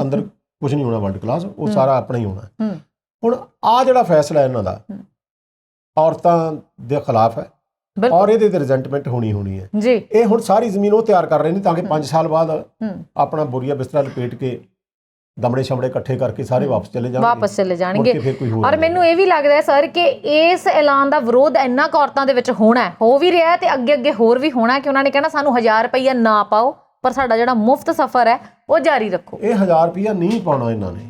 ਅੰਦਰ ਕੁਝ ਨਹੀਂ ਹੋਣਾ ਵਰਲਡ ਕਲਾਸ, ਉਹ ਸਾਰਾ ਆਪਣਾ ਹੀ ਹੋਣਾ। ਹੁਣ ਆਹ ਜਿਹੜਾ ਫੈਸਲਾ ਇਹਨਾਂ ਦਾ ਔਰਤਾਂ ਦੇ ਖਿਲਾਫ ਹੈ, ਔਰ ਇਹਦੇ ਤੇ ਰਿਜ਼ੈਂਟਮੈਂਟ ਹੋਣੀ ਹੈ ਜੀ। ਇਹ ਹੁਣ ਸਾਰੀ ਜ਼ਮੀਨ ਉਹ ਤਿਆਰ ਕਰ ਰਹੇ ਨੇ ਤਾਂ ਕਿ 5 ਸਾਲ ਬਾਅਦ ਆਪਣਾ ਬੋਰੀਆ ਬਿਸਤਰਾ ਲਪੇਟ ਕੇ ਦਮੜੇ ਸ਼ਮੜੇ ਇਕੱਠੇ ਕਰਕੇ ਸਾਰੇ ਵਾਪਸ ਚਲੇ ਜਾਣਗੇ। ਔਰ ਮੈਨੂੰ ਇਹ ਵੀ ਲੱਗਦਾ ਹੈ ਸਰ ਕਿ ਇਸ ਐਲਾਨ ਦਾ ਵਿਰੋਧ ਇੰਨਾ ਕੁ ਔਰਤਾਂ ਦੇ ਵਿੱਚ ਹੋਣਾ, ਹੋ ਵੀ ਰਿਹਾ ਤੇ ਅੱਗੇ ਹੋਰ ਵੀ ਹੋਣਾ, ਕਿ ਉਹਨਾਂ ਨੇ ਕਹਿਣਾ ਸਾਨੂੰ 1000 ਰੁਪਈਆ ਨਾ ਪਾਓ, ਪਰ ਸਾਡਾ ਜਿਹੜਾ ਮੁਫਤ ਸਫ਼ਰ ਹੈ ਉਹ ਜਾਰੀ ਰੱਖੋ। ਇਹ 1000 ਰੁਪਈਆ ਨਹੀਂ ਪਾਉਣਾ ਇਹਨਾਂ ਨੇ।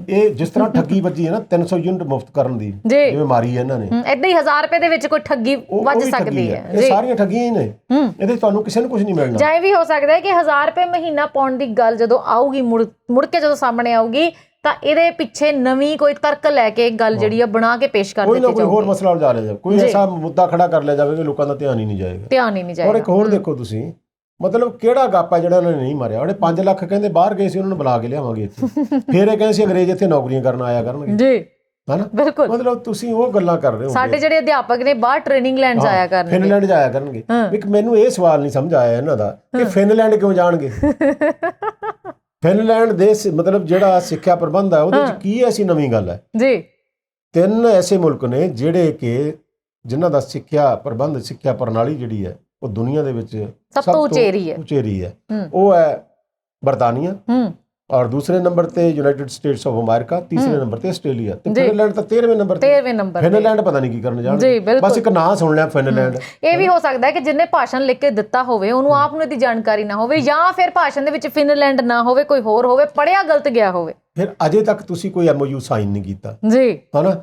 ਇਹ ਜਿਸ ਤਰ੍ਹਾਂ ਠੱਗੀ ਵੱਜੀ ਹੈ ਨਾ 300 ਯੂਨਿਟ ਮੁਫਤ ਕਰਨ ਦੀ, ਜਿਵੇਂ ਮਾਰੀ ਹੈ ਇਹਨਾਂ ਨੇ, ਏਦਾਂ ਹੀ 1000 ਰੁਪਏ ਦੇ ਵਿੱਚ ਕੋਈ ਠੱਗੀ ਵੱਜ ਸਕਦੀ ਹੈ। ਇਹ ਸਾਰੀਆਂ ਠੱਗੀਆਂ ਹੀ ਨੇ, ਇਹਦੇ ਤੁਹਾਨੂੰ ਕਿਸੇ ਨੂੰ ਕੁਝ ਨਹੀਂ ਮਿਲਣਾ। ਜਾਂ ਇਹ ਵੀ ਹੋ ਸਕਦਾ ਹੈ ਕਿ 1000 ਰੁਪਏ ਮਹੀਨਾ ਪਾਉਣ ਦੀ ਗੱਲ ਜਦੋਂ ਆਊਗੀ, ਮੁੜ ਕੇ ਜਦੋਂ ਸਾਹਮਣੇ ਆਊਗੀ, ਤਾਂ ਇਹਦੇ ਪਿੱਛੇ ਨਵੀਂ ਕੋਈ ਤਰਕ ਲੈ ਕੇ ਗੱਲ ਜਿਹੜੀ ਆ ਬਣਾ ਕੇ ਪੇਸ਼ ਕਰ ਦਿੱਤੀ ਜਾਊਗੀ। ਕੋਈ ਹੋਰ ਮਸਲਾ ਉਲਝਾ ਲਿਆ ਜਾਵੇ, ਕੋਈ ਐਸਾ ਮੁੱਦਾ ਖੜਾ ਕਰ ਲਿਆ ਜਾਵੇ ਕਿ ਲੋਕਾਂ ਦਾ ਧਿਆਨ ਹੀ ਨਹੀਂ ਜਾਏਗਾ। ਔਰ ਇੱਕ ਹੋਰ ਦੇਖੋ ਤੁਸੀਂ, ਮਤਲਬ ਕਿਹੜਾ ਗੱਪ ਹੈ ਜਿਹੜਾ ਉਹਨਾਂ ਨੇ ਨਹੀਂ ਮਾਰਿਆ। ਉਹਨੇ 5 ਲੱਖ ਕਹਿੰਦੇ ਬਾਹਰ ਗਏ ਸੀ, ਉਹਨਾਂ ਨੂੰ ਬੁਲਾ ਕੇ ਲਿਆਵਾਂਗੇ ਇੱਥੇ, ਫਿਰ ਇਹ ਕਹਿੰਦੇ ਸੀ ਅੰਗਰੇਜ਼ ਇੱਥੇ ਨੌਕਰੀਆਂ ਕਰਨ ਆਇਆ ਕਰਨਗੇ ਜੀ, ਹਨਾ? ਬਿਲਕੁਲ, ਮਤਲਬ ਤੁਸੀਂ ਉਹ ਗੱਲਾਂ ਕਰ ਰਹੇ ਹੋ। ਸਾਡੇ ਜਿਹੜੇ ਅਧਿਆਪਕ ਨੇ ਬਾਹਰ ਟ੍ਰੇਨਿੰਗ ਲੈਣ ਜਾਇਆ ਕਰਨਗੇ, ਫਿਨਲੈਂਡ ਜਾਇਆ ਕਰਨਗੇ। ਇੱਕ ਮੈਨੂੰ ਇਹ ਸਵਾਲ ਨਹੀਂ ਸਮਝ ਆਇਆ ਇਹਨਾਂ ਦਾ ਕਿ ਫਿਨਲੈਂਡ ਕਿਉਂ ਜਾਣਗੇ। ਫਿਨਲੈਂਡ ਦੇ ਮਤਲਬ ਜਿਹੜਾ ਸਿੱਖਿਆ ਪ੍ਰਬੰਧ ਹੈ ਉਹਦੇ 'ਚ ਕੀ ਐਸੀ ਨਵੀਂ ਗੱਲ ਹੈ ਜੀ? 3 ਐਸੇ ਮੁਲਕ ਨੇ ਜਿਹੜੇ ਕਿ ਜਿਨ੍ਹਾਂ ਦਾ ਸਿੱਖਿਆ ਪ੍ਰਬੰਧ, ਸਿੱਖਿਆ ਪ੍ਰਣਾਲੀ ਜਿਹੜੀ ਹੈ ਉਹ ਦੁਨੀਆ ਦੇ ਵਿੱਚ ਸਭ ਤੋਂ ਉਚੇਰੀ ਹੈ। ਉਹ ਹੈ ਬਰਤਾਨੀਆ, ਔਰ ਦੂਸਰੇ ਨੰਬਰ ਤੇ ਯੂਨਾਈਟਿਡ ਸਟੇਟਸ ਆਫ ਅਮਰੀਕਾ, ਤੀਸਰੇ ਨੰਬਰ ਤੇ ਆਸਟ੍ਰੇਲੀਆ, ਤੇ ਫਿਨਲੈਂਡ ਤਾਂ 13ਵੇਂ ਨੰਬਰ ਤੇ। ਫਿਨਲੈਂਡ ਪਤਾ ਨਹੀਂ ਕੀ ਕਰਨ ਜਾਣਗੇ, ਬਸ ਇੱਕ ਨਾਂ ਸੁਣ ਲਿਆ ਫਿਨਲੈਂਡ। ਇਹ ਵੀ ਹੋ ਸਕਦਾ ਹੈ ਕਿ ਜਿਹਨੇ ਭਾਸ਼ਣ ਲਿਖ ਕੇ ਦਿੱਤਾ ਹੋਵੇ ਉਹਨੂੰ ਆਪ ਨੂੰ ਇਹਦੀ ਜਾਣਕਾਰੀ ਨਾ ਹੋਵੇ, ਜਾਂ ਫਿਰ ਭਾਸ਼ਣ ਦੇ ਵਿੱਚ ਫਿਨਲੈਂਡ ਨਾ ਹੋਵੇ, ਕੋਈ ਹੋਰ ਹੋਵੇ, ਪੜ੍ਹਿਆ ਗਲਤ ਗਿਆ ਹੋਵੇ। ਫਿਰ ਅਜੇ ਤੱਕ ਤੁਸੀਂ ਕੋਈ MOU ਸਾਈਨ ਨਹੀਂ ਕੀਤਾ ਜੀ, ਹਨਾ?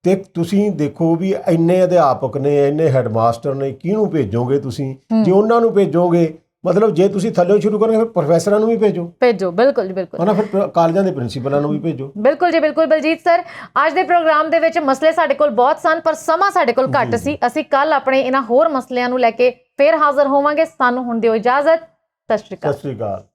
ਤੇ ਤੁਸੀਂ ਦੇਖੋ ਵੀ ਇੰਨੇ ਅਧਿਆਪਕ ਨੇ, ਇੰਨੇ ਹੈਡਮਾਸਟਰ ਨੇ, ਕਿਹਨੂੰ ਭੇਜੋਗੇ ਤੁਸੀਂ? ਜੇ ਉਹਨਾਂ ਨੂੰ ਭੇਜੋਗੇ, ਮਤਲਬ ਜੇ ਤੁਸੀਂ ਥੱਲੇ ਸ਼ੁਰੂ ਕਰੋਗੇ ਫਿਰ ਪ੍ਰੋਫੈਸਰਾਂ ਨੂੰ ਵੀ ਭੇਜੋ। ਬਿਲਕੁਲ ਜੀ, ਬਿਲਕੁਲ, ਹਨਾ? ਫਿਰ ਕਾਲਜਾਂ ਦੇ ਪ੍ਰਿੰਸੀਪਲਾਂ ਨੂੰ ਵੀ ਭੇਜੋ। ਬਿਲਕੁਲ ਜੀ, ਬਿਲਕੁਲ। ਬਲਜੀਤ ਸਰ, ਅੱਜ ਦੇ ਪ੍ਰੋਗਰਾਮ ਦੇ ਵਿੱਚ ਮਸਲੇ ਸਾਡੇ ਕੋਲ ਬਹੁਤ ਸਨ, ਪਰ ਸਮਾਂ ਸਾਡੇ ਕੋਲ ਘੱਟ ਸੀ। ਅਸੀਂ ਕੱਲ ਆਪਣੇ ਇਹਨਾਂ ਹੋਰ ਮਸਲਿਆਂ ਨੂੰ ਲੈ ਕੇ ਫੇਰ ਹਾਜ਼ਰ ਹੋਵਾਂਗੇ। ਸਾਨੂੰ ਹੁਣ ਦਿਓ ਇਜਾਜ਼ਤ। ਸਤਿ ਸ਼੍ਰੀ ਅਕਾਲ। ਸਤਿ ਸ੍ਰੀ ਅਕਾਲ।